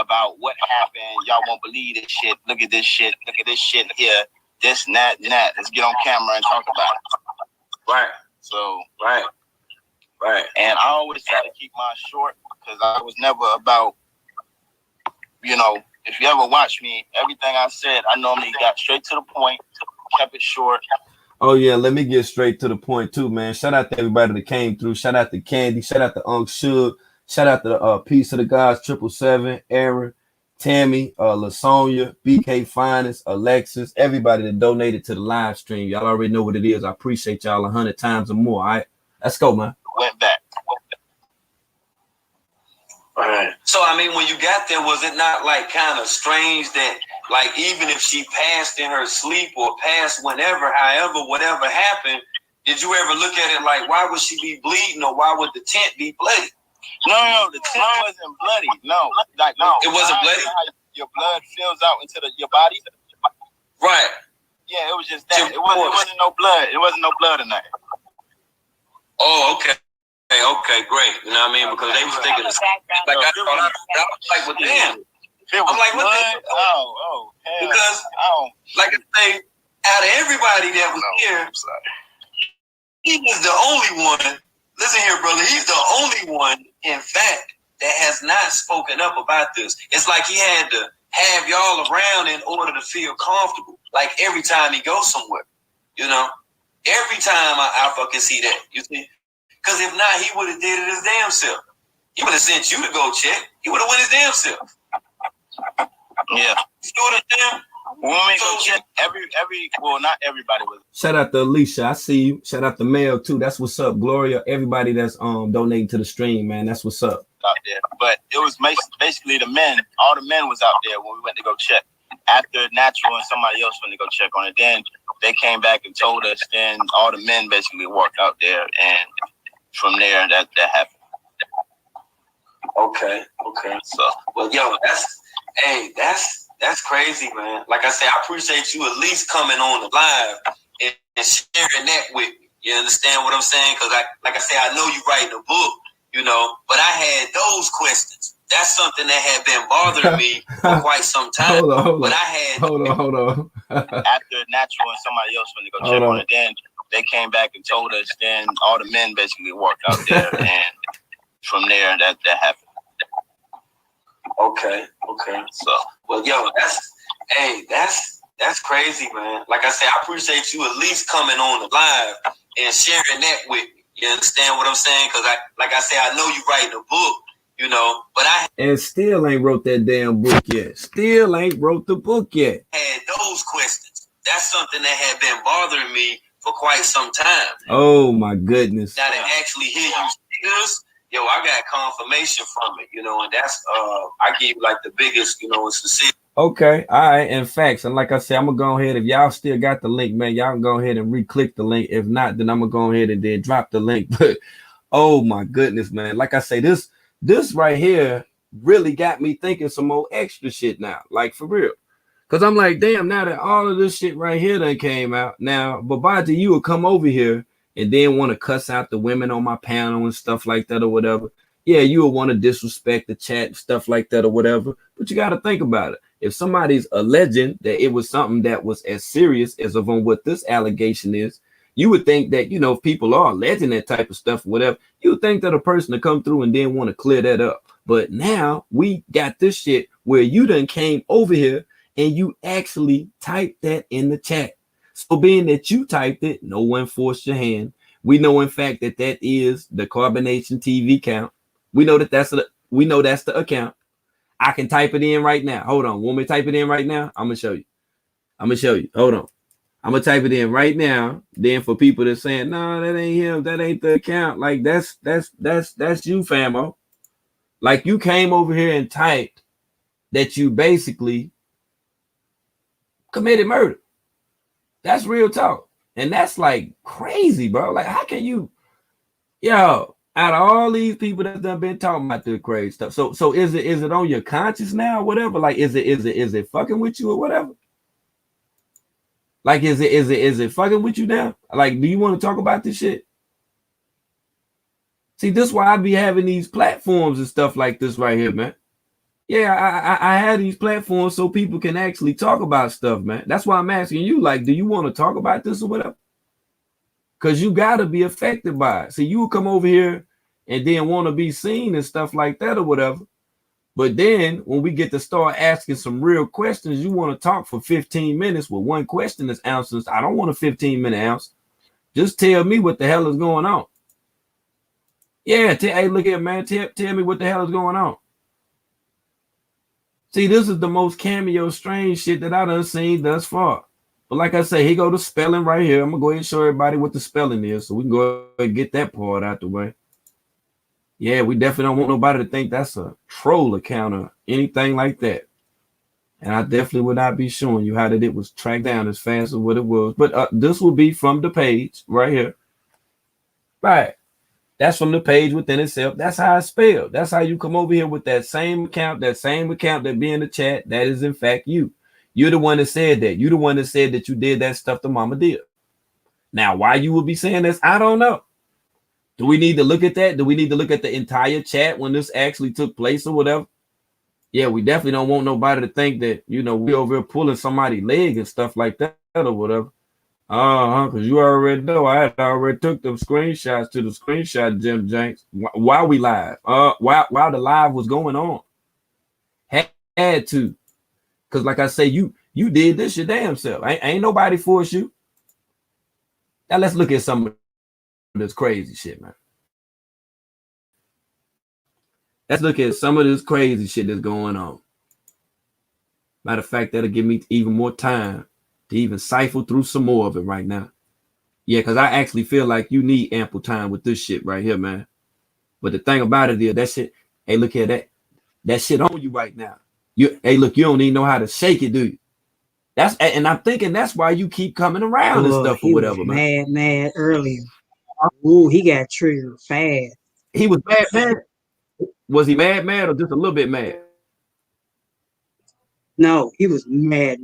about what happened. Y'all won't believe this shit. Look at this shit. Look at this shit here. this and that and that. Let's get on camera and talk about it. Right. So Right. And I always try to keep mine short because I was never about, you know, if you ever watch me, everything I said, I normally got straight to the point, kept it short. Oh yeah, let me get straight to the point too, man. Shout out to everybody that came through. Shout out to Candy. Shout out to Unc Suge. Shout out to Peace of the Gods 777, Aaron, Tammy, LaSonia, BK Finest, Alexis, everybody that donated to the live stream. Y'all already know what it is. I appreciate y'all 100 times or more. All right, let's go, man. Went back. Right. So I mean, when you got there, was it not like kind of strange that, like, even if she passed in her sleep or passed whenever, however, whatever happened, did you ever look at it like, why would she be bleeding or why would the tent be bloody? No, the tent wasn't bloody. No, like no, it wasn't bloody. Your blood fills out into your body. Right. Yeah, it was just that. It wasn't no blood. It wasn't no blood in there. Oh, okay. Okay, great. You know what I mean? Because they was thinking this, like I thought, I was like, well, damn. I'm like, what the? Because, like I say, out of everybody that was here, he was the only one. Listen here, brother. He's the only one, in fact, that has not spoken up about this. It's like he had to have y'all around in order to feel comfortable. Like every time he goes somewhere, you know, every time I fucking see that, you see. Because if not, he would have did it his damn self. He would have sent you to go check. He would have went his damn self. Yeah. You understand? When we go check, well, not everybody was. Shout out to Alicia. I see you. Shout out to Mel too. That's what's up. Gloria, everybody that's donating to the stream, man. That's what's up. Out there. But it was basically the men. All the men was out there when we went to go check. After Natural and somebody else went to go check on it. Then they came back and told us. Then all the men basically walked out there, and from there that happened. Okay. So, well, yo, that's crazy, man. Like I said, I appreciate you at least coming on the live and sharing that with me. You understand what I'm saying? Because like I say, I know you writing a book, you know, but I had those questions. That's something that had been bothering me for quite some time. Hold on. But I had Hold on. After Natural and somebody else went to go check on it, then they came back and told us. Then all the men basically walked out there, and from there that happened. Okay. So, well, yo, that's crazy, man. Like I said, I appreciate you at least coming on the live and sharing that with me. You understand what I'm saying? Because like I said, I know you writing a book, you know, but I and still ain't wrote that damn book yet. Still ain't wrote the book yet. Had those questions. That's something that had been bothering me for quite some time. Oh my goodness. Now to actually hear you say this, yo, I got confirmation from it, you know, and that's I give like the biggest, you know, sincere. Okay, all right, and facts. And like I said, I'm gonna go ahead. If y'all still got the link, man, y'all can go ahead and re-click the link. If not, then I'm gonna go ahead and then drop the link. But oh my goodness, man. Like I say, this right here really got me thinking some more extra shit now. Like for real. Cause I'm like, damn, now that all of this shit right here done came out. Now, Babaji, you would come over here and then want to cuss out the women on my panel and stuff like that or whatever. Yeah, you would want to disrespect the chat and stuff like that or whatever. But you got to think about it. If somebody's alleging that it was something that was as serious as of on what this allegation is, you would think that, you know, if people are alleging that type of stuff, whatever, you would think that a person to come through and then want to clear that up. But now we got this shit where you done came over here and you actually typed that in the chat. So being that you typed it, no one forced your hand. We know, in fact, that is the Carbonation TV count. We know that that's the account. I can type it in right now. Hold on. Want me to type it in right now? I'm gonna show you. Hold on. I'm gonna type it in right now. Then for people that saying, no, that ain't him, that ain't the account. Like that's you, famo. Like you came over here and typed that you basically committed murder. That's real talk. And that's like crazy, bro. Like, how can you, yo, out of all these people that's done been talking about this crazy stuff. So is it on your conscience now or whatever? Like, is it fucking with you or whatever? Like, is it fucking with you now? Like, do you want to talk about this shit? See, this is why I be having these platforms and stuff like this right here, man. Yeah, I had these platforms so people can actually talk about stuff, man. That's why I'm asking you, like, do you want to talk about this or whatever? Because you got to be affected by it. See, you will come over here and then want to be seen and stuff like that or whatever. But then when we get to start asking some real questions, you want to talk for 15 minutes with one question that's answered. I don't want a 15-minute answer. Just tell me what the hell is going on. Yeah, hey, look here, man. Tell me what the hell is going on. See, this is the most cameo strange shit that I done seen thus far. But like I say, here go the spelling right here. I'm going to go ahead and show everybody what the spelling is so we can go ahead and get that part out the way. Yeah, we definitely don't want nobody to think that's a troll account or anything like that. And I definitely would not be showing you how that it was tracked down as fast as what it was. But this will be from the page right here. Right. That's from the page within itself. That's how it's spelled. That's how you come over here with that same account that be in the chat. That is, in fact, you. You're the one that said that. You're the one that said that you did that stuff to Mama did. Now, why you would be saying this, I don't know. Do we need to look at that? Do we need to look at the entire chat when this actually took place or whatever? Yeah, we definitely don't want nobody to think that, you know, we over here pulling somebody's leg and stuff like that or whatever. Because you already know I had already took them screenshots to the screenshot Jim Jenks while we live. While the live was going on. Had to. Because like I say, you did this your damn self. Ain't nobody force you. Now let's look at some of this crazy shit, man. Let's look at some of this crazy shit that's going on. Matter of fact, that'll give me even more time to even cipher through some more of it right now. Yeah, because I actually feel like you need ample time with this shit right here, man. But the thing about it is that shit, hey, look here, that shit on you right now. Hey, look, you don't even know how to shake it, do you? And I'm thinking that's why you keep coming around and stuff or He whatever, was man. mad earlier. Ooh, he got triggered fast. He was mad. Was he mad or just a little bit mad? No, he was mad.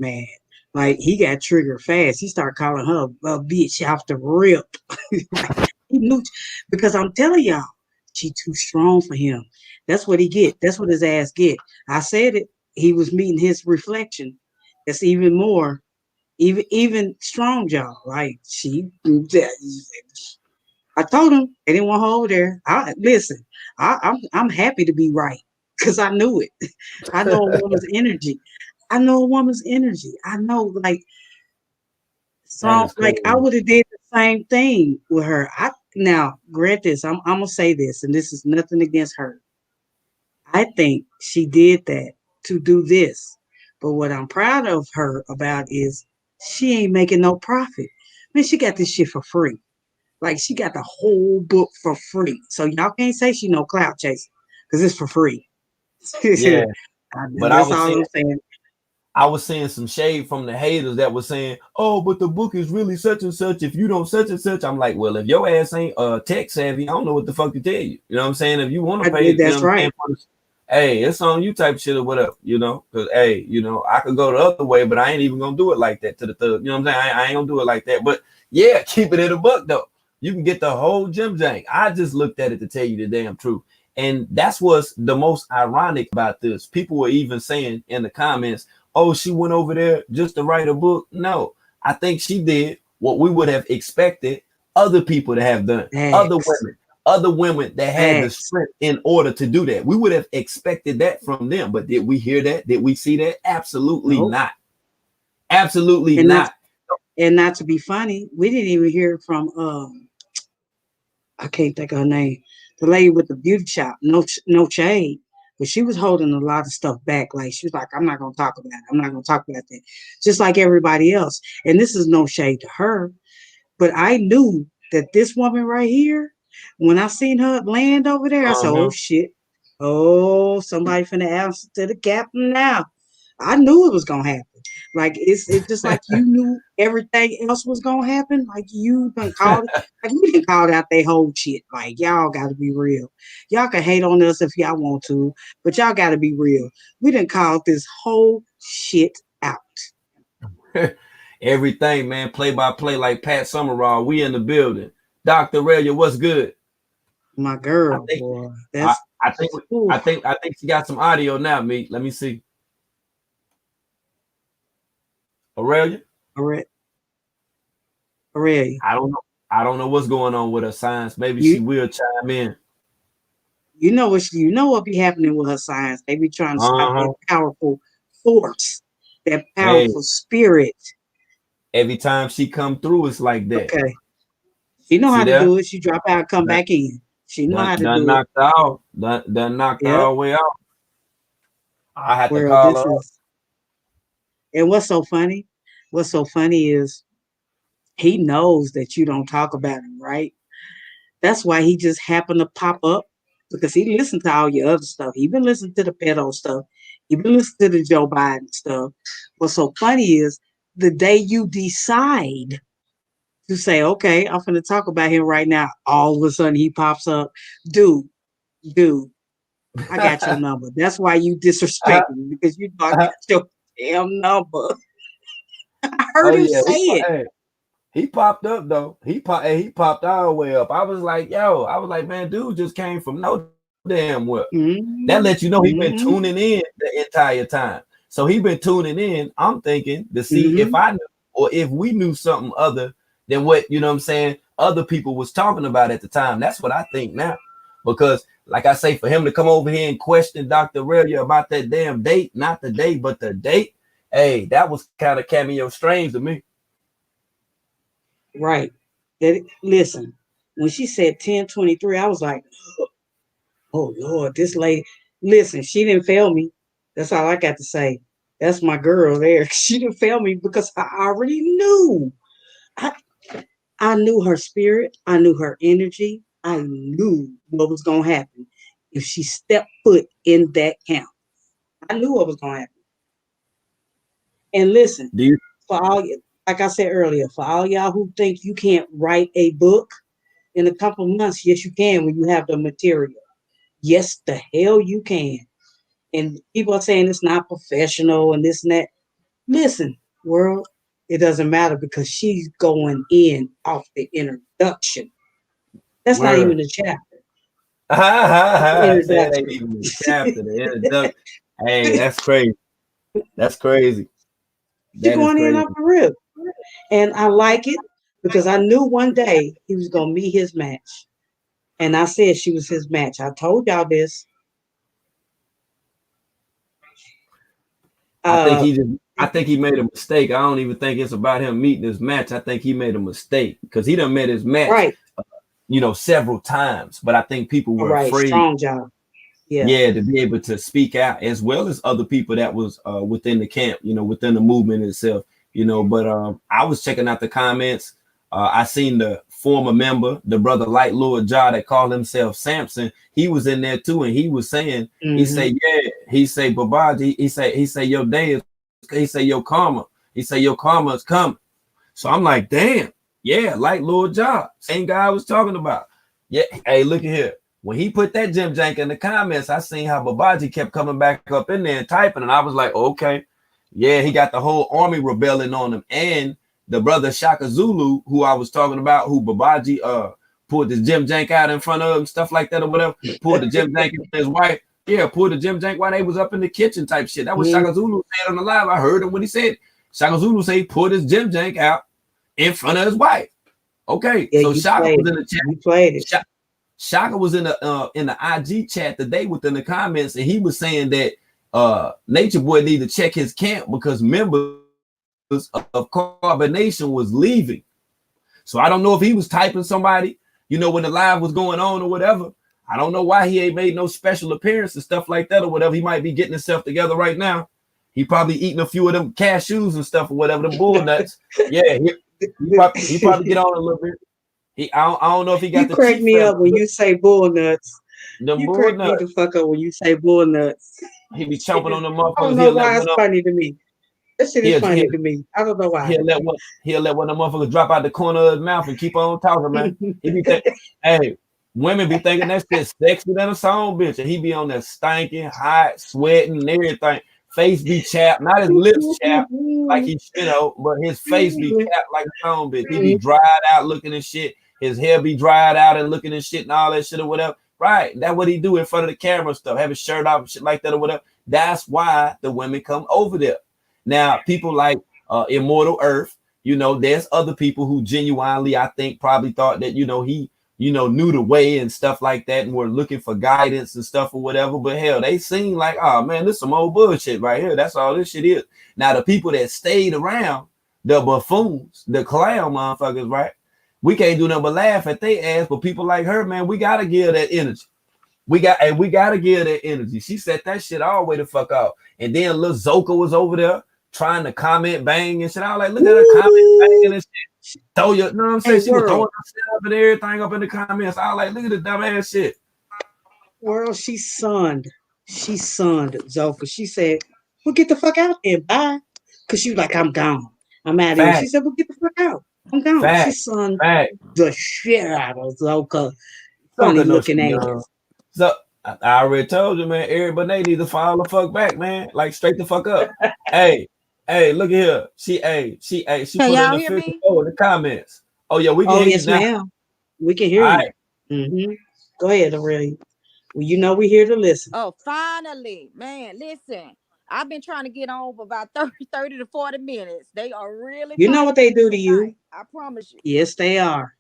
Like, he got triggered fast. He started calling her a bitch off the rip. He knew, because I'm telling y'all, she too strong for him. That's what he get. That's what his ass get. I said it. He was meeting his reflection. That's even more, even strong jaw. Like, I told him they didn't want her over there. Listen. I'm happy to be right because I knew it. I know a woman's energy. I know, like, so, like, I would have did the same thing with her. Now, grant this, I'm gonna say this, and this is nothing against her. I think she did that to do this. But what I'm proud of her about is she ain't making no profit. Man, she got this shit for free. Like, she got the whole book for free. So y'all can't say she no clout chaser because it's for free. Yeah. But That's all I'm saying. I was seeing some shade from the haters that was saying, oh, but the book is really such and such. If you don't such and such, I'm like, well, if your ass ain't tech savvy, I don't know what the fuck to tell you. You know what I'm saying? If you want to pay, that's right. Hey, it's on you type shit or whatever, you know? Because, hey, you know, I could go the other way, but I ain't even going to do it like that to the third. You know what I'm saying? I ain't going to do it like that. But, yeah, keep it in a book, though. You can get the whole Jim Jank. I just looked at it to tell you the damn truth. And that's what's the most ironic about this. People were even saying in the comments, oh, she went over there just to write a book. No, I think she did what we would have expected other people to have done. Other women that had the strength in order to do that. We would have expected that from them. But did we hear that? Did we see that? Absolutely not. Absolutely not. And not to be funny, we didn't even hear from I can't think of her name. The lady with the beauty shop. No shade. But she was holding a lot of stuff back. Like, she was like, I'm not going to talk about it. I'm not going to talk about that. Just like everybody else. And this is no shade to her. But I knew that this woman right here, when I seen her land over there, I said, oh, shit. Oh, somebody finna answer to the captain now. I knew it was going to happen. Like, it's just like you knew everything else was going to happen. Like, you done called it. Like, we didn't call out their whole shit. Like, y'all got to be real. Y'all can hate on us if y'all want to, but y'all got to be real. We didn't call this whole shit out. Everything, man, play by play, like Pat Summerall. We in the building. Dr. Aurelia, what's good? My girl, I think boy. I, That's I think ooh, I think she got some audio now, me. Let me see. Aurelia? Aurelia. Aurelia. I don't know what's going on with her science. Maybe she You will chime in. you know what be happening with her science. They be trying to stop Uh-huh. that powerful force, that Hey, powerful spirit. every time she come through, it's like that. Okay. She know See how to there? do it. She drop out, come Done, back in. She know how to done do it. knocked her out. Done knocked her Yep. all the way out. I had to Well, call her this up. is and what's so funny? What's so funny is he knows that you don't talk about him, right? That's why he just happened to pop up because he listened to all your other stuff. He been listening to the pedo stuff. He been listening to the Joe Biden stuff. What's so funny is the day you decide to say, okay, I'm going to talk about him right now, all of a sudden he pops up. Dude, I got your number. That's why you disrespect me because you know I got your damn number. I heard Oh him yeah, say it. hey, he popped up though. He popped all the way up. I was like, man, dude just came from no damn well. That Mm-hmm. lets you know he been Mm-hmm. tuning in the entire time. So he been tuning in. I'm thinking to see if Mm-hmm. I knew or if we knew something other than what you know what I'm saying other people was talking about at the time. That's what I think now. Because like I say, for him to come over here and question Dr. Aurelia about that damn date, not the date, but the date, hey, that was kind of cameo strange to me. Right. Listen, when she said 1023, I was like, oh Lord, this lady. Listen, she didn't fail me. That's all I got to say. That's my girl there. She didn't fail me because I already knew. I, I knew her spirit. I knew her energy. I knew what was going to happen if she stepped foot in that camp. I knew what was going to happen. And listen, Do you for all, like I said earlier, for all y'all who think you can't write a book in a couple of months, yes, you can when you have the material. Yes, the hell you can. And people are saying it's not professional and this and that. Listen, world, it doesn't matter because she's going in off the introduction. That's not even word? a chapter. That's the I said it ain't introduction. even a chapter. The introduction. Hey, that's crazy. That's crazy. She's That is going in crazy. off the rip. And I like it because I knew one day he was going to meet his match. And I said she was his match. I told y'all this. Uh, I think he made a mistake. I don't even think it's about him meeting his match. I think he made a mistake because he done met his match, right. several times. But I think people All were right. afraid, Strong job. Yeah. yeah, to be able to speak out as well as other people that was within the camp, within the movement itself, But I was checking out the comments. I seen the former member, the brother Light Lord Jah that called himself Samson. He was in there too, and he was saying, he Mm-hmm. say, yeah, he say, Babaji, he say, your day is, he say, your karma, he say, your karma is coming. So I'm like, damn, yeah, Light Lord Jah, same guy I was talking about. Yeah, hey, look at here. When he put that Jim Jank in the comments, I seen how Babaji kept coming back up in there and typing, and I was like, okay, yeah, he got the whole army rebelling on him, and the brother Shaka Zulu, who I was talking about, who Babaji pulled the Jim Jank out in front of him, stuff like that or whatever, pulled the Jim Jank in his wife, yeah, pulled the Jim Jank while they was up in the kitchen type shit. That was Mm-hmm. Shaka Zulu said on the live. I heard him when he said it. Shaka Zulu say he pulled his Jim Jank out in front of his wife. Okay, Yeah, so you Shaka played was in it. the chat. You played it. Shaka was in the IG chat today within the comments, and he was saying that Nature Boy need to check his camp because members of Carbonation was leaving. So I don't know if he was typing somebody, when the live was going on or whatever. I don't know why he ain't made no special appearance and stuff like that or whatever. He might be getting himself together right now. He probably eating a few of them cashews and stuff or whatever, them bull nuts. Yeah, he probably get on a little bit. I don't know if he got You the crack chief me feather, up when you say bull nuts. the You bull crack me nuts. the fuck up when you say bull nuts. He be chomping on the I don't motherfuckers. know why it's funny to me. That shit is He'll, funny he'll, to me. I don't know why. he'll let one of the motherfuckers drop out the corner of his mouth and keep on talking, man. He be hey, women be thinking that shit sexy than a song, bitch. And he be on there stinking, hot, sweating, and everything. Face be chapped, not his lips chapped like he but his face be chapped like a song, bitch. He be dried out looking and shit. his hair be dried out and looking and shit and all that shit or whatever. Right. That's what he do in front of the camera stuff, have his shirt off and shit like that or whatever. That's why the women come over there. Now, people like Immortal.Earth, you know, there's other people who genuinely, I think, probably thought that, you know, he, you know, knew the way and stuff like that and were looking for guidance and stuff or whatever. But hell, they seem like, oh man, this is some old bullshit right here. That's all this shit is. Now, the people that stayed around, the buffoons, the clown motherfuckers, right? We can't do nothing but laugh at their ass. But people like her, man, we gotta give that energy. We gotta give that energy. She set that shit all the way the fuck out. And then little Zoka was over there trying to comment bang and shit. I was like, look at her comment banging and shit. Throw your, you know what I'm saying? She was throwing herself up and everything up in the comments. I was like, look at the dumb ass shit. World, she sunned Zoka. She said, well, get the fuck out there, bye. Cause she was like, I'm gone. I'm out of here. She said, well, get the fuck out. I'm gone. She sunned the shit out of Zoka. Funny looking ass. So I already told you, man, everybody they need to follow the fuck back, man. Like straight the fuck up. Hey, look at here. She Can put in y'all the hear me? in the comments. Oh yeah, we can hear yes, you now. ma'am. We can hear you. Mm-hmm. Go ahead, Aurelia. Well, you know we're here to listen. Oh, finally, man, listen. I've been trying to get on for about 30 to 40 minutes. They are really You know what they do to tonight. you? I promise you. Yes, they are.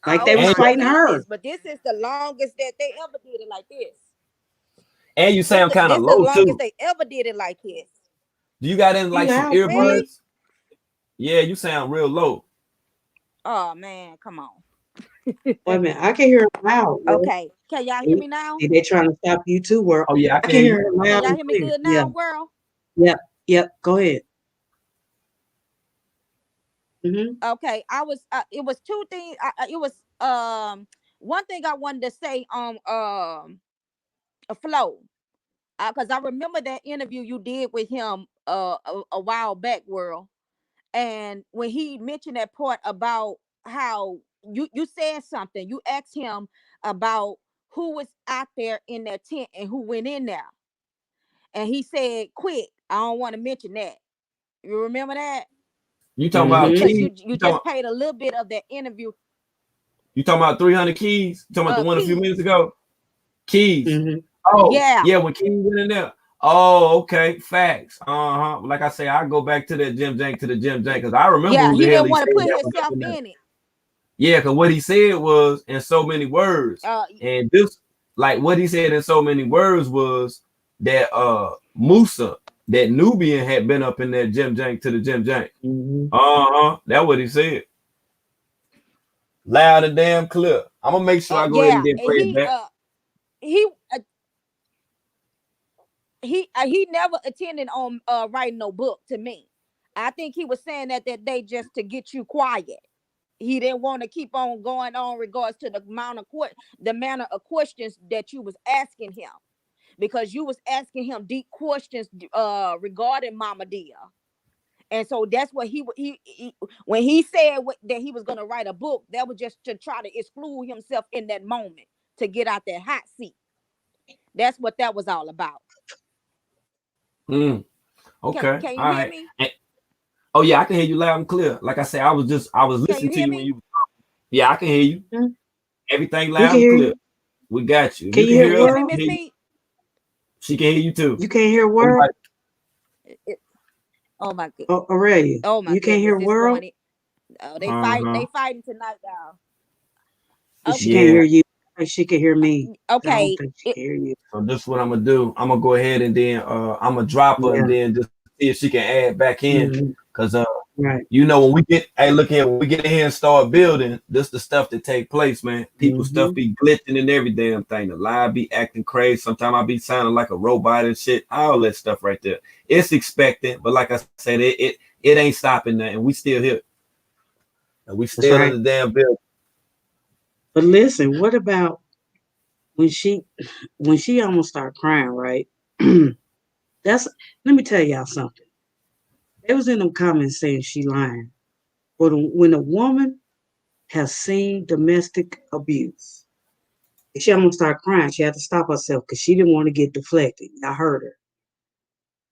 Like Oh, they was my fighting her. goodness, but this is the longest that they ever did it like this. And you sound kind of This low the longest too. they ever did it like this. Do you got in like some loud, earbuds? Yeah, you sound real low. Oh man, come on. Wait a minute, I can hear her loud. World. Okay, can y'all hear me now? They trying to stop you too, World. Oh yeah, I can hear her loud. Can y'all and hear me clear. good now, World? Yep. Go ahead. Mm-hmm. Okay, it was two things. It was one thing I wanted to say on a flow, because I remember that interview you did with him a while back, World, and when he mentioned that part about how you said something, you asked him about who was out there in that tent and who went in there, and he said, "Quick, I don't want to mention that." You remember that? You talking about Because keys? you just played a little bit of that interview. You talking about 300 keys? You talking about the one a few minutes ago? Keys. Mm-hmm. Oh yeah, when Keys went in there. Oh, okay, facts. Like I say, I go back to that Jim Jank because I remember who he the hell didn't want to put said himself that in it. Yeah, because what he said was in so many words, and this, like what he said in so many words was that Musa, that Nubian, had been up in that Jim Jank. Mm-hmm. That's what he said. Loud and damn clear. I'm gonna make sure I go ahead and then play it back. He never attended on writing no book to me. I think he was saying that day just to get you quiet. He didn't want to keep on going on regards to the manner of questions that you was asking him, because you was asking him deep questions regarding Mama Dia. And so that's what he when he said that he was going to write a book, that was just to try to exclude himself in that moment to get out that hot seat. That's what that was all about. Okay. Can you hear me? Oh yeah, I can hear you loud and clear. Like I said, I was listening to you when you were talking. Yeah, I can hear you. Mm-hmm. Everything loud and clear. We got you. Can you hear me, Miss Meat? She can hear you too. You can't hear World? Oh my goodness. Oh, Aurelia. Oh my you can't hear World? They fighting tonight, y'all. She can't hear you. She can hear me. Okay. I don't think she can hear you. So this is what I'm gonna do. I'm gonna go ahead and then I'm gonna drop her and then just see if she can add back in. Cause you know, when we get when we get in here and start building, this the stuff that take place, man. People stuff be glitching and every damn thing. The live be acting crazy. Sometimes I be sounding like a robot and shit. All that stuff right there. It's expected, but like I said, it ain't stopping that, and we still here. And we still in the damn building. But listen, what about when she almost started crying, right? Let me tell y'all something. They was in them comments saying she lying. But when a woman has seen domestic abuse, she almost started crying. She had to stop herself because she didn't want to get deflected. I heard her.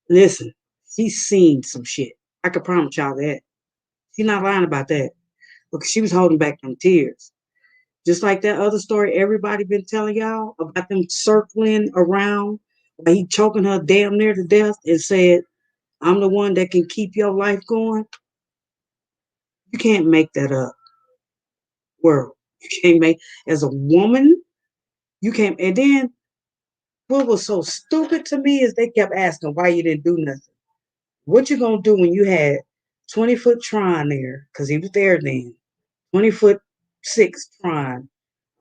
Listen, she's seen some shit. I can promise y'all that. She's not lying about that. Because she was holding back them tears. Just like that other story everybody been telling y'all about them circling around while he choking her damn near to death and said, I'm the one that can keep your life going. You can't make that up, world. You can't make, as a woman, you can't. And then what was so stupid to me is they kept asking why you didn't do nothing. What you gonna do when you had 20-foot Tron there? Because he was there then. 20-foot 6 Tron.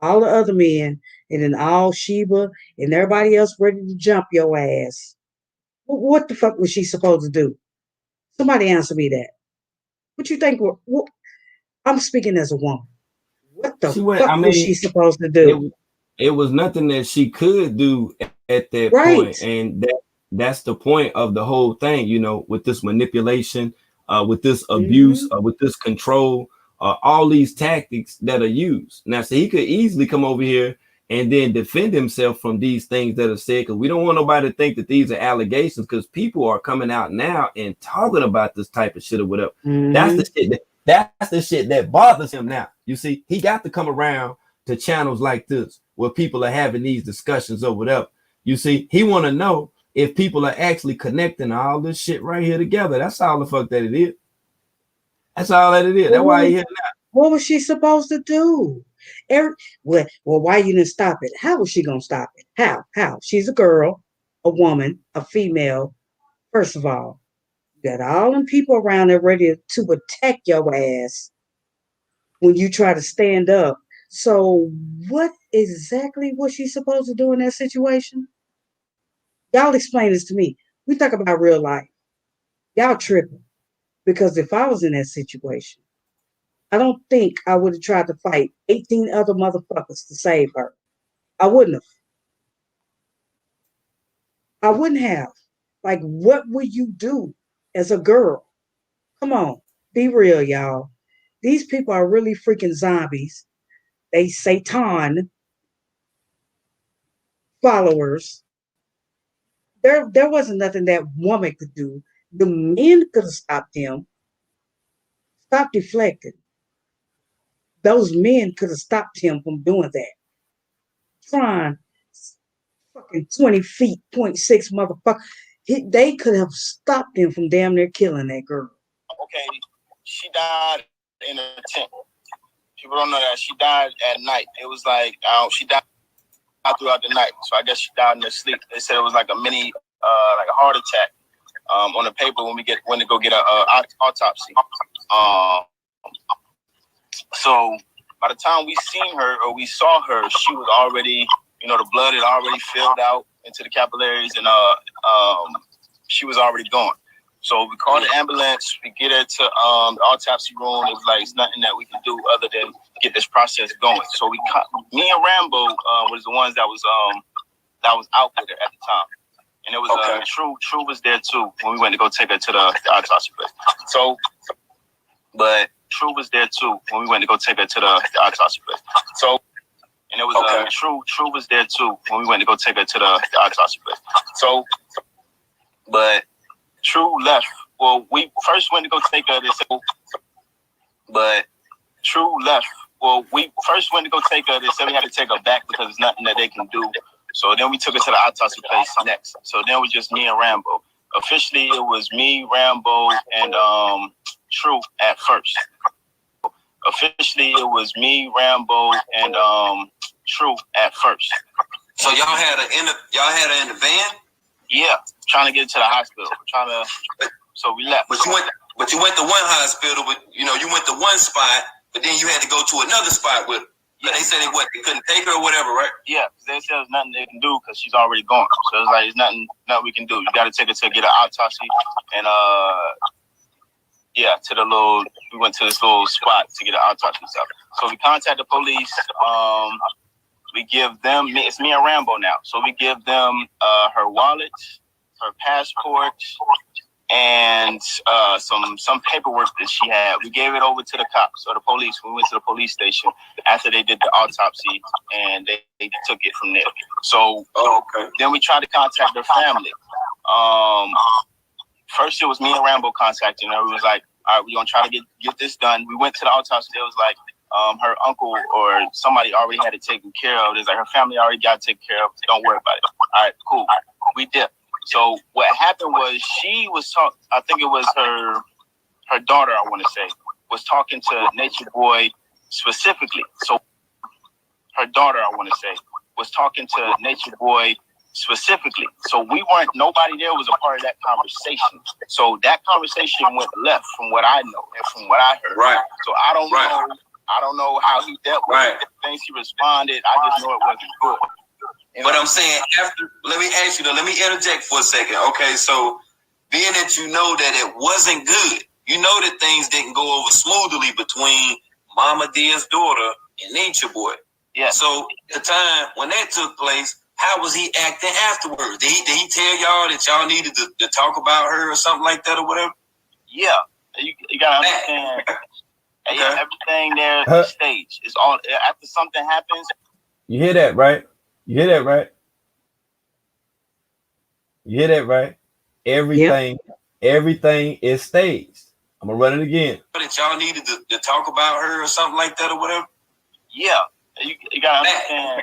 All the other men, and then all Sheba and everybody else ready to jump your ass. What the fuck was she supposed to do? Somebody answer me that. What you think? I'm speaking as a woman. What the She went. fuck I was she mean, supposed to do? it was nothing that she could do at that Right. point, and that's the point of the whole thing. You know, with this manipulation, with this abuse, with this control, all these tactics that are used. Now, so he could easily come over here and then defend himself from these things that are said, because we don't want nobody to think that these are allegations, because people are coming out now and talking about this type of shit or whatever. That's the shit that's the shit that bothers him now. You see, he got to come around to channels like this where people are having these discussions or whatever. You see, he want to know if people are actually connecting all this shit right here together. That's all the fuck that it is. That's all that it is. That's why he here now. What was she supposed to do? Well, why you didn't stop it? How was she gonna stop it? How? She's a girl, a woman, a female. First of all, you got all them people around there ready to attack your ass when you try to stand up. So what exactly was she supposed to do in that situation? Y'all explain this to me. We talk about real life. Y'all tripping. Because if I was in that situation, I don't think I would have tried to fight 18 other motherfuckers to save her. I wouldn't have. I wouldn't have. Like, what would you do as a girl? Come on, be real, y'all. These people are really freaking zombies. They Satan followers. There wasn't nothing that woman could do. The men could have stopped him. Stop deflecting. Those men could have stopped him from doing that. Trying fucking 20 feet, 0.6 motherfucker. They could have stopped him from damn near killing that girl. Okay, she died in a tent. People don't know that she died at night. It was like she died throughout the night, so I guess she died in her sleep. They said it was like a mini, like a heart attack. On the paper when to go get a autopsy. So by the time we seen her or we saw her, she was already, the blood had already filled out into the capillaries, and she was already gone. So we called the ambulance. We get her to the autopsy room. It was like, it's nothing that we can do other than get this process going. So me and Rambo was the ones that was out with her at the time. And it was True was there too when we went to go take her to the autopsy place. So, but True was there too when we went to go take her to the autopsy place. So, and it was True was there too when we went to go take her to the autopsy place. So, but True left. Well, we first went to go take her. But True left. Well, we first went to go take her. They said we had to take her back because there's nothing that they can do. So then we took her to the autopsy place next. So then it was just me and Rambo. Officially, it was me, Rambo, and True at first. Officially, it was me, Rambo, and True at first. So y'all had her in the van? Yeah, trying to get to the hospital. So we left. But you went to one hospital, but you went to one spot, but then you had to go to another spot with her. Yeah. They said they couldn't take her or whatever, right? Yeah, they said there's nothing they can do because she's already gone. So it's like there's nothing we can do. You got to take her to get an autopsy, and we went to this little spot to get an autopsy stuff. So we contact the police. We give them, it's me and Rambo now. So we give them her wallet, her passport, and some paperwork that she had. We gave it over to the cops or the police. We went to the police station after they did the autopsy, and they took it from there. So then we tried to contact their family. First it was me and Rambo contacting her. We was like, all right, we're gonna try to get this done. We went to the autopsy. It was like, her uncle or somebody already had it taken care of. It's like her family already got it taken care of. Don't worry about it. All right, cool. We did. So what happened was she was talking. I think it was her daughter. I want to say was talking to Nature Boy specifically. So her daughter, I want to say, was talking to Nature Boy specifically. So nobody there was a part of that conversation. So that conversation went left from what I know and from what I heard. Right. So I don't know how he dealt with it. Things he responded. I just know it wasn't good. But I'm saying let me ask you though, let me interject for a second. Okay, so being that you know that it wasn't good, you know that things didn't go over smoothly between Mama Dia's daughter and Nature Boy. Yeah. So the time when that took place, how was he acting afterwards? Did he tell y'all that y'all needed to talk about her or something like that or whatever? Yeah. You gotta understand. Okay. Everything there is staged. It's all after something happens. You hear that, right? You hear that, right? You hear that, right? Everything is staged. I'm gonna run it again. That y'all needed to talk about her or something like that or whatever? Yeah. You gotta understand.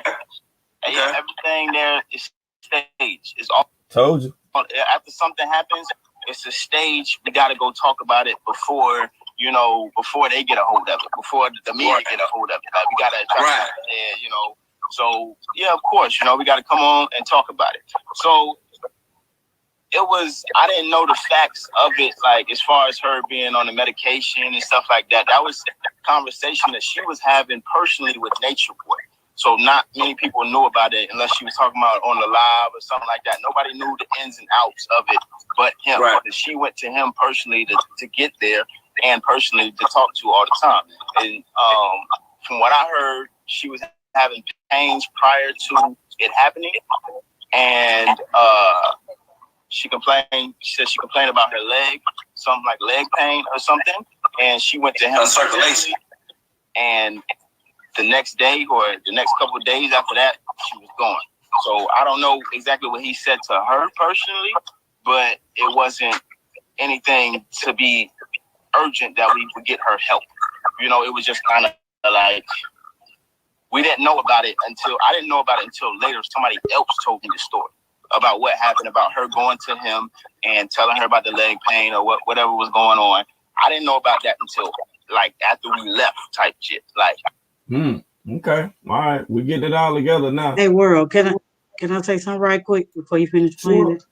Everything there is staged. It's all told you. After something happens, it's a stage. We gotta go talk about it before they get a hold of it, before the media get a hold of it. Like we gotta address it, So yeah, of course, we gotta come on and talk about it. So I didn't know the facts of it, like as far as her being on the medication and stuff like that. That was a conversation that she was having personally with Nature Boy. So not many people knew about it unless she was talking about it on the live or something like that. Nobody knew the ins and outs of it but him. Right. She went to him personally to get there and personally to talk to all the time. And from what I heard, she was having pains prior to it happening. And she said she complained about her leg, something like leg pain or something. And she went to him. Circulation. And the next day or the next couple of days after that, she was gone. So I don't know exactly what he said to her personally, but it wasn't anything to be urgent that we would get her help. It was just kind of like I didn't know about it until later. Somebody else told me the story about what happened, about her going to him and telling her about the leg pain or whatever was going on. I didn't know about that until like after we left type shit. Like Okay. All right. We're getting it all together now. Hey, World, can I say something right quick before you finish playing it?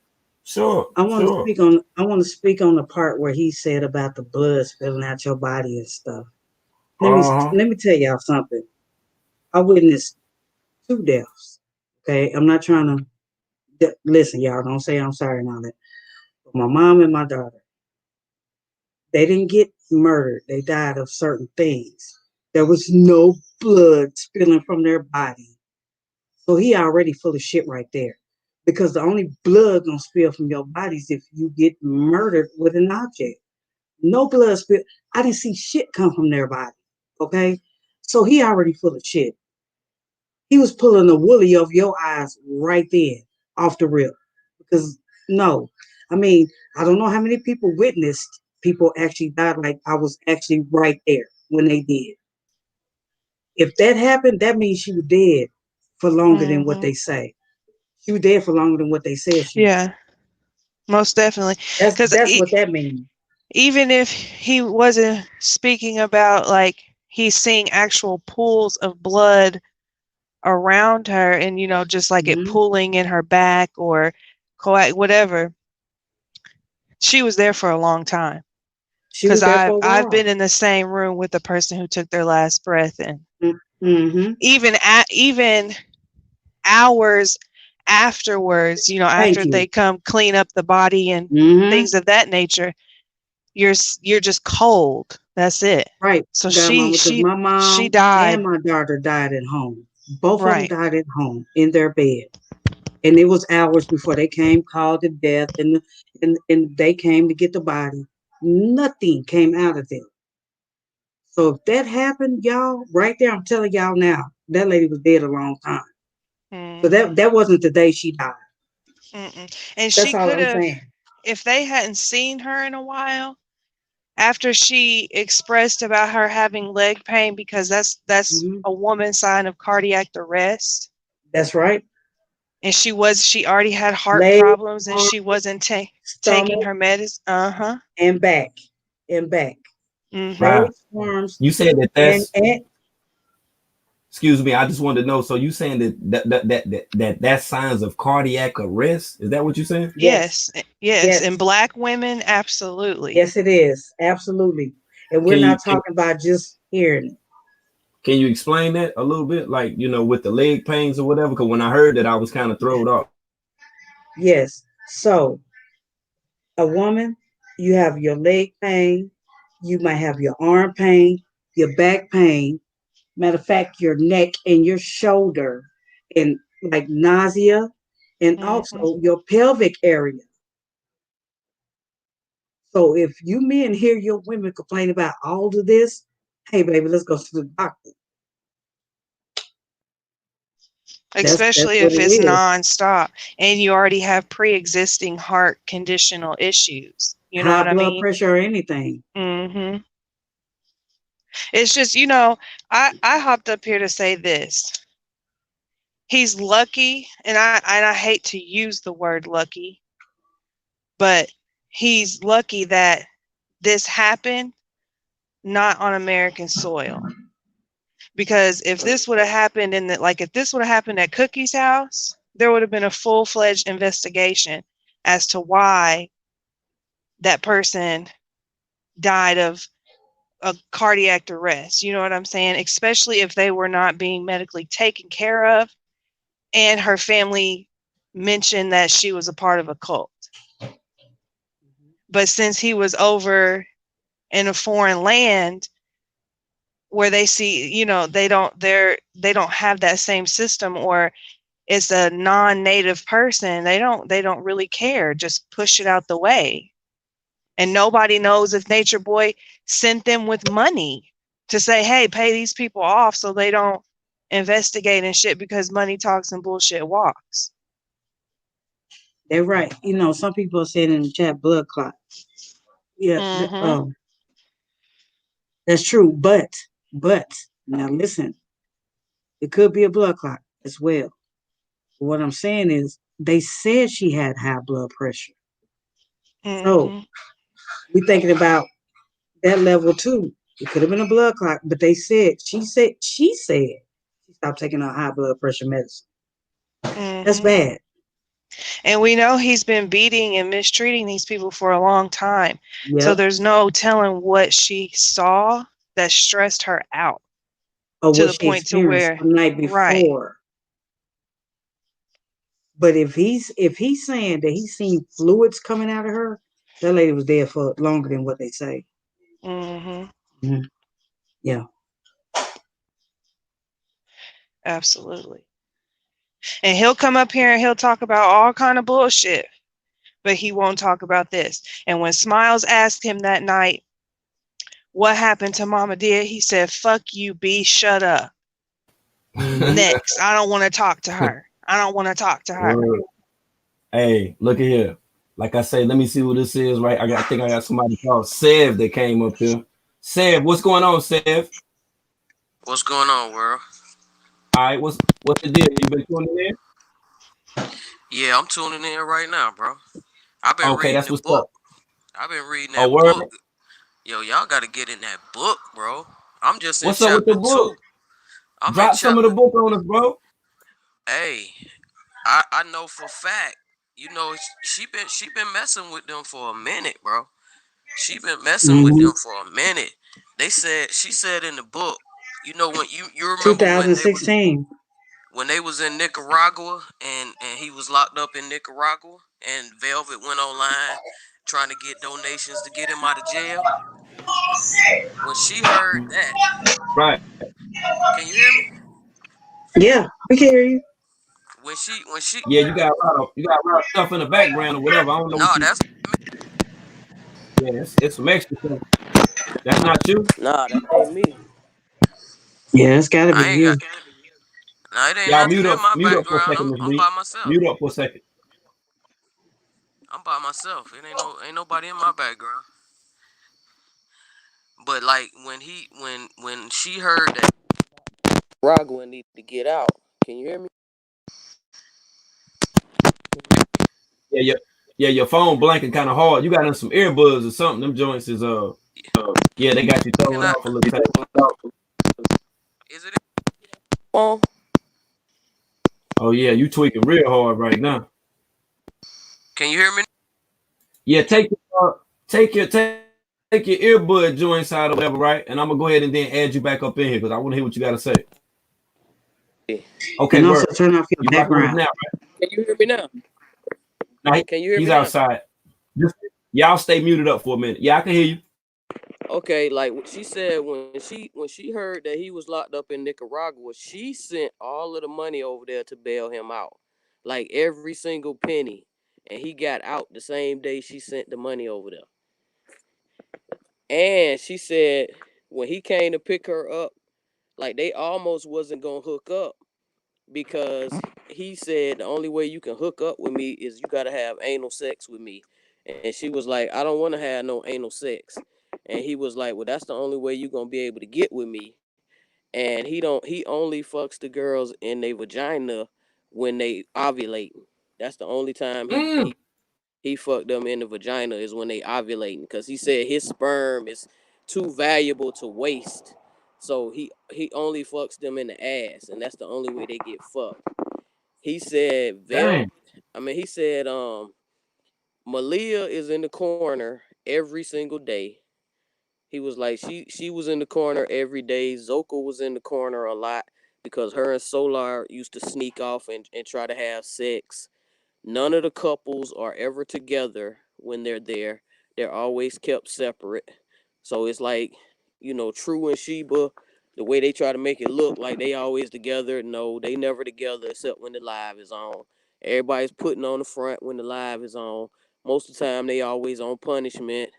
Sure. I want to speak on the part where he said about the blood spilling out your body and stuff. Let me tell y'all something. I witnessed 2 deaths. Okay, I'm not trying to listen, y'all. Don't say I'm sorry and all that. But my mom and my daughter, they didn't get murdered. They died of certain things. There was no blood spilling from their body. So he already full of shit right there. Because the only blood gonna spill from your body is if you get murdered with an object. No blood spill. I didn't see shit come from their body. Okay? So he already full of shit. He was pulling the woolly over your eyes right then, off the rip. Because no. I mean, I don't know how many people witnessed people actually died like I was actually right there when they did. If that happened, that means she was dead for longer than what they say. She was dead for longer than what they said she was. Yeah, most definitely. That's what that means. Even if he wasn't speaking about like he's seeing actual pools of blood around her and just like it pooling in her back or whatever, she was there for a long time. Because I've been in the same room with the person who took their last breath, and even hours afterwards, after they come clean up the body and things of that nature, you're just cold. That's it. Right. So my mom she died. and my daughter died at home. Both of them died at home in their bed. And it was hours before they came, called to death, and they came to get the body. Nothing came out of them. So if that happened, y'all, right there, I'm telling y'all now, that lady was dead a long time. So that wasn't the day she died. And That's she all could I'm have, saying. if they hadn't seen her in a while, after she expressed about her having leg pain, because that's a woman's sign of cardiac arrest. That's right. And she already had heart Leg, problems, and arm, she wasn't taking stomach, her medicine. and back. Mm-hmm. Right. Legs, arms, You said that and that's. Excuse me, I just wanted to know. So you saying that's signs of cardiac arrest? Is that what you're saying? Yes. Yes. In Black women, absolutely. Yes, it is. Absolutely. And we're not talking about just hearing it. Can you explain that a little bit? Like, with the leg pains or whatever? Because when I heard that, I was kind of thrown off. Yes. So a woman, you have your leg pain, you might have your arm pain, your back pain, matter of fact, your neck and your shoulder, and like nausea, and also your pelvic area. So if you men hear your women complain about all of this, hey baby, let's go to the doctor. Especially if it's nonstop and you already have pre-existing heart conditional issues. You know what I mean? High blood pressure or anything. Mm-hmm. It's just, I hopped up here to say this. He's lucky, and I hate to use the word lucky, but he's lucky that this happened not on American soil. Because if this would have happened if this would have happened at Cookie's house, there would have been a full-fledged investigation as to why that person died of a cardiac arrest. You know what I'm saying? Especially if they were not being medically taken care of, and her family mentioned that she was a part of a cult. But since he was over in a foreign land where they see, they don't have that same system, or it's a non-native person, they don't really care. Just push it out the way. And nobody knows if Nature Boy sent them with money to say, hey, pay these people off so they don't investigate and shit, because money talks and bullshit walks. They're right. Some people are saying in the chat blood clot. Yeah, that's true. But now listen, it could be a blood clot as well. But what I'm saying is, they said she had high blood pressure. So we're thinking about that level too. It could have been a blood clot, but she said she stopped taking her high blood pressure medicine. That's bad. And we know he's been beating and mistreating these people for a long time. Yep. So there's no telling what she saw that stressed her out. Or to what the she point to where experienced the night before. Right. But if he's saying that he's seen fluids coming out of her, that lady was dead for longer than what they say. Yeah. Absolutely. And he'll come up here and he'll talk about all kind of bullshit, but he won't talk about this. And when Smiles asked him that night, what happened to Mama Dear, he said, fuck you, B, shut up. Next. I don't want to talk to her. I don't want to talk to her. Hey, look at here. Like I say, let me see what this is, right? I think I got somebody called Sev that came up here. Sev, what's going on, Sev? What's going on, world? All right, what's the deal? You been tuning in? Yeah, I'm tuning in right now, bro. I've been Okay, reading that's the what's book. up. I've been reading Oh, that word? book. Yo, y'all got to get in that book, bro. I'm just in What's up with chapter the book? 2. I'm Drop in some of the book on us, bro. Hey, I know for fact. She been messing with them for a minute, bro. She been messing with them for a minute. She said in the book, when you remember 2016. when they was in Nicaragua and he was locked up in Nicaragua and Velvet went online trying to get donations to get him out of jail. When she heard that, right? Can you hear me? Yeah, we can hear you. When she Yeah, you got a lot of stuff in the background or whatever. I don't know what you. that's Yeah, it's some extra stuff. That's not you. Nah, that ain't me. Yeah, it's gotta be I ain't you. got. Nah, it ain't Y'all nothing in my mute up for a background. second, Miss I'm Lee. by myself. Mute up for a second. I'm by myself. It ain't nobody in my background. But like when she heard that Nicaragua need to get out. Can you hear me? Yeah, your phone blanking kind of hard. You got in some earbuds or something. Them joints is yeah, they got you throwing off a little tight. Is it on? Oh yeah, you tweaking real hard right now. Can you hear me? Yeah, take your earbud joints out or whatever, right? And I'm gonna go ahead and then add you back up in here because I want to hear what you got to say. Okay, And also word. turn off your You rocking with us background. now, right? Can you hear me now? No, Can you hear he's me now? outside. Just, y'all stay muted up for a minute. Yeah, I can hear you. Okay, like she said when she heard that he was locked up in Nicaragua, she sent all of the money over there to bail him out, like every single penny, and he got out the same day she sent the money over there. And she said when he came to pick her up, like they almost wasn't gonna hook up because he said the only way you can hook up with me is you gotta have anal sex with me. And she was like, I don't want to have no anal sex. And he was like, well, that's the only way you're gonna be able to get with me. And he only fucks the girls in their vagina when they ovulate. That's the only time he fucked them in the vagina is when they ovulating. Cause he said his sperm is too valuable to waste. So he only fucks them in the ass, and that's the only way they get fucked. He said Dang. he said Malia is in the corner every single day. He was like she was in the corner every day. Zoka was in the corner a lot because her and Solar used to sneak off and try to have sex. None of the couples are ever together when they're there. They're always kept separate. So it's like, True and Sheba, the way they try to make it look like they always together. No, they never together except when the live is on. Everybody's putting on the front when the live is on. Most of the time they always on punishment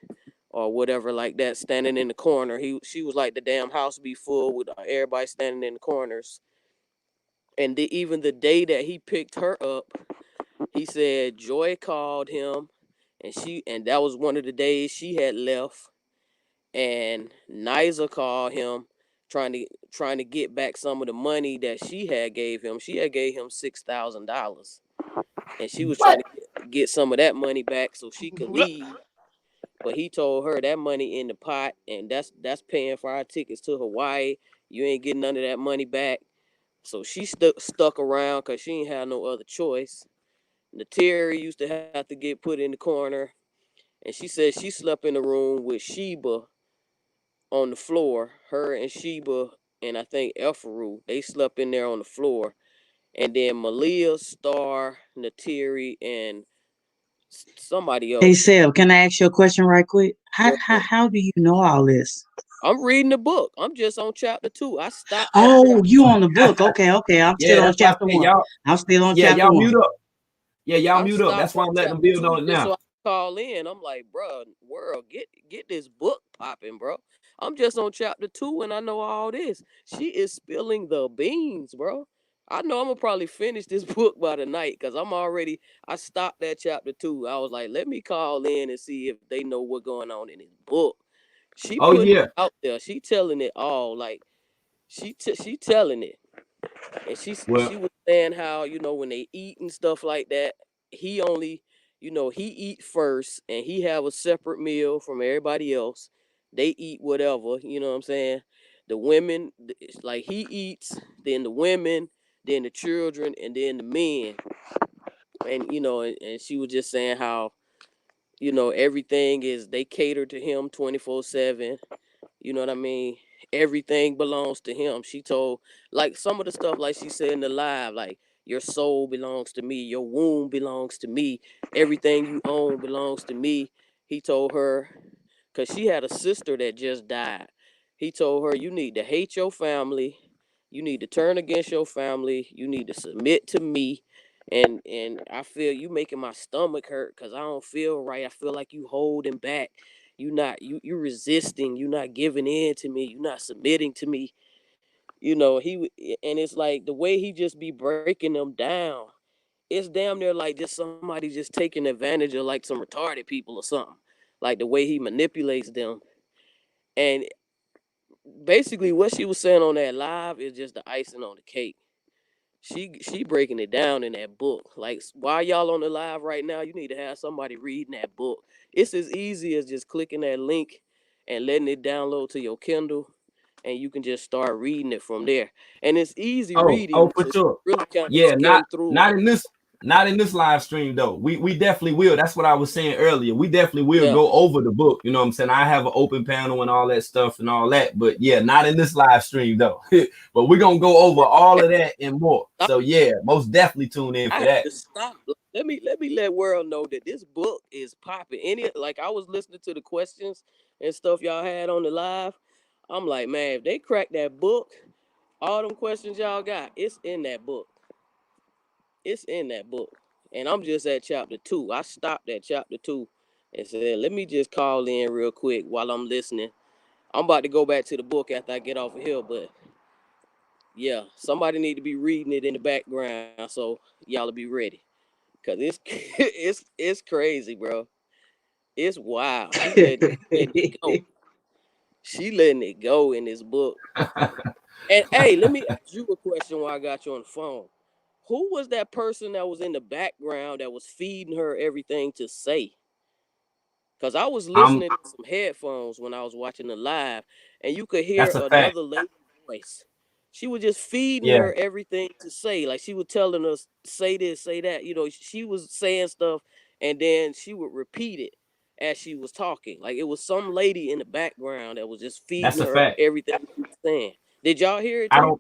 or whatever like that, standing in the corner. She was like the damn house be full with everybody standing in the corners. And even the day that he picked her up, he said Joy called him, and that was one of the days she had left. And Niza called him, trying to get back some of the money that she had gave him. She had gave him $6,000, and she was trying to get some of that money back so she could leave. But he told her that money in the pot, and that's paying for our tickets to Hawaii. You ain't getting none of that money back. So she stuck around because she ain't had no other choice. The Terry used to have to get put in the corner, and she said she slept in the room with Sheba on the floor. Her and Sheba and I think Elfaru, they slept in there on the floor. And then Malia, Star, Natiri, and somebody Hey, else. Seb, can I ask you a question right quick? Go ahead. How do you know all this? I'm reading the book. I'm just on chapter 2. I stopped at Oh, chapter you 1. on the book. Okay. I'm Yeah, still on that's why I chapter said one. y'all. I'm still on Yeah, chapter y'all one. mute up. Yeah, y'all I'm mute up. That's stopped why at I'm letting them chapter build 2 on it just so now. I can call in. I'm like, bro, world, get this book popping, bro. I'm just on chapter 2 and I know all this. She is spilling the beans, bro. I know I'm gonna probably finish this book by the night because I stopped at chapter 2. I was like, let me call in and see if they know what's going on in this book. She Oh putting yeah. it out there. She telling it all. Like she telling it. And Well, she was saying how when they eat and stuff like that, he only he eat first and he have a separate meal from everybody else. They eat whatever, you know what I'm saying. The women, it's like he eats, then the women, then the children, and then the men. And and she was just saying how everything is they cater to him 24/7. You know what I mean? Everything belongs to him. She told like some of the stuff like she said in the live, like your soul belongs to me, your womb belongs to me, everything you own belongs to me. He told her, because she had a sister that just died. He told her, you need to hate your family, you need to turn against your family, you need to submit to me. And I feel you making my stomach hurt because I don't feel right. I feel like you holding back. You resisting. You not giving in to me. You not submitting to me. And it's like the way he just be breaking them down. It's damn near like just somebody just taking advantage of like some retarded people or something. Like the way he manipulates them. And basically what she was saying on that live is just the icing on the cake. She breaking it down in that book. Like, while y'all on the live right now, you need to have somebody reading that book. It's as easy as just clicking that link and letting it download to your Kindle, and you can just start reading it from there. And it's easy reading, For so sure. you really kind of Yeah, skim through it. not in this live stream though. We definitely will. That's what I was saying earlier. We definitely will Yeah. go over the book. You know what I'm saying? I have an open panel and all that stuff and all that. But yeah, not in this live stream though. But we're gonna go over all of that and more. So yeah, most definitely tune in I for had that. to stop. Let me let world know that this book is popping. Like, I was listening to the questions and stuff y'all had on the live. I'm like, man, if they crack that book, all them questions y'all got, it's in that book. It's in that book. And I'm just at chapter 2. I stopped at chapter 2 and said, let me just call in real quick while I'm listening. I'm about to go back to the book after I get off of here, but yeah, somebody need to be reading it in the background so y'all will be ready. Cause it's it's crazy, bro. It's wild. She letting it go. She letting it go in this book. And hey, let me ask you a question while I got you on the phone. Who was that person that was in the background that was feeding her everything to say? Because I was listening to some headphones when I was watching the live, and you could hear That's a fact. another lady's voice. She was just feeding Yeah. her everything to say. Like, she was telling us, say this, say that. You know, she was saying stuff, and then she would repeat it as she was talking. Like, it was some lady in the background that was just That's feeding a her fact. everything she was saying. Did y'all hear it I too?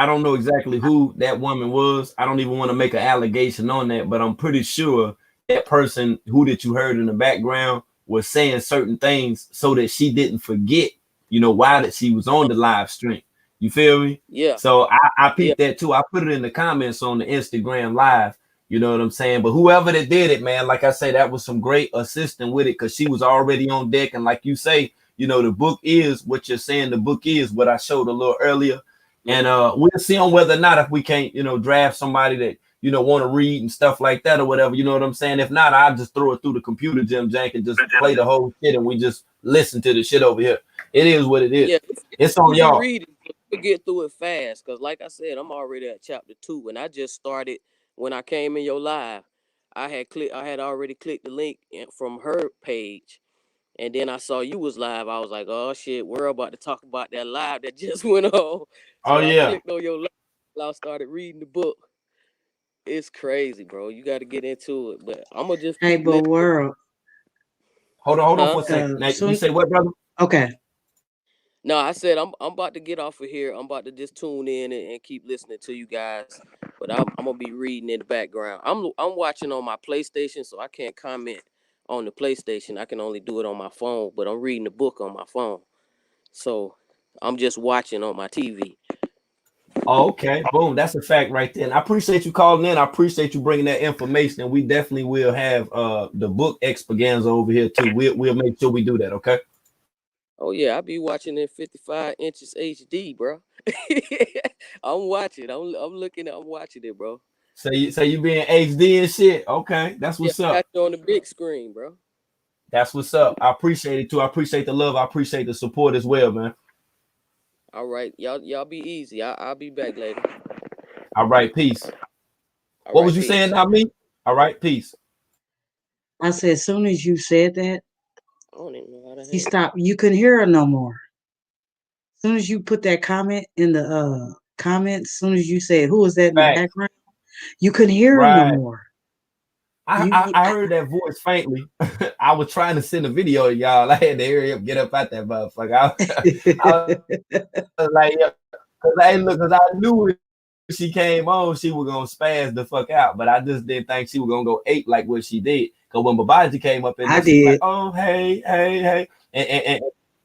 don't know exactly who that woman was. I don't even want to make an allegation on that, but I'm pretty sure that person who that you heard in the background was saying certain things so that she didn't forget, why that she was on the live stream. You feel me? Yeah. So I Yeah. peeped that too. I put it in the comments on the Instagram live. You know what I'm saying? But whoever that did it, man, like I say, that was some great assistant with it because she was already on deck. And like you say, the book is what you're saying. The book is what I showed a little earlier. And we'll see on whether or not if we can't, draft somebody that, want to read and stuff like that or whatever. You know what I'm saying? If not, I'll just throw it through the computer, Jim Jank, and just play the whole shit and we just listen to the shit over here. It is what it is. Yeah, it's on easy y'all. reading. You get through it fast. Because like I said, I'm already at chapter 2. And I just started when I came in your live. I had already clicked the link from her page. And then I saw you was live. I was like, oh shit, we're about to talk about that live that just went on. Oh So I yeah. clicked on your live. I started reading the book. It's crazy, bro. You got to get into it. But I'm gonna just Hey, keep but listening. world. Hold on for a second. Now, you say what, brother? Okay. No, I said I'm about to get off of here. I'm about to just tune in and keep listening to you guys. But I'm gonna be reading in the background. I'm watching on my PlayStation, so I can't comment on the PlayStation. I can only do it on my phone. But I'm reading the book on my phone, so I'm just watching on my TV. Oh, okay. Boom. That's a fact right there. And I appreciate you calling in. I appreciate you bringing that information. And we definitely will have the book extravaganza over here too. We'll make sure we do that. Okay. Oh yeah, I be watching in 55 inches HD, bro. I'm watching. I'm looking. I'm watching it, bro. So you being HD and shit. Okay, that's Yeah, what's I up. got you on the big screen, bro. That's what's up. I appreciate it too. I appreciate the love. I appreciate the support as well, man. All right, y'all be easy. I'll be back later. All right, peace. All What right, was you peace. saying now, me? All right, peace. I said, as soon as you said that, I don't even know how to she handle. stopped. You couldn't hear her no more. As soon as you put that comment in the comments, as soon as you said, who was that in the Right. background? You couldn't hear her no Right. more. I heard that voice faintly. I was trying to send a video to y'all. I had to hurry up, get up out that motherfucker. I was like, yeah, because I knew if she came on, she was gonna spaz the fuck out. But I just didn't think she was gonna go ape like what she did. Because when Babaji came up in I there, she was like, did. oh, hey. And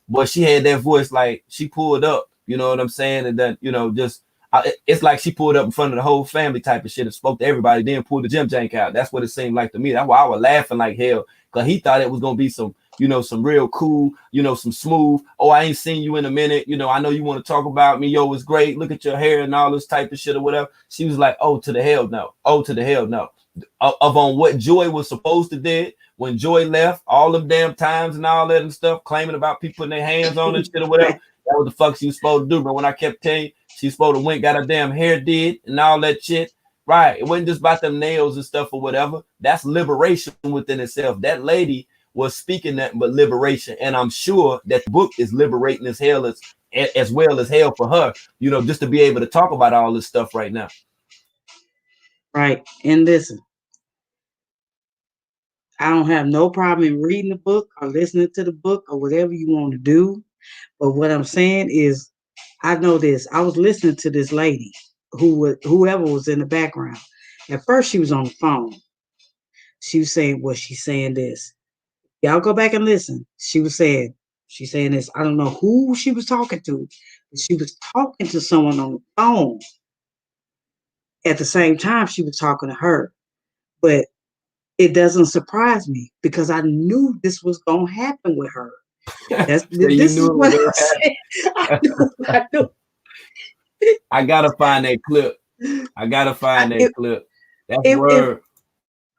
boy, she had that voice like she pulled up, you know what I'm saying? And then, it's like she pulled up in front of the whole family type of shit and spoke to everybody, then pulled the Jim Jank out. That's what it seemed like to me. That's why I was laughing like hell, because he thought it was gonna be some you know, some real cool, you know, some smooth. Oh, I ain't seen you in a minute. You know, I know you want to talk about me. Yo, it's great. Look at your hair and all this type of shit or whatever. She was like, oh, to the hell no. Oh, to the hell no. Of on what Joy was supposed to did when Joy left all them damn times and all that and stuff, claiming about people putting their hands on and shit or whatever. That was the fuck she was supposed to do. But when I kept telling you, she's supposed to went, got her damn hair did and all that shit. Right. It wasn't just about them nails and stuff or whatever. That's liberation within itself. That lady was speaking that but liberation. And I'm sure that the book is liberating as hell as well as hell for her, you know, just to be able to talk about all this stuff right now. Right. And listen, I don't have no problem in reading the book or listening to the book or whatever you want to do. But what I'm saying is, I know this. I was listening to this lady whoever was in the background. At first, she was on the phone. She was saying, well, she's saying this. Y'all go back and listen. She's saying this. I don't know who she was talking to, but she was talking to someone on the phone. At the same time, she was talking to her. But it doesn't surprise me because I knew this was going to happen with her. This is what I said. I knew. I gotta find that clip. That's word.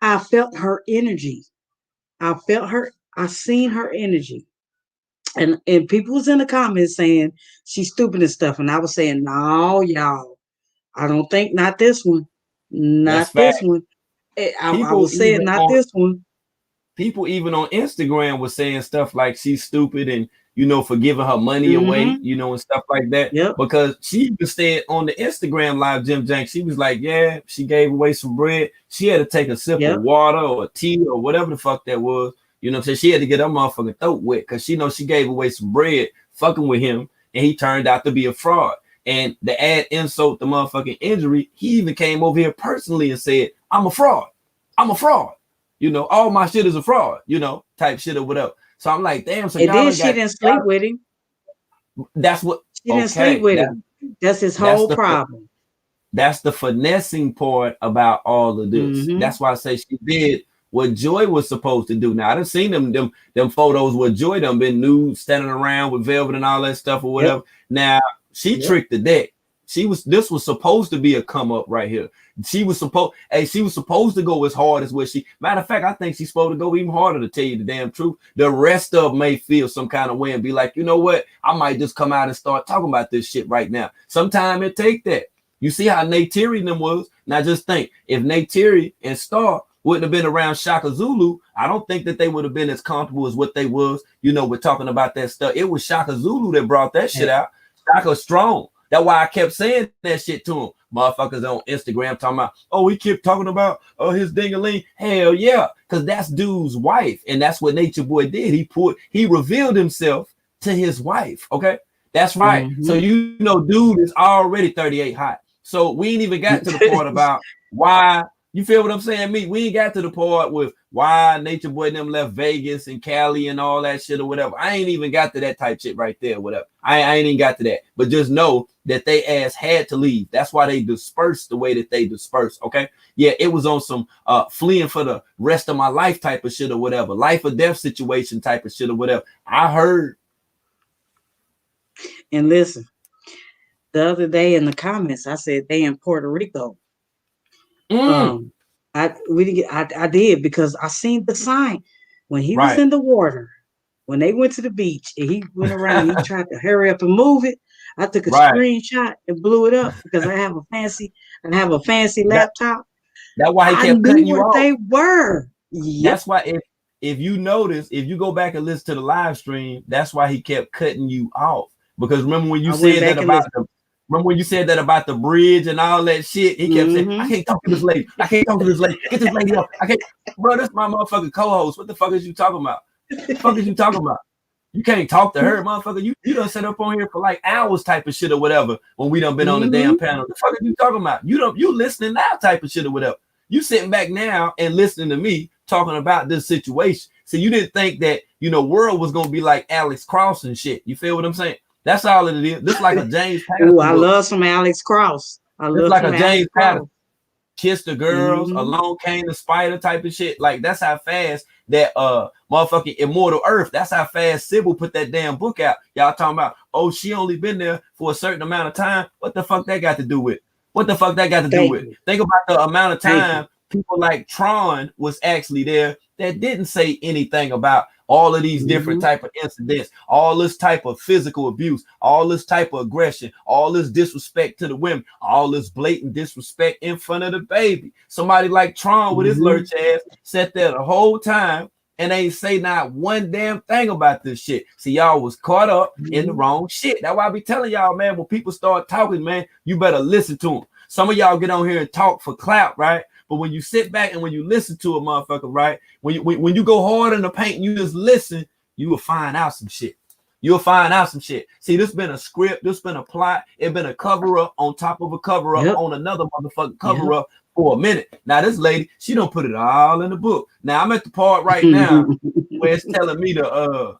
I felt her energy. I seen her energy. And people was in the comments saying she's stupid and stuff. And I was saying, no, y'all. I don't think not this one. Not this one. I was saying not this one. People even on Instagram was saying stuff like she's stupid and, you know, for giving her money away, you know, and stuff like that. Yep. Because she even said on the Instagram live, Jim Jank, she was like, yeah, she gave away some bread. She had to take a sip of water or tea or whatever the fuck that was. You know what I'm saying? She had to get her motherfucking throat wet because she knows she gave away some bread fucking with him and he turned out to be a fraud. And to add insult to motherfucking injury, he even came over here personally and said, I'm a fraud. I'm a fraud. You know, all my shit is a fraud, you know, type shit or whatever. So I'm like, damn. So and then she didn't sleep with him. That's what she didn't sleep with him. That's his whole problem. That's the finessing part about all of this. That's why I say she did what Joy was supposed to do. Now I done seen them photos where Joy done been nude, standing around with Velvet and all that stuff or whatever. Now she tricked the deck. This was supposed to be a come up right here. She was supposed to go as hard as what she. Matter of fact, I think she's supposed to go even harder, to tell you the damn truth. The rest of them may feel some kind of way and be like, you know what? I might just come out and start talking about this shit right now. Sometime it take that. You see how Nate Terry and them was. Now just think, if Nate Terry and Star wouldn't have been around Shaka Zulu, I don't think that they would have been as comfortable as what they was. You know, we're talking about that stuff. It was Shaka Zulu that brought that shit out. Shaka strong. That's why I kept saying that shit to him. Motherfuckers on Instagram talking about, oh, he kept talking about his ding-a-ling. Hell yeah, because that's dude's wife. And that's what Nature Boy did. He revealed himself to his wife. Okay, that's right. So you know, dude is already 38 hot. So we ain't even got to the part about why. You feel what I'm saying? We ain't got to the part with why Nature Boy and them left Vegas and Cali and all that shit or whatever. I ain't even got to that type shit right there, whatever. I ain't even got to that. But just know that they ass had to leave. That's why they dispersed the way that they dispersed, okay? Yeah, it was on some fleeing for the rest of my life type of shit or whatever. Life or death situation type of shit or whatever. I heard. And listen, the other day in the comments, I said they in Puerto Rico. I did because I seen the sign when he was in the water. When they went to the beach and he went around, he tried to hurry up and move it. I took a screenshot and blew it up because I have a fancy laptop. That's why he kept cutting you off. They were. Yep. That's why if you notice, if you go back and listen to the live stream, that's why he kept cutting you off. Because remember when you said that about the bridge and all that shit, he kept saying, I can't talk to this lady. I can't talk to this lady. Get this lady up. I can't. Bro, this is my motherfucking co-host. What the fuck is you talking about? What the fuck is you talking about? You can't talk to her, motherfucker. You done set up on here for like hours type of shit or whatever when we done been on the damn panel. The fuck are you talking about? You listening now type of shit or whatever. You sitting back now and listening to me talking about this situation. So you didn't think that, world was going to be like Alex Cross and shit. You feel what I'm saying? That's all it is. This like a James Patterson. Ooh, I love some Alex Cross. I love like a James Patterson. Kiss the Girls, Alone Came the Spider type of shit. Like that's how fast that motherfucking Immortal.Earth. That's how fast Sybil put that damn book out. Y'all talking about, oh, she only been there for a certain amount of time. What the fuck that got to do with? What the fuck that got to do with? Think about the amount of time people like Tron was actually there that didn't say anything about all of these different type of incidents, all this type of physical abuse, all this type of aggression, all this disrespect to the women, all this blatant disrespect in front of the baby. Somebody like Tron with his lurch ass sat there the whole time and ain't say not one damn thing about this shit. See, y'all was caught up in the wrong shit. That's why I be telling y'all, man, when people start talking, man, you better listen to them. Some of y'all get on here and talk for clout, right? But when you sit back and when you listen to a motherfucker, right? When you go hard in the paint and you just listen, you will find out some shit. You'll find out some shit. See, this been a script, this been a plot, it been a cover-up on top of a cover-up on another motherfucking cover-up for a minute. Now, this lady, she don't put it all in the book. Now, I'm at the part right now where it's telling me to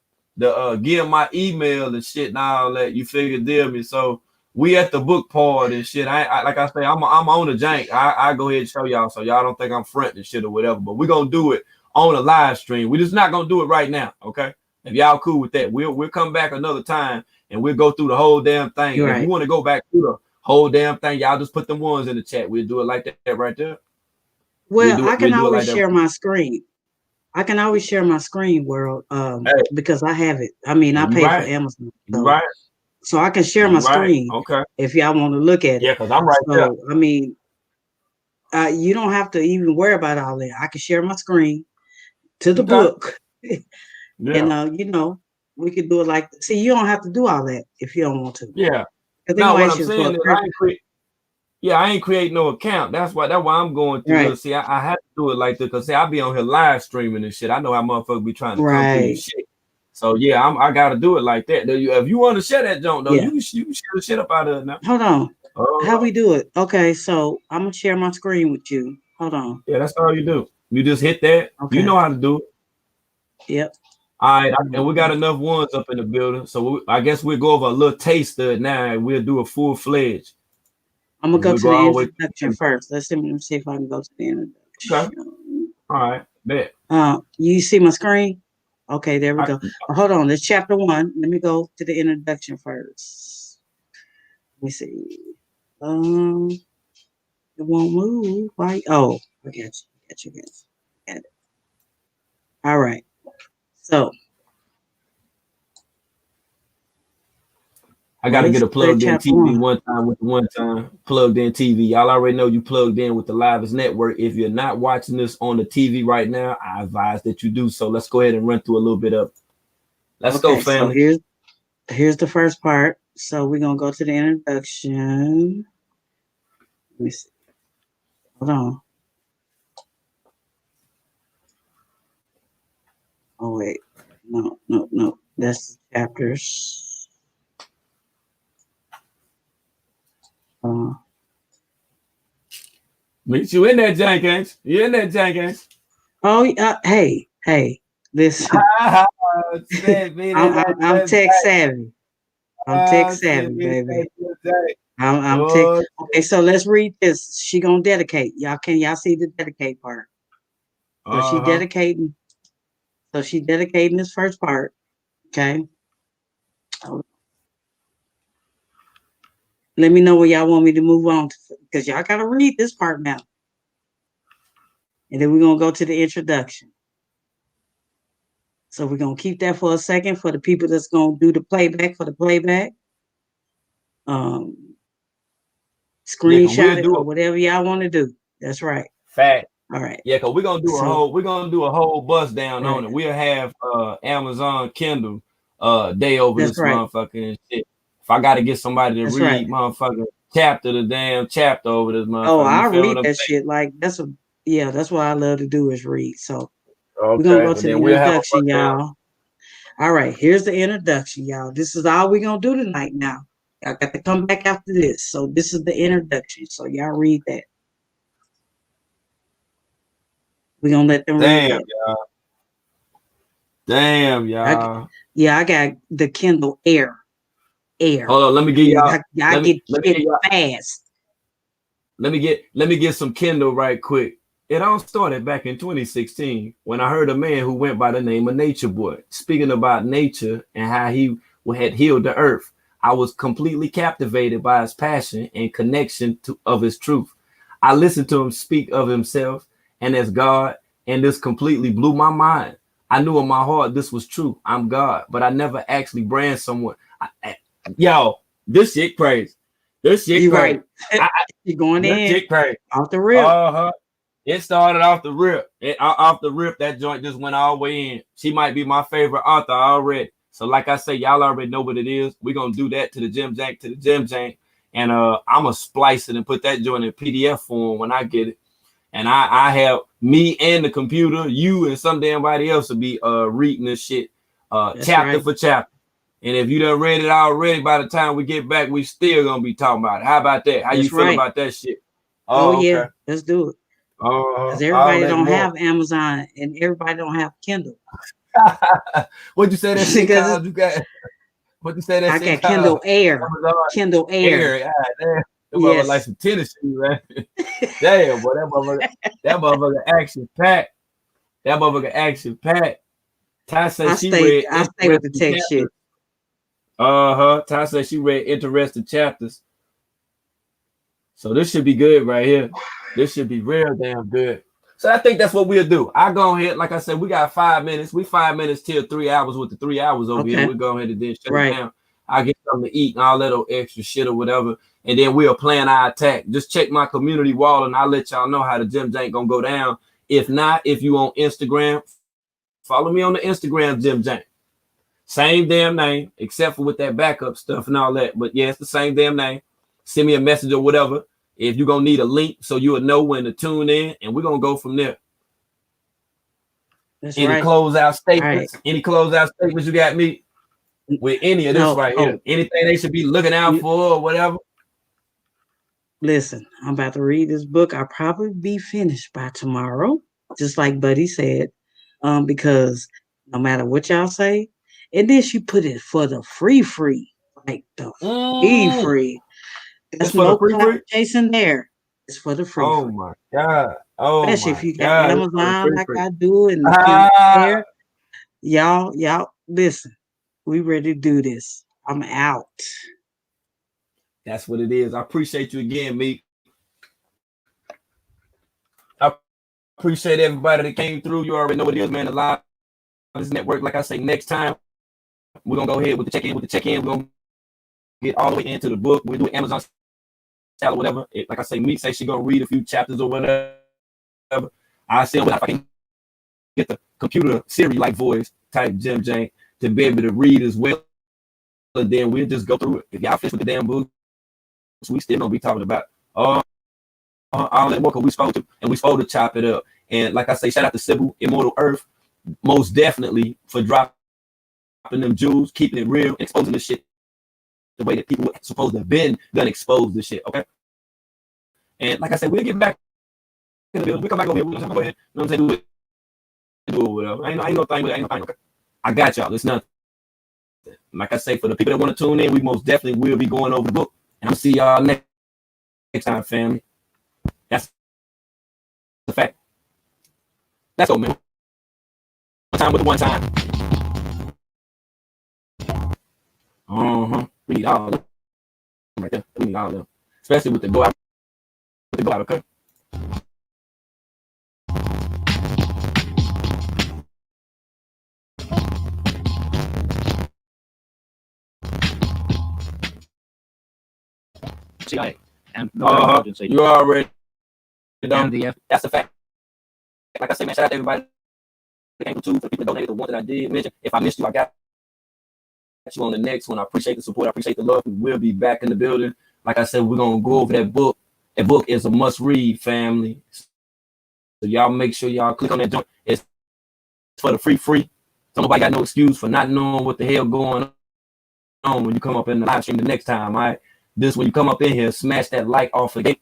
give my email and shit and all that. You figure deal me. So we at the book part and shit. I like I say, I'm on the jank. I go ahead and show y'all so y'all don't think I'm fronting and shit or whatever. But we're gonna do it on a live stream. We're just not gonna do it right now. Okay. If y'all cool with that, we'll come back another time and we'll go through the whole damn thing. If you want to go back through the whole damn thing, y'all just put them ones in the chat. We'll do it like that right there. Well, I can always share my screen. I can always share my screen, world, because I have it. I mean, I pay for Amazon. So I can share my screen if y'all want to look at it. Yeah, because I'm right there. I mean, you don't have to even worry about all that. I can share my screen to the book. And, you know, we could do it like, see, you don't have to do all that if you don't want to. Yeah. No, what I'm saying is I ain't create no account. That's why I'm going through it. See, I have to do it like this because see, I be on here live streaming and shit. I know how motherfuckers be trying to come through your shit. So yeah, I gotta do it like that. If you want to share that junk though, you can share the shit up out of it now. Hold on. How we do it? Okay, so I'm gonna share my screen with you. Hold on. Yeah, that's all you do. You just hit that. You know how to do it. Yep. All right, and we got enough ones up in the building, so I guess we'll go over a little taste of it now, and we'll do a full-fledged. I'm gonna go to the introduction first. Let's see if I can go to the introduction. Okay. All right, bet. You see my screen? Okay, there we go. Hold on, it's chapter 1. Let me go to the introduction first. Let me see. It won't move. Why? Oh, I got you. Got it. All right. So I got to get a plugged in TV one time with the one time plugged in TV. Y'all already know you plugged in with the Livest Network. If you're not watching this on the TV right now, I advise that you do so. Let's go ahead and run through a little bit of it. Let's go, family. So here's the first part. So we're gonna go to the introduction. Let me see. Hold on. Oh wait. No. That's the chapters. Meet you in that Jenkins. You in that Jenkins? Oh, hey, listen. I'm tech savvy. I'm tech savvy, baby. I'm tech. Okay, so let's read this. She gonna dedicate. Can y'all see the dedicate part? So she dedicating. So she dedicating this first part. Okay. Let me know where y'all want me to move on to, because y'all gotta read this part now. And then we're gonna go to the introduction. So we're gonna keep that for a second for the people that's gonna do the playback for the playback. Screenshot it or whatever y'all want to do. That's right. Fact. All right. Yeah, because we're gonna do a whole bust down on it. We'll have Amazon Kindle day over this motherfucking shit. If I gotta get somebody to read motherfucking the damn chapter over this motherfucker. Oh, I read that shit. Like that's what I love to do is read. So we're gonna go to the introduction, y'all. All right, here's the introduction, y'all. This is all we're gonna do tonight now. Y'all got to come back after this. So this is the introduction. So y'all read that. We're gonna let them read that. Damn, y'all. I got the Kindle Air. Hold on, let me get y'all. Y'all get shit fast. let me get some Kindle right quick. It all started back in 2016 when I heard a man who went by the name of Nature Boy speaking about nature and how he had healed the earth. I was completely captivated by his passion and connection of his truth. I listened to him speak of himself and as God, and this completely blew my mind. I knew in my heart this was true. I'm God, but I never actually brand someone. Yo, this shit crazy. This shit You crazy. right. You're going This in shit crazy. off the rip. It started off the rip. Off the rip, that joint just went all the way in. She might be my favorite author already. So like I say, y'all already know what it is. We're going to do that to the Jim Jank. And I'm going to splice it and put that joint in PDF form when I get it. And I have me and the computer, you and some damn body else will be reading this shit chapter for chapter. And if you done read it already, by the time we get back, we still going to be talking about it. How about that? How you feel about that shit? Oh yeah, let's do it. Because everybody don't have Amazon and everybody don't have Kindle. What'd you say that shit called? You got what you say that shit got Kindle called? Air. Kindle Air. Yeah, damn. That motherfucker like some tennis shoes, man. Damn, boy, that motherfucker action packed. That motherfucker action packed. Ty said she read. I stay with the tech shit. Ty said she read interesting chapters. So this should be good right here. This should be real damn good. So I think that's what we'll do. I go ahead, like I said, we got 5 minutes. We 5 minutes till 3 hours with the 3 hours over here. We'll go ahead and then shut it down. I'll get something to eat and all that extra shit or whatever. And then we'll plan our attack. Just check my community wall and I'll let y'all know how the Jim Jank gonna go down. If not, if you on Instagram, follow me on the Instagram, Jim Jank. Same damn name, except for with that backup stuff and all that. But yeah, it's the same damn name. Send me a message or whatever. If you're going to need a link so you'll know when to tune in, and we're going to go from there. That's any closeout statements? Any closeout statements you got me with any of this here? Anything they should be looking out for or whatever? Listen, I'm about to read this book. I'll probably be finished by tomorrow, just like Buddy said, because no matter what y'all say, and then she put it for the free, like the free. There's no Jason there. It's for the free. Oh my God. Oh, especially if you got Amazon like I do and there. Y'all, listen. We ready to do this. I'm out. That's what it is. I appreciate you again, Meek. I appreciate everybody that came through. You already know what it is, man. The live this network. Like I say, next time we're gonna go ahead with the check-in. We're gonna get all the way into the book. We'll do Amazon or whatever. Like I say, Meek say she gonna read a few chapters or whatever. I see if I can get the computer Siri like voice type Jim Jank to be able to read as well. And then we'll just go through it. If y'all finish with the damn book, we still gonna be talking about all that work we supposed to, and we supposed to chop it up. And like I say, shout out to Sybil, Immortal.Earth, most definitely for dropping them jewels, keeping it real, exposing the shit the way that people were supposed to have been done expose this shit, okay? And like I said, we'll get back in the building. We'll come back over here. We'll go ahead. You know what I'm saying? Do it, whatever. Ain't no thing. Okay. I got y'all. It's nothing. Like I say, for the people that want to tune in, we most definitely will be going over the book. And I'll see y'all next time, family. That's the fact. Let's go, man. One time with the one time. We need all of them right there. We need all of them, especially with the go out. With the go out, okay. And you already done. That's the fact. Like I said, man, shout out to everybody that came to, for the people that donated, the one that I did mention. If I missed you, I got you on the next one. I appreciate the support. I appreciate the love. We will be back in the building. Like I said, we're gonna go over that book. That book is a must-read, family. So y'all make sure y'all click on that joint. It's for the free. So nobody got no excuse for not knowing what the hell going on when you come up in the live stream the next time. All right. This when you come up in here, smash that like off again.